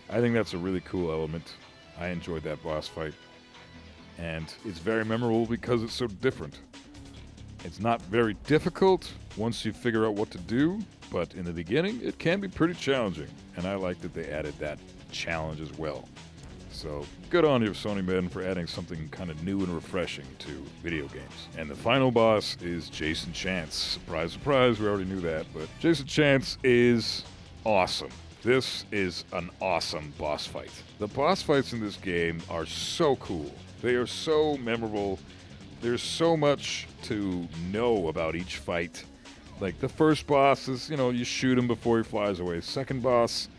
I think that's a really cool element. I enjoyed that boss fight. And it's very memorable because it's so different. It's not very difficult once you figure out what to do, but in the beginning, it can be pretty challenging. And I like that they added that challenge as well. So good on you, Sony men, for adding something kind of new and refreshing to video games. And the final boss is Jason Chance. Surprise, surprise, we already knew that, but Jason Chance is awesome. This is an awesome boss fight. The boss fights in this game are so cool. They are so memorable. There's so much to know about each fight. Like the first boss is, you shoot him before he flies away. Second boss,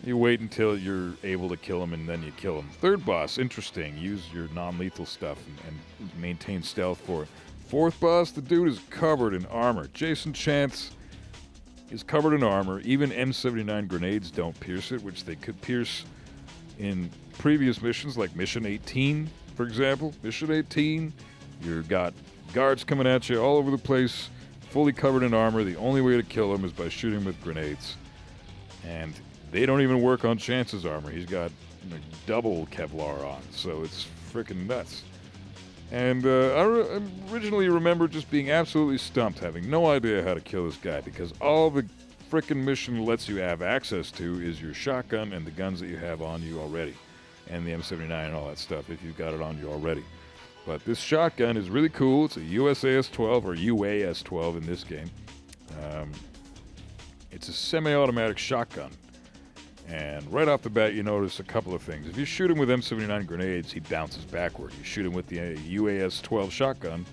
you wait until you're able to kill him and then you kill him. Third boss, interesting. Use your non-lethal stuff and maintain stealth for it. Fourth boss, the dude is covered in armor. Jason Chance is covered in armor. Even M79 grenades don't pierce it, which they could pierce in previous missions, like Mission 18, for example. Mission 18, you've got guards coming at you all over the place, fully covered in armor. The only way to kill them is by shooting with grenades. And they don't even work on Chance's armor. He's got double Kevlar on, so it's freaking nuts. And I originally remember just being absolutely stumped, having no idea how to kill this guy, because all the frickin' mission lets you have access to is your shotgun and the guns that you have on you already, and the M79 and all that stuff if you've got it on you already. But this shotgun is really cool. It's a USAS-12, or UAS-12 in this game. It's a semi-automatic shotgun. And right off the bat, you notice a couple of things. If you shoot him with M79 grenades, he bounces backward. You shoot him with the UAS-12 shotgun,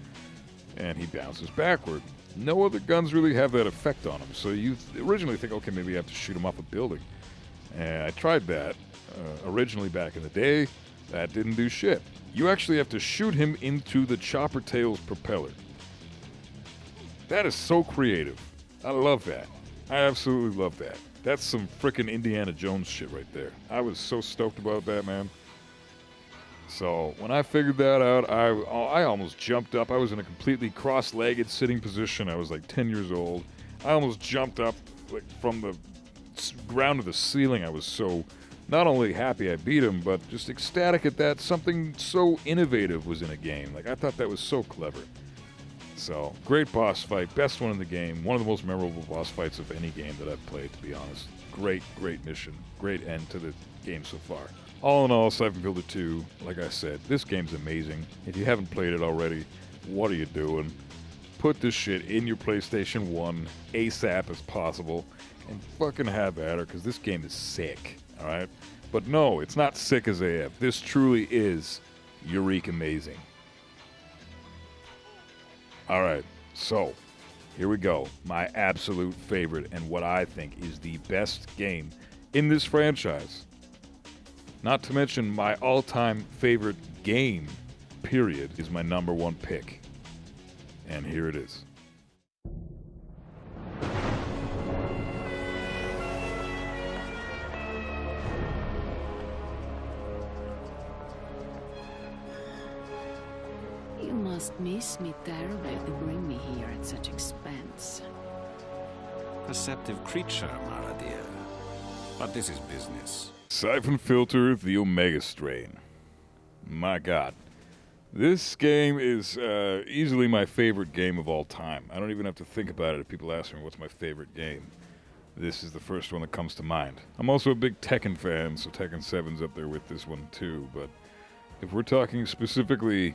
and he bounces backward. No other guns really have that effect on him. So you originally think, okay, maybe you have to shoot him off a building. And I tried that originally back in the day. That didn't do shit. You actually have to shoot him into the chopper tail's propeller. That is so creative. I love that. I absolutely love that. That's some frickin' Indiana Jones shit right there. I was so stoked about that, man. So when I figured that out, I almost jumped up. I was in a completely cross-legged sitting position. I was like 10 years old. I almost jumped up like from the ground to the ceiling. I was so not only happy I beat him, but just ecstatic at that something so innovative was in a game. Like, I thought that was so clever. So, great boss fight. Best one in the game. One of the most memorable boss fights of any game that I've played, to be honest. Great, great mission. Great end to the game so far. All in all, Siphon Filter 2, like I said, this game's amazing. If you haven't played it already, what are you doing? Put this shit in your PlayStation 1 ASAP as possible and fucking have at her, because this game is sick, alright? But no, it's not sick as AF. This truly is Eureka amazing. Alright, so here we go. My absolute favorite and what I think is the best game in this franchise. Not to mention my all-time favorite game, period, is my number one pick. And here it is. You must miss me terribly to bring me here at such expense. Perceptive creature, Mara dear. But this is business. Siphon Filter, the Omega Strain. My god. This game is easily my favorite game of all time. I don't even have to think about it if people ask me what's my favorite game. This is the first one that comes to mind. I'm also a big Tekken fan, so Tekken 7's up there with this one too, but if we're talking specifically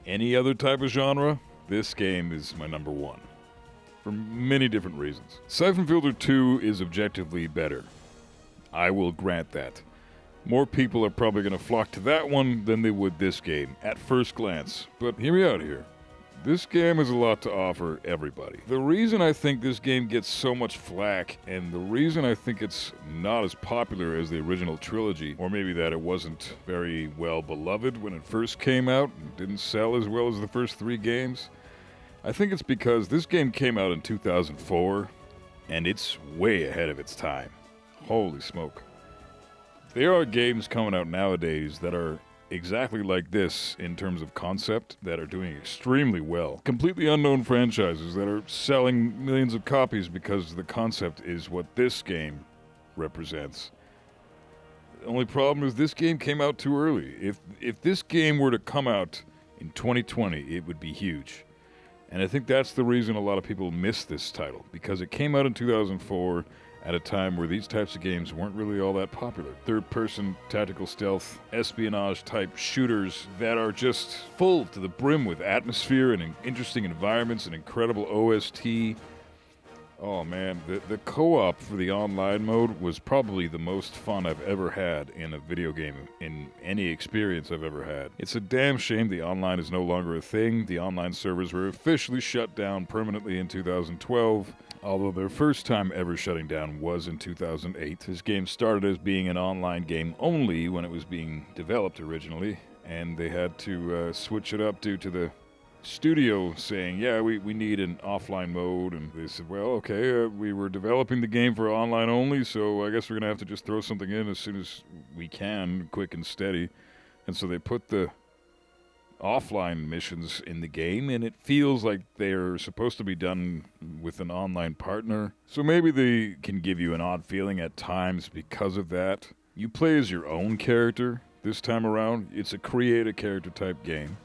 any other type of genre, this game is my number one. For many different reasons. Siphon Filter 2 is objectively better. I will grant that. More people are probably going to flock to that one than they would this game, at first glance. But hear me out here. This game has a lot to offer everybody. The reason I think this game gets so much flack, and the reason I think it's not as popular as the original trilogy, or maybe that it wasn't very well beloved when it first came out, and didn't sell as well as the first three games, I think it's because this game came out in 2004, and it's way ahead of its time. Holy smoke. There are games coming out nowadays that are exactly like this in terms of concept, that are doing extremely well. Completely unknown franchises that are selling millions of copies because the concept is what this game represents. The only problem is this game came out too early. If this game were to come out in 2020, it would be huge. And I think that's the reason a lot of people miss this title, because it came out in 2004 at a time where these types of games weren't really all that popular. Third-person, tactical stealth, espionage-type shooters that are just full to the brim with atmosphere and interesting environments and incredible OST. Oh man, the co-op for the online mode was probably the most fun I've ever had in a video game, in any experience I've ever had. It's a damn shame the online is no longer a thing. The online servers were officially shut down permanently in 2012, although their first time ever shutting down was in 2008. This game started as being an online game only when it was being developed originally, and they had to switch it up due to the studio saying, yeah, we need an offline mode, and they said, well, okay, we were developing the game for online only, so I guess we're going to have to just throw something in as soon as we can, quick and steady. And so they put the offline missions in the game, and it feels like they're supposed to be done with an online partner. So maybe they can give you an odd feeling at times because of that. You play as your own character this time around. It's a create a character type game.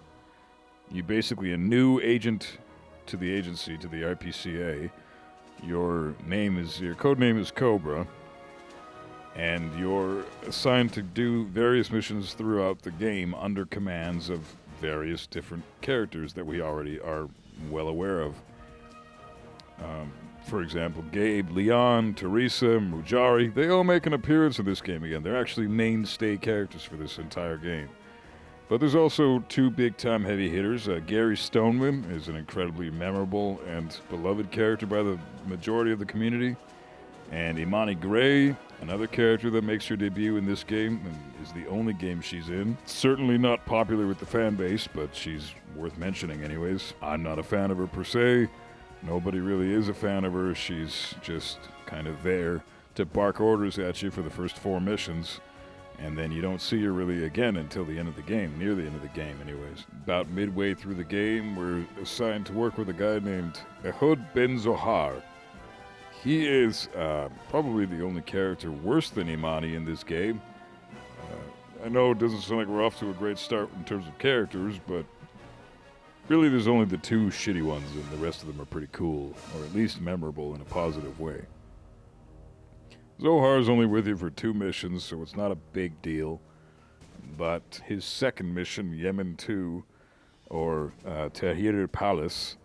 You're basically a new agent to the agency, to the RPCA. Your code name is Cobra, and you're assigned to do various missions throughout the game under commands of various different characters that we already are well aware of. For example, Gabe, Leon, Teresa, Mujari, they all make an appearance in this game again. They're actually mainstay characters for this entire game. But there's also two big-time heavy hitters. Gary Stoneman is an incredibly memorable and beloved character by the majority of the community. And Imani Gray, another character that makes her debut in this game and is the only game she's in. Certainly not popular with the fan base, but she's worth mentioning anyways. I'm not a fan of her per se. Nobody really is a fan of her. She's just kind of there to bark orders at you for the first 4 missions. And then you don't see her really again until the end of the game, near the end of the game anyways. About midway through the game, we're assigned to work with a guy named Ehud Ben Zohar. He is probably the only character worse than Imani in this game. I know it doesn't sound like we're off to a great start in terms of characters, but really there's only the 2 shitty ones, and the rest of them are pretty cool, or at least memorable in a positive way. Zohar's only with you for 2 missions, so it's not a big deal. But his second mission, Yemen 2, or Tahrir Palace,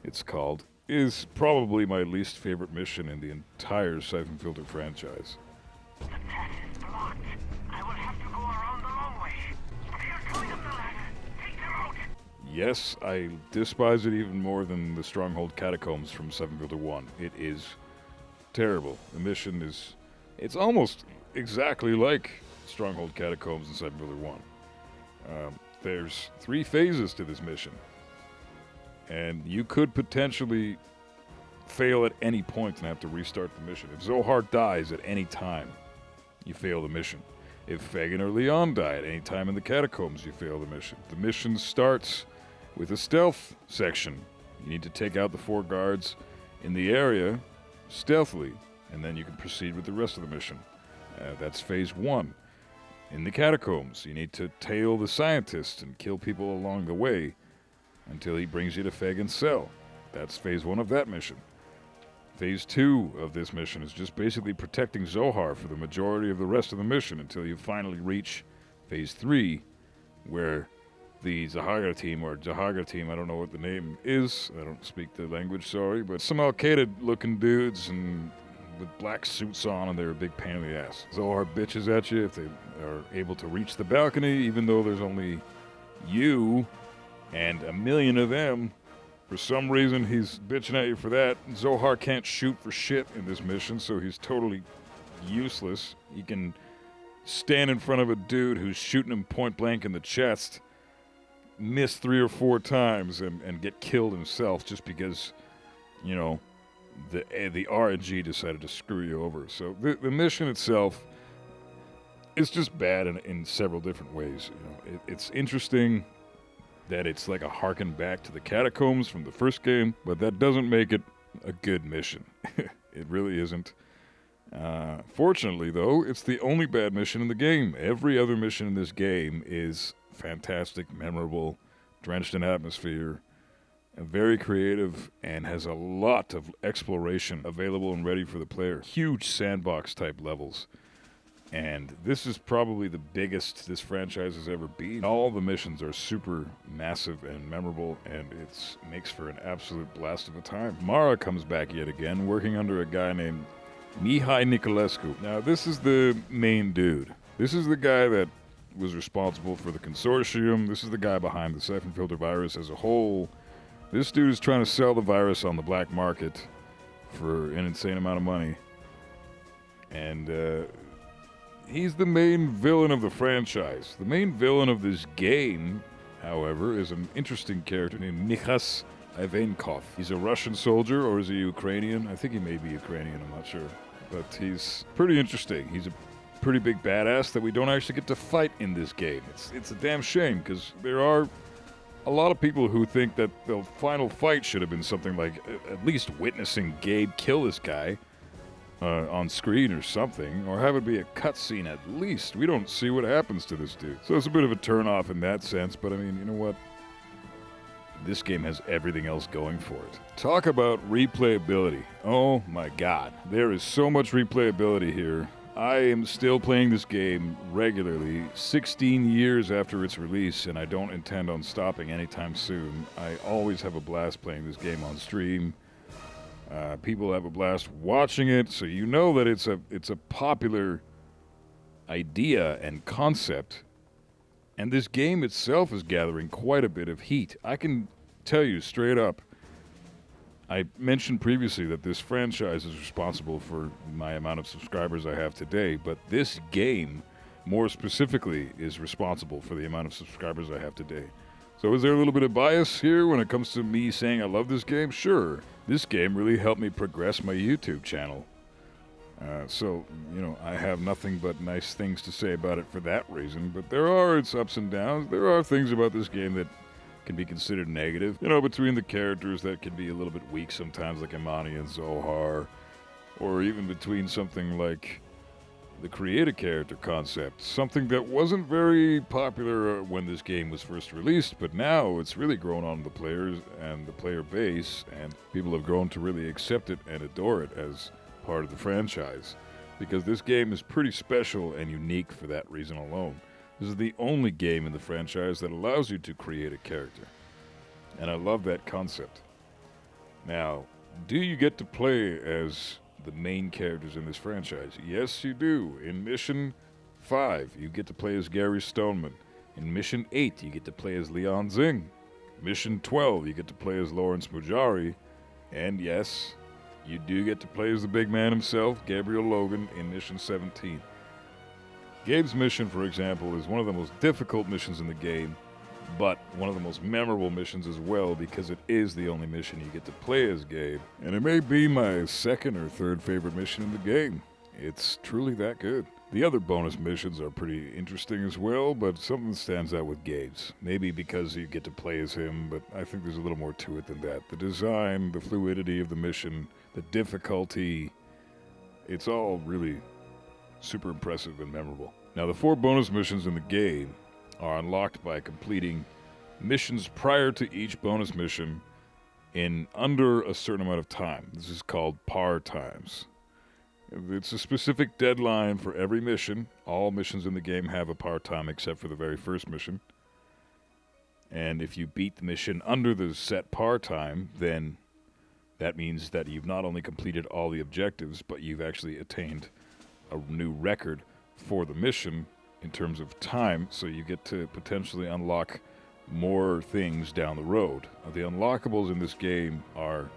it's called, is probably my least favorite mission in the entire Siphon Filter franchise. The path is blocked. I will have to go around the long way. They are coming up the ladder. Take them out. Yes, I despise it even more than the Stronghold Catacombs from Siphon Filter 1. It is terrible. The mission is... It's almost exactly like Stronghold Catacombs in Siphon Filter 1. There's 3 phases to this mission. And you could potentially fail at any point and have to restart the mission. If Zohar dies at any time, you fail the mission. If Fagin or Leon die at any time in the catacombs, you fail the mission. The mission starts with a stealth section. You need to take out the 4 guards in the area stealthily, and then you can proceed with the rest of the mission. That's phase 1. In the catacombs, you need to tail the scientist and kill people along the way until he brings you to Fagin's cell. That's phase 1 of that mission. Phase 2 of this mission is just basically protecting Zohar for the majority of the rest of the mission until you finally reach phase 3, where the Zahaga team, I don't know what the name is, I don't speak the language, sorry, but some Al-Qaeda-looking dudes and with black suits on, and they're a big pain in the ass. Zohar bitches at you if they are able to reach the balcony, even though there's only you and a million of them. For some reason, he's bitching at you for that. Zohar can't shoot for shit in this mission, so he's totally useless. He can stand in front of a dude who's shooting him point blank in the chest, miss 3 or 4 times, and get killed himself just because, you know, the RNG decided to screw you over. So the mission itself is just bad in several different ways. You know, it's interesting that it's like a harken back to the catacombs from the first game, but that doesn't make it a good mission. It really isn't. Fortunately, though, it's the only bad mission in the game. Every other mission in this game is fantastic, memorable, drenched in atmosphere, and very creative, and has a lot of exploration available and ready for the player. Huge sandbox-type levels. And this is probably the biggest this franchise has ever been. All the missions are super massive and memorable, and it makes for an absolute blast of a time. Mara comes back yet again, working under a guy named Mihai Niculescu. Now, this is the main dude. This is the guy that was responsible for the consortium. This is the guy behind the Siphon Filter virus as a whole. This dude is trying to sell the virus on the black market for an insane amount of money. And, he's the main villain of the franchise. The main villain of this game, however, is an interesting character named Michas Ivankov. He's a Russian soldier, or is he Ukrainian? I think he may be Ukrainian, I'm not sure. But he's pretty interesting. He's a pretty big badass that we don't actually get to fight in this game. It's a damn shame, because there are a lot of people who think that the final fight should have been something like at least witnessing Gabe kill this guy on screen or something, or have it be a cutscene at least. We don't see what happens to this dude. So it's a bit of a turn-off in that sense, but I mean, you know what? This game has everything else going for it. Talk about replayability. Oh my god. There is so much replayability here. I am still playing this game regularly, 16 years after its release, and I don't intend on stopping anytime soon. I always have a blast playing this game on stream. People have a blast watching it, so you know that it's a popular idea and concept. And this game itself is gathering quite a bit of heat. I can tell you straight up, I mentioned previously that this franchise is responsible for my amount of subscribers I have today, but this game, more specifically, is responsible for the amount of subscribers I have today. So is there a little bit of bias here when it comes to me saying I love this game? Sure. This game really helped me progress my YouTube channel. So, you know, I have nothing but nice things to say about it for that reason, but there are its ups and downs. There are things about this game that can be considered negative. You know, between the characters that can be a little bit weak sometimes, like Imani and Zohar, or even between something like the create a character concept, something that wasn't very popular when this game was first released, but now it's really grown on the players and the player base, and people have grown to really accept it and adore it as part of the franchise, because this game is pretty special and unique for that reason alone. This is the only game in the franchise that allows you to create a character, and I love that concept. Now, do you get to play as the main characters in this franchise? Yes, you do. In Mission 5, you get to play as Gary Stoneman. In Mission 8, you get to play as Leon Zing. Mission 12, you get to play as Lawrence Mujari. And yes, you do get to play as the big man himself, Gabriel Logan, in Mission 17. Gabe's mission, for example, is one of the most difficult missions in the game, but one of the most memorable missions as well, because it is the only mission you get to play as Gabe. And it may be my second or third favorite mission in the game. It's truly that good. The other bonus missions are pretty interesting as well, but something stands out with Gabe's. Maybe because you get to play as him, but I think there's a little more to it than that. The design, the fluidity of the mission, the difficulty, it's all really super impressive and memorable. Now, the 4 bonus missions in the game are unlocked by completing missions prior to each bonus mission in under a certain amount of time. This is called par times. It's a specific deadline for every mission. All missions in the game have a par time except for the very first mission. And if you beat the mission under the set par time, then that means that you've not only completed all the objectives, but you've actually attained a new record for the mission in terms of time, so you get to potentially unlock more things down the road. The unlockables in this game are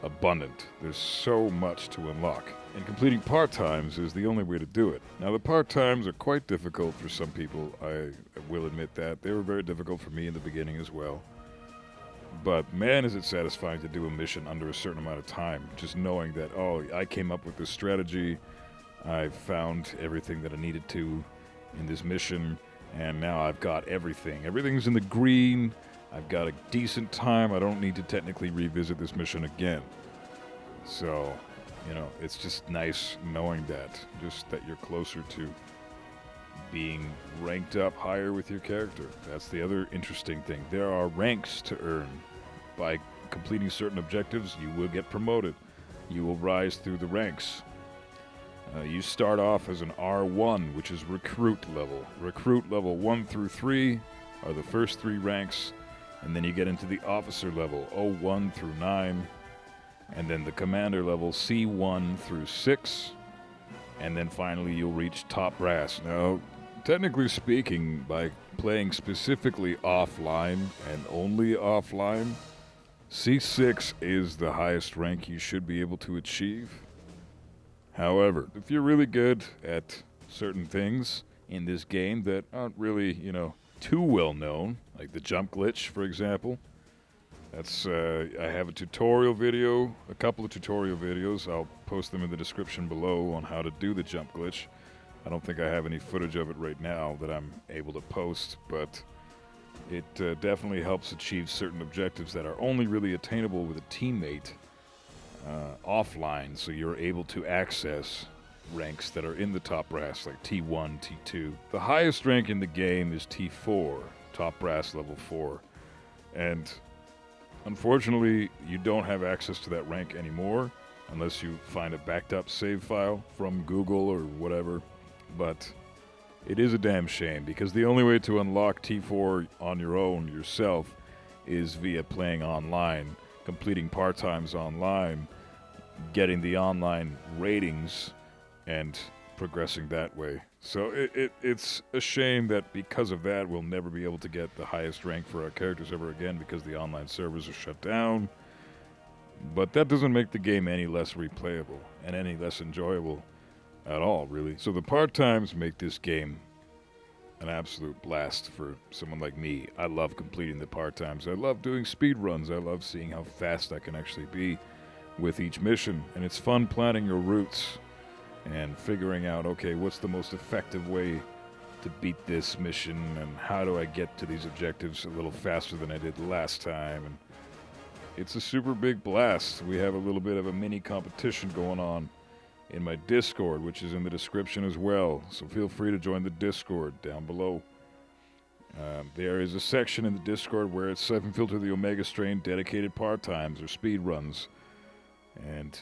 abundant. There's so much to unlock. And completing part-times is the only way to do it. Now, the part-times are quite difficult for some people. I will admit that. They were very difficult for me in the beginning as well. But man, is it satisfying to do a mission under a certain amount of time. Just knowing that, oh, I came up with this strategy. I found everything that I needed to in this mission, and now I've got everything. Everything's in the green. I've got a decent time. I don't need to technically revisit this mission again. So, You know, it's just nice knowing that, just that you're closer to being ranked up higher with your character. That's the other interesting thing. There are ranks to earn. By completing certain objectives, you will get promoted. You will rise through the ranks. You start off as an R1, which is recruit level. Recruit level 1 through 3 are the first 3 ranks, and then you get into the officer level, O1 through 9, and then the commander level, C1 through 6, and then finally you'll reach top brass. Now, technically speaking, by playing specifically offline and only offline, C6 is the highest rank you should be able to achieve. However, if you're really good at certain things in this game that aren't really, you know, too well known, like the jump glitch, for example, that's, I have a tutorial video, a couple of tutorial videos. I'll post them in the description below on how to do the jump glitch. I don't think I have any footage of it right now that I'm able to post, but it definitely helps achieve certain objectives that are only really attainable with a teammate offline, so you're able to access ranks that are in the top brass, like T1, T2. The highest rank in the game is T4, top brass level 4, and unfortunately you don't have access to that rank anymore unless you find a backed up save file from Google or whatever, but it is a damn shame because the only way to unlock T4 on your own yourself is via playing online, completing part-times online, getting the online ratings, and progressing that way. So it's a shame that because of that we'll never be able to get the highest rank for our characters ever again because the online servers are shut down. But that doesn't make the game any less replayable and any less enjoyable at all, really. So the part-times make this game an absolute blast for someone like me. I love completing the part-times. I love doing speed runs. I love seeing how fast I can actually be with each mission. And it's fun planning your routes and figuring out, okay, what's the most effective way to beat this mission and how do I get to these objectives a little faster than I did last time. And it's a super big blast. We have a little bit of a mini competition going on in my Discord, which is in the description as well, so feel free to join the Discord down below. There is a section in the Discord where it's Siphon Filter the Omega Strain dedicated part-times or speed runs, and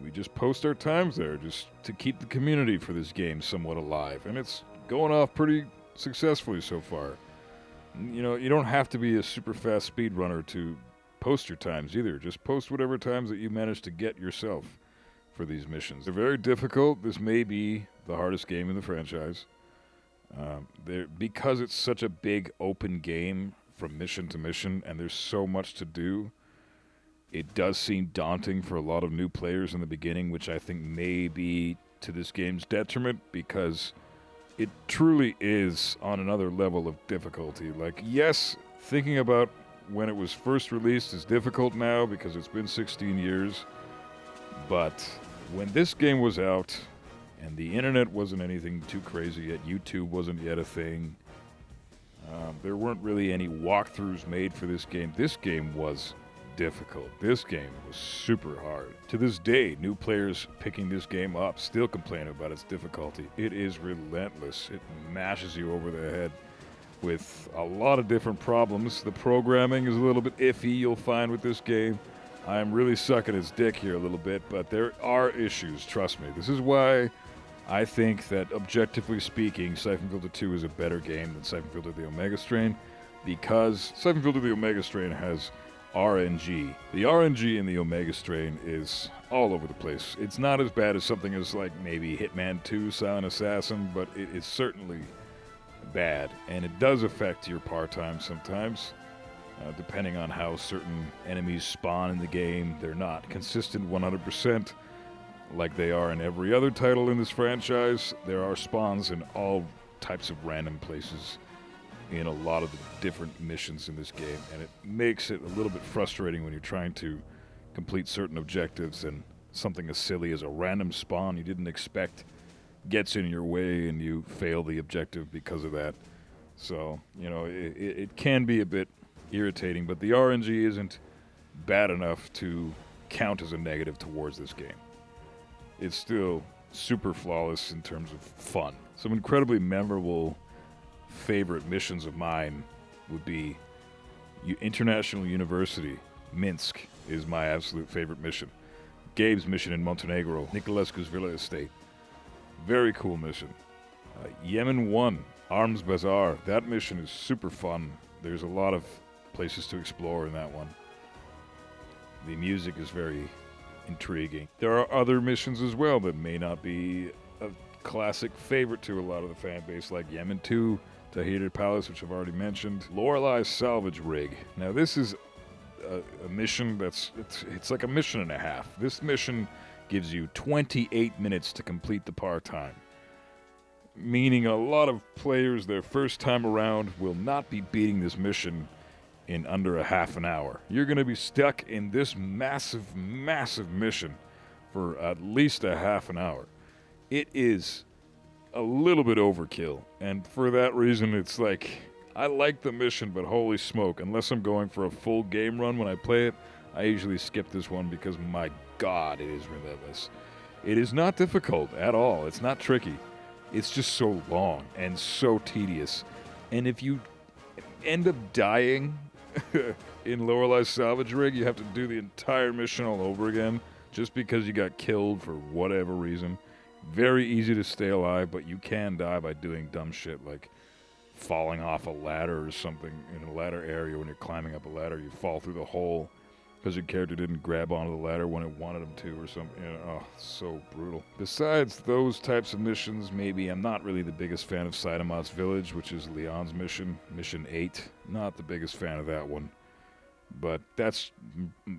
we just post our times there just to keep the community for this game somewhat alive, and it's going off pretty successfully so far. You know, you don't have to be a super fast speedrunner to post your times either. Just post whatever times that you manage to get yourself for these missions. They're very difficult. This may be the hardest game in the franchise. Because it's such a big open game from mission to mission and there's so much to do, it does seem daunting for a lot of new players in the beginning, which I think may be to this game's detriment because it truly is on another level of difficulty. Like, yes, thinking about when it was first released is difficult now because it's been 16 years, but when this game was out and the internet wasn't anything too crazy yet, YouTube wasn't yet a thing, there weren't really any walkthroughs made for this game was difficult. This game was super hard. To this day, new players picking this game up still complain about its difficulty. It is relentless. It mashes you over the head with a lot of different problems. The programming is a little bit iffy, you'll find, with this game. I'm really sucking its dick here a little bit, but there are issues, trust me. This is why I think that, objectively speaking, Siphon Filter 2 is a better game than Siphon Filter the Omega Strain, because Siphon Filter the Omega Strain has RNG. The RNG in the Omega Strain is all over the place. It's not as bad as something as, like, maybe Hitman 2 Silent Assassin, but it is certainly bad, and it does affect your part-time sometimes. Depending on how certain enemies spawn in the game. They're not consistent 100% like they are in every other title in this franchise. There are spawns in all types of random places in a lot of the different missions in this game, and it makes it a little bit frustrating when you're trying to complete certain objectives and something as silly as a random spawn you didn't expect gets in your way and you fail the objective because of that. So, you know, it can be a bit irritating, but the RNG isn't bad enough to count as a negative towards this game. it's still super flawless in terms of fun. Some incredibly memorable favorite missions of mine would be International University. Minsk is my absolute favorite mission. Gabe's mission in Montenegro, Niculescu's Villa Estate. Very cool mission. Yemen 1, Arms Bazaar. That mission is super fun. There's a lot of places to explore in that one. The music is very intriguing. There are other missions as well that may not be a classic favorite to a lot of the fan base, like Yemen 2, Tahrir Palace, which I've already mentioned. Lorelai's Salvage Rig. Now this is a mission that's it's like a mission and a half. This mission gives you 28 minutes to complete the par time, meaning a lot of players their first time around will not be beating this mission in under a half an hour. You're going to be stuck in this massive mission for at least a half an hour. It is a little bit overkill, and for that reason it's like, I like the mission, but holy smoke, unless I'm going for a full game run when I play it, I usually skip this one because my god, it is relentless. It is not difficult at all. It's not tricky. It's just so long and so tedious. And if you end up dying in Lorelai's Salvage Rig, you have to do the entire mission all over again just because you got killed for whatever reason. Very easy to stay alive, but you can die by doing dumb shit like falling off a ladder or something in a ladder area. When you're climbing up a ladder, you fall through the hole because your character didn't grab onto the ladder when it wanted him to or something. You know, oh, so brutal. Besides those types of missions, maybe I'm not really the biggest fan of Sidamat's Village, which is Leon's mission, Mission 8. Not the biggest fan of that one, but that's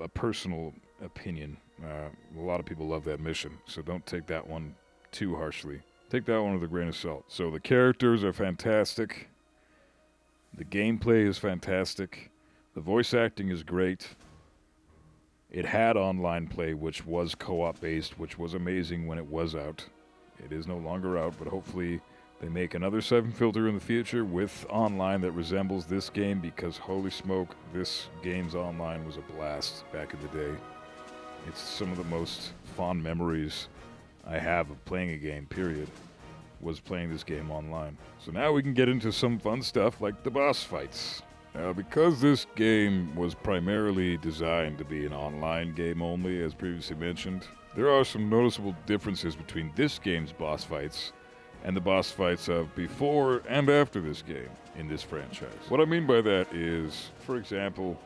a personal opinion. A lot of people love that mission, so don't take that one too harshly. Take that one with a grain of salt. So the characters are fantastic. The gameplay is fantastic. The voice acting is great. It had online play, which was co-op based, which was amazing when it was out. It is no longer out, but hopefully they make another Siphon Filter in the future with online that resembles this game, because holy smoke, this game's online was a blast back in the day. It's some of the most fond memories I have of playing a game, period, was playing this game online. So now we can get into some fun stuff like the boss fights. Now, because this game was primarily designed to be an online game only, as previously mentioned, there are some noticeable differences between this game's boss fights and the boss fights of before and after this game in this franchise. What I mean by that is, for example,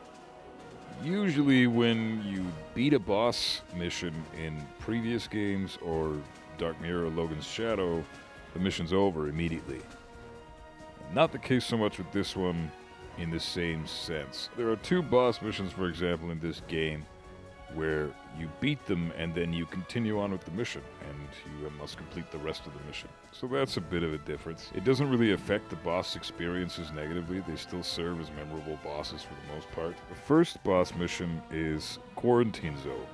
usually when you beat a boss mission in previous games or Dark Mirror or Logan's Shadow, the mission's over immediately. Not the case so much with this one in the same sense. There are two boss missions, for example, in this game where you beat them and then you continue on with the mission and you must complete the rest of the mission. So that's a bit of a difference. It doesn't really affect the boss experiences negatively. They still serve as memorable bosses for the most part. The first boss mission is Quarantine Zone,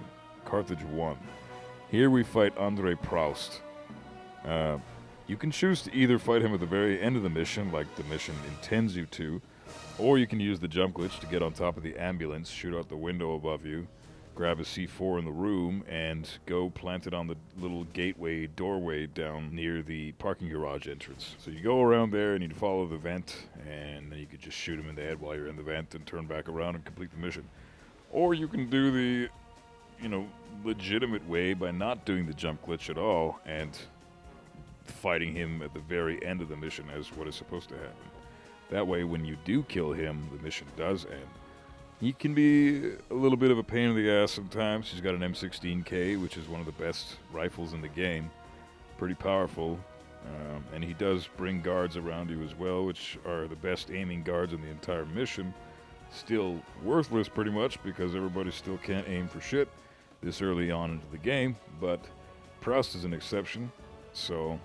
Carthage 1. Here we fight Andre Proust. You can choose to either fight him at the very end of the mission, like the mission intends you to, or you can use the jump glitch to get on top of the ambulance, shoot out the window above you, grab a C4 in the room, and go plant it on the little gateway doorway down near the parking garage entrance. So you go around there and you follow the vent, and then you could just shoot him in the head while you're in the vent and turn back around and complete the mission. Or you can do the, legitimate way by not doing the jump glitch at all and fighting him at the very end of the mission as what is supposed to happen. That way, when you do kill him, the mission does end. He can be a little bit of a pain in the ass sometimes. He's got an M16K, which is one of the best rifles in the game. Pretty powerful. And he does bring guards around you as well, which are the best aiming guards in the entire mission. Still worthless pretty much, because everybody still can't aim for shit this early on into the game. But Proust is an exception, so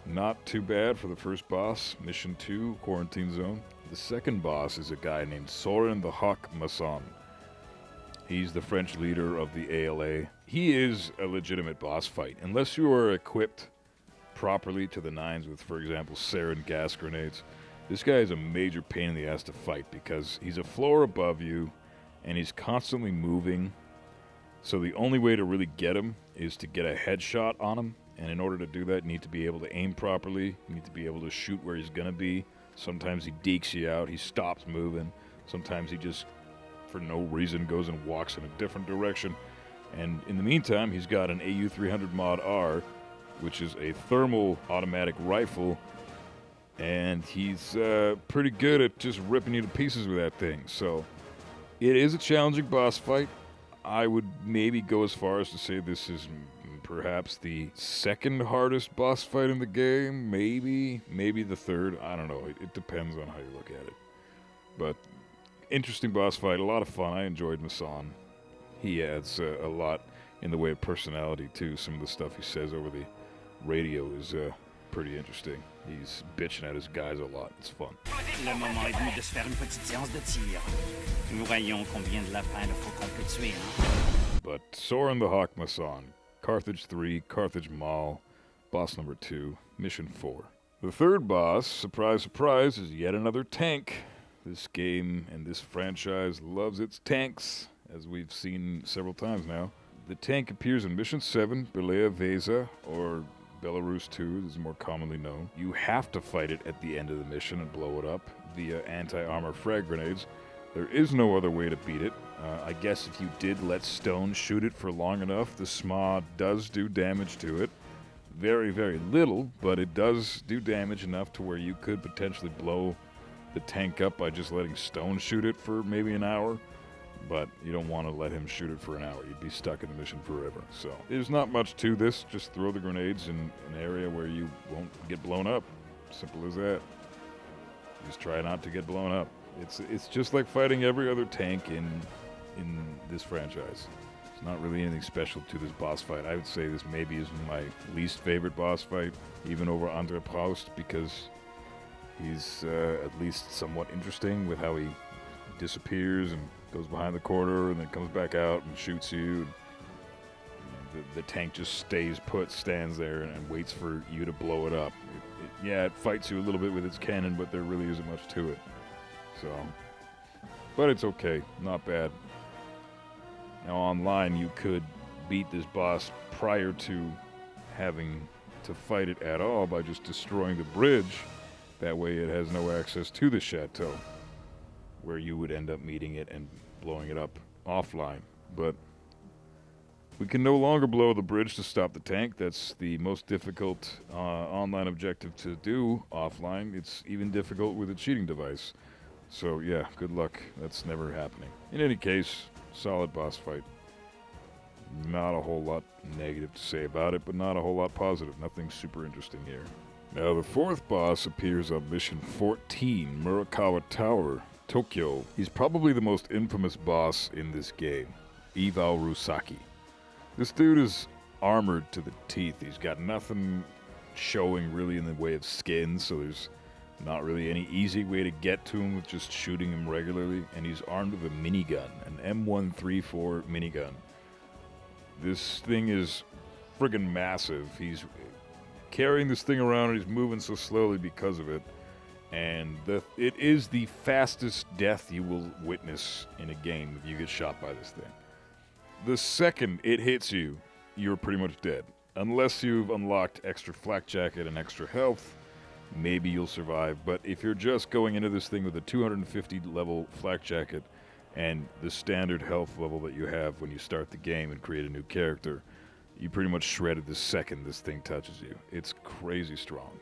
not too bad for the first boss, Mission 2, Quarantine Zone. The second boss is a guy named Soren the Hawk Masson. He's the French leader of the ALA. He is a legitimate boss fight, unless you are equipped properly to the nines with, for example, sarin gas grenades. This guy is a major pain in the ass to fight because he's a floor above you and he's constantly moving So the only way to really get him is to get a headshot on him. And in order to do that, you need to be able to aim properly. You need to be able to shoot where he's going to be. Sometimes he dekes you out. He stops moving. Sometimes he just, for no reason, goes and walks in a different direction. And in the meantime, he's got an AU-300 Mod R, which is a thermal automatic rifle. And he's pretty good at just ripping you to pieces with that thing. So it is a challenging boss fight. I would maybe go as far as to say this is perhaps the second hardest boss fight in the game. Maybe the third. I don't know. It depends on how you look at it. But interesting boss fight. A lot of fun. I enjoyed Masson. He adds a lot in the way of personality, too. Some of the stuff he says over the radio is pretty interesting. He's bitching at his guys a lot. It's fun. Le moment est venu de se faire une petite séance de tir. Nous voyons combien de lapins il faut qu'on peut tuer, hein? But Soren the Hawk Masson, Carthage 3, Carthage Mall, boss number 2, mission 4. The third boss, surprise, surprise, is yet another tank. This game and this franchise loves its tanks, as we've seen several times now. The tank appears in mission 7, Belaya Veza, or Belarus 2 is more commonly known. You have to fight it at the end of the mission and blow it up via anti-armor frag grenades. There is no other way to beat it. I guess if you did let Stone shoot it for long enough, the SMA does do damage to it. Very, very little, but it does do damage enough to where you could potentially blow the tank up by just letting Stone shoot it for maybe an hour. But you don't want to let him shoot it for an hour. You'd be stuck in the mission forever. So there's not much to this. Just throw the grenades in an area where you won't get blown up. Simple as that. Just try not to get blown up. It's just like fighting every other tank in this franchise. It's not really anything special to this boss fight. I would say this maybe is my least favorite boss fight, even over Andre Proust, because he's at least somewhat interesting with how he disappears and goes behind the corner and then comes back out and shoots you. The tank just stays put, stands there, and waits for you to blow it up. It fights you a little bit with its cannon, but there really isn't much to it. So, but it's okay, not bad. Now online, you could beat this boss prior to having to fight it at all by just destroying the bridge. That way it has no access to the chateau, where you would end up meeting it and blowing it up offline. But we can no longer blow the bridge to stop the tank. That's the most difficult online objective to do offline. It's even difficult with a cheating device. So yeah, good luck. That's never happening. In any case, solid boss fight. Not a whole lot negative to say about it, but not a whole lot positive. Nothing super interesting here. Now the fourth boss appears on mission 14, Murakawa Tower, Tokyo. He's probably the most infamous boss in this game, Iwao Rusaki. This dude is armored to the teeth. He's got nothing showing really in the way of skin, so there's not really any easy way to get to him with just shooting him regularly. And he's armed with a minigun, an M134 minigun. This thing is friggin' massive. He's carrying this thing around and he's moving so slowly because of it. And it is the fastest death you will witness in a game if you get shot by this thing. The second it hits you, you're pretty much dead. Unless you've unlocked extra flak jacket and extra health, maybe you'll survive. But if you're just going into this thing with a 250 level flak jacket and the standard health level that you have when you start the game and create a new character, you pretty much shredded the second this thing touches you. It's crazy strong.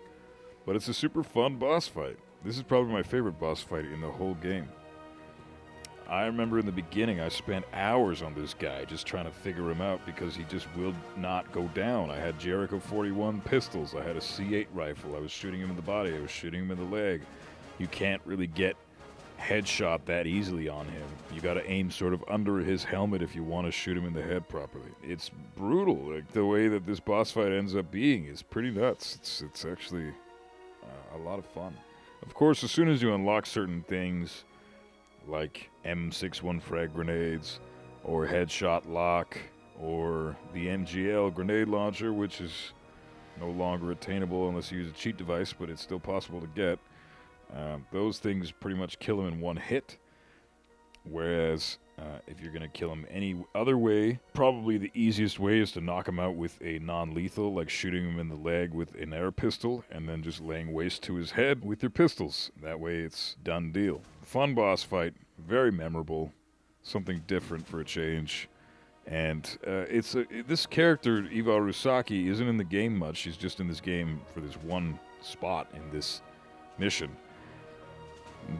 But it's a super fun boss fight. This is probably my favorite boss fight in the whole game. I remember in the beginning I spent hours on this guy just trying to figure him out because he just will not go down. I had Jericho 41 pistols, I had a C8 rifle, I was shooting him in the body, I was shooting him in the leg. You can't really get headshot that easily on him. You gotta aim sort of under his helmet if you want to shoot him in the head properly. It's brutal. Like the way that this boss fight ends up being is pretty nuts. It's actually a lot of fun. Of course, as soon as you unlock certain things like M61 frag grenades or headshot lock or the MGL grenade launcher, which is no longer attainable unless you use a cheat device, but it's still possible to get. Those things pretty much kill him in one hit, whereas If you're going to kill him any other way, probably the easiest way is to knock him out with a non-lethal, like shooting him in the leg with an air pistol, and then just laying waste to his head with your pistols. That way it's done deal. Fun boss fight, very memorable, something different for a change. And this character, Eva Rusaki, isn't in the game much. She's just in this game for this one spot in this mission.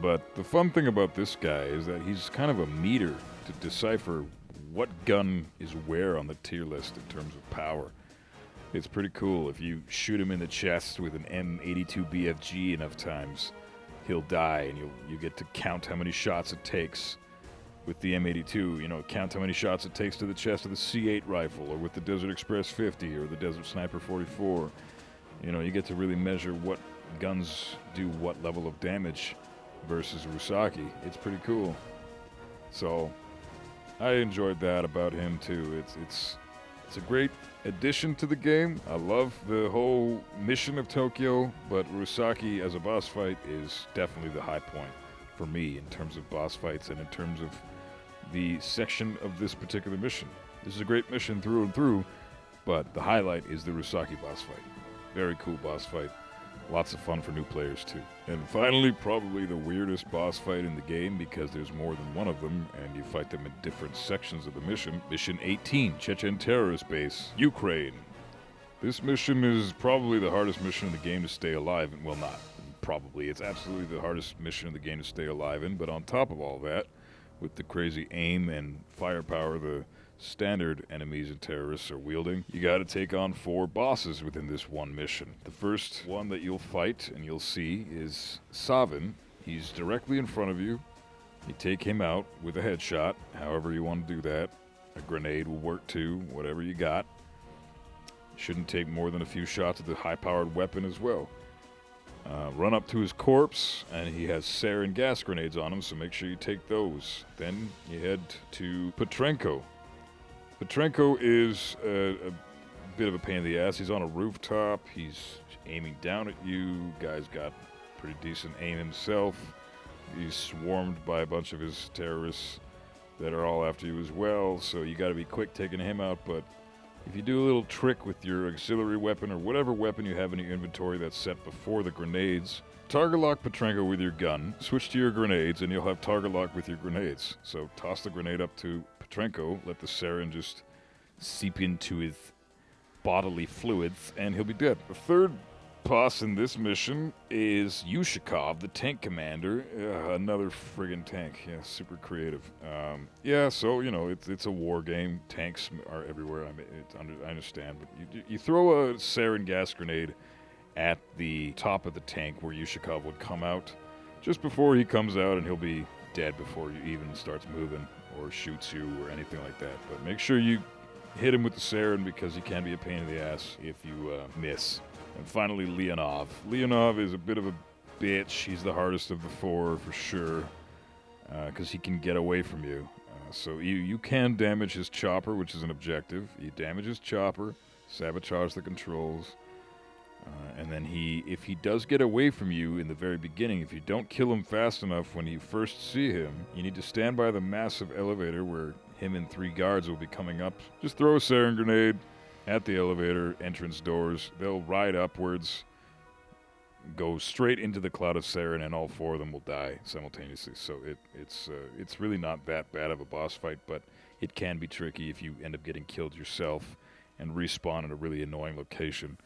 But the fun thing about this guy is that he's kind of a meter to decipher what gun is where on the tier list in terms of power. It's pretty cool. If you shoot him in the chest with an M82 BFG enough times, he'll die, and you get to count how many shots it takes. With the M82, you know, count how many shots it takes to the chest of the C8 rifle, or with the Desert Express 50, or the Desert Sniper 44. You know, you get to really measure what guns do what level of damage versus Rusaki. It's pretty cool. So I enjoyed that about him too. It's a great addition to the game. I love the whole mission of Tokyo, but Rusaki as a boss fight is definitely the high point for me in terms of boss fights and in terms of the section of this particular mission. This is a great mission through and through, but the highlight is the Rusaki boss fight. Very cool boss fight. Lots of fun for new players too. And finally, probably the weirdest boss fight in the game, because there's more than one of them, and you fight them in different sections of the mission. Mission 18, Chechen Terrorist Base, Ukraine. This mission is probably the hardest mission in the game to stay alive in. Well, not probably. It's absolutely the hardest mission in the game to stay alive in, but on top of all that, with the crazy aim and firepower the standard enemies and terrorists are wielding, you gotta take on 4 bosses within this one mission. The first one that you'll fight and you'll see is Syphon. He's directly in front of you. You take him out with a headshot, however you want to do that. A grenade will work too, whatever you got. Shouldn't take more than a few shots of the high-powered weapon as well. Run up to his corpse, and he has sarin gas grenades on him, so make sure you take those. Then you head to Petrenko. Petrenko is a bit of a pain in the ass. He's on a rooftop. He's aiming down at you. Guy's got pretty decent aim himself. He's swarmed by a bunch of his terrorists that are all after you as well, so you gotta be quick taking him out. But if you do a little trick with your auxiliary weapon or whatever weapon you have in your inventory that's set before the grenades, target lock Petrenko with your gun, switch to your grenades, and you'll have target lock with your grenades. So toss the grenade up to Petrenko, let the sarin just seep into his bodily fluids, and he'll be dead. The third boss in this mission is Yushikov, the tank commander. Another friggin' tank. Yeah, super creative. Yeah, so, you know, it's a war game. Tanks are everywhere. I understand, but you throw a sarin gas grenade at the top of the tank where Yushikov would come out just before he comes out, and he'll be dead before you even starts moving or shoots you or anything like that. But make sure you hit him with the sarin, because he can be a pain in the ass if you miss. And finally, Leonov. Leonov is a bit of a bitch. He's the hardest of the 4 for sure, because he can get away from you. So you can damage his chopper, which is an objective. You damage his chopper, sabotage the controls, and then if he does get away from you in the very beginning, if you don't kill him fast enough when you first see him, you need to stand by the massive elevator where him and 3 guards will be coming up. Just throw a sarin grenade at the elevator entrance doors. They'll ride upwards, go straight into the cloud of sarin, and all 4 of them will die simultaneously. So it's really not that bad of a boss fight, but it can be tricky if you end up getting killed yourself and respawn in a really annoying location.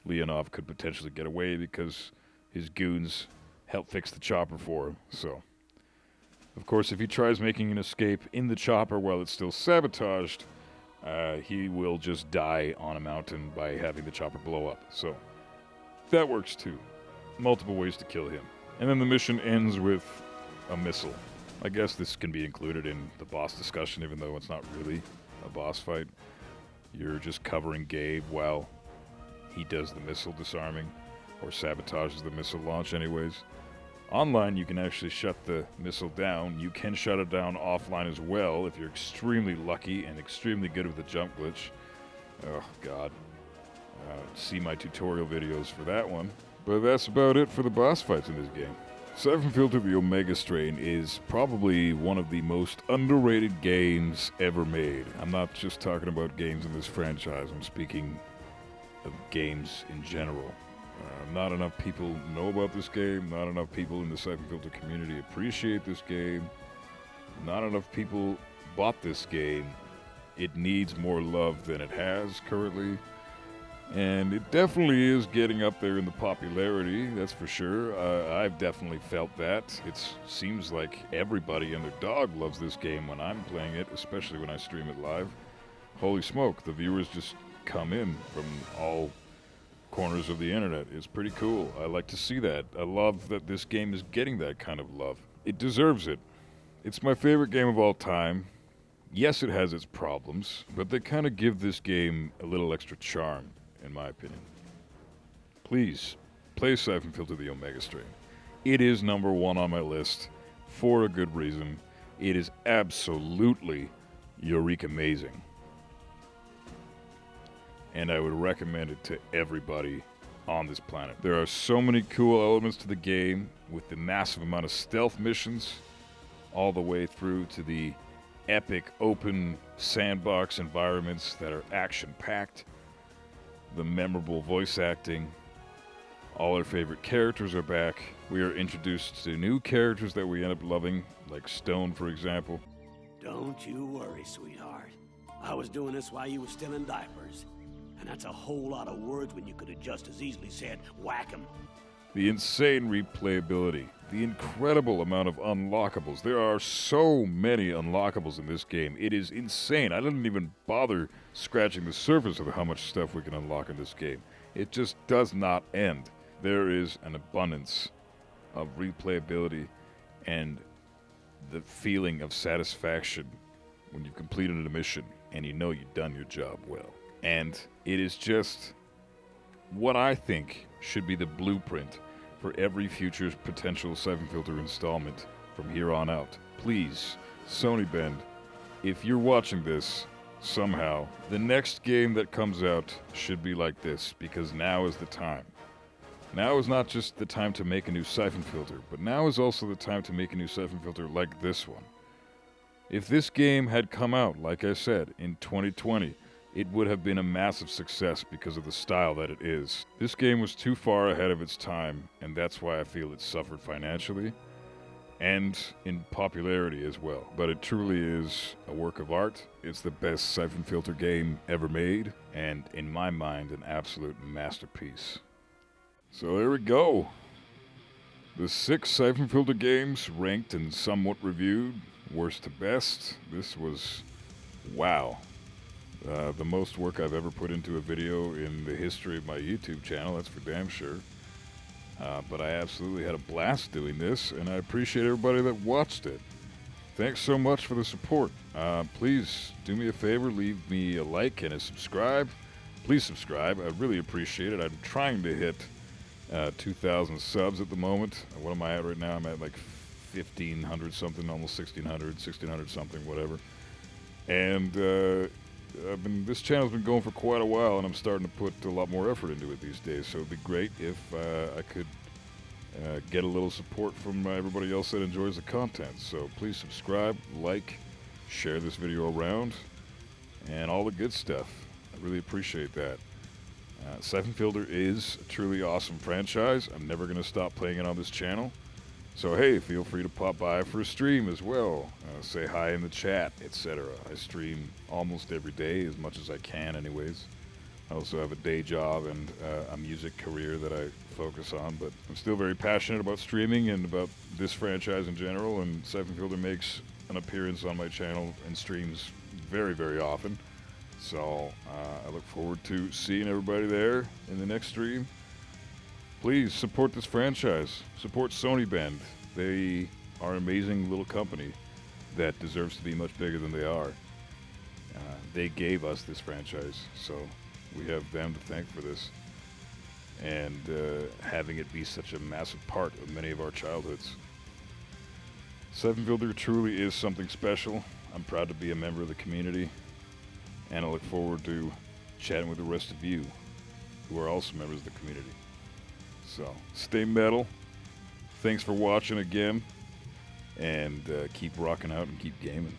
Leonov could potentially get away because his goons help fix the chopper for him. So, of course, if he tries making an escape in the chopper while it's still sabotaged, he will just die on a mountain by having the chopper blow up. So that works too. Multiple ways to kill him. And then the mission ends with a missile. I guess this can be included in the boss discussion, even though it's not really a boss fight. You're just covering Gabe while he does the missile disarming, or sabotages the missile launch anyways. Online, you can actually shut the missile down. You can shut it down offline as well if you're extremely lucky and extremely good with the jump glitch. Oh, God. See my tutorial videos for that one. But that's about it for the boss fights in this game. Siphon Filter The Omega Strain is probably one of the most underrated games ever made. I'm not just talking about games in this franchise, I'm speaking of games in general. Not enough people know about this game, not enough people in the Siphon Filter community appreciate this game, not enough people bought this game. It needs more love than it has currently. And it definitely is getting up there in the popularity, that's for sure. I've definitely felt that. It seems like everybody and their dog loves this game when I'm playing it, especially when I stream it live. Holy smoke, the viewers just come in from all corners of the internet. It's pretty cool. I like to see that. I love that this game is getting that kind of love. It deserves it. It's my favorite game of all time. Yes, it has its problems, but they kind of give this game a little extra charm, in my opinion. Please, play Siphon Filter The Omega Strain. It is number one on my list for a good reason. It is absolutely Eureka amazing. And I would recommend it to everybody on this planet. There are so many cool elements to the game, with the massive amount of stealth missions, all the way through to the epic open sandbox environments that are action-packed, the memorable voice acting. All our favorite characters are back. We are introduced to new characters that we end up loving, like Stone, for example. Don't you worry, sweetheart. I was doing this while you were still in diapers. And that's a whole lot of words when you could have just as easily said, whack 'em. The insane replayability, the incredible amount of unlockables. There are so many unlockables in this game. It is insane. I didn't even bother scratching the surface of how much stuff we can unlock in this game. It just does not end. There is an abundance of replayability and the feeling of satisfaction when you've completed a mission and you know you've done your job well. And it is just what I think should be the blueprint for every future potential Siphon Filter installment from here on out. Please, Sony Bend, if you're watching this somehow, the next game that comes out should be like this, because now is the time. Now is not just the time to make a new Siphon Filter, but now is also the time to make a new Siphon Filter like this one. If this game had come out, like I said, in 2020, it would have been a massive success because of the style that it is. This game was too far ahead of its time, and that's why I feel it suffered financially and in popularity as well. But it truly is a work of art. It's the best Siphon Filter game ever made, and in my mind, an absolute masterpiece. So there we go. The 6 Siphon Filter games ranked and somewhat reviewed, worst to best. This was, wow. The most work I've ever put into a video in the history of my YouTube channel, that's for damn sure. But I absolutely had a blast doing this, and I appreciate everybody that watched it. Thanks so much for the support. Please do me a favor, leave me a like and a subscribe. Please subscribe, I really appreciate it. I'm trying to hit 2,000 subs at the moment. What am I at right now? I'm at like 1,500 something, almost 1,600 something, whatever. And this channel's been going for quite a while, and I'm starting to put a lot more effort into it these days, so it'd be great if I could get a little support from everybody else that enjoys the content. So please subscribe, like, share this video around, and all the good stuff. I really appreciate that. Siphon Filter is a truly awesome franchise. I'm never going to stop playing it on this channel. So hey, feel free to pop by for a stream as well. Say hi in the chat, etc. I stream almost every day, as much as I can anyways. I also have a day job and a music career that I focus on, but I'm still very passionate about streaming and about this franchise in general, and Siphon Filter makes an appearance on my channel and streams very, very often. So I look forward to seeing everybody there in the next stream. Please support this franchise. Support Sony Bend. They are an amazing little company that deserves to be much bigger than they are. They gave us this franchise, so we have them to thank for this. And having it be such a massive part of many of our childhoods. Siphon Filter truly is something special. I'm proud to be a member of the community, and I look forward to chatting with the rest of you who are also members of the community. So, stay metal, Thanks for watching again, and keep rocking out and keep gaming.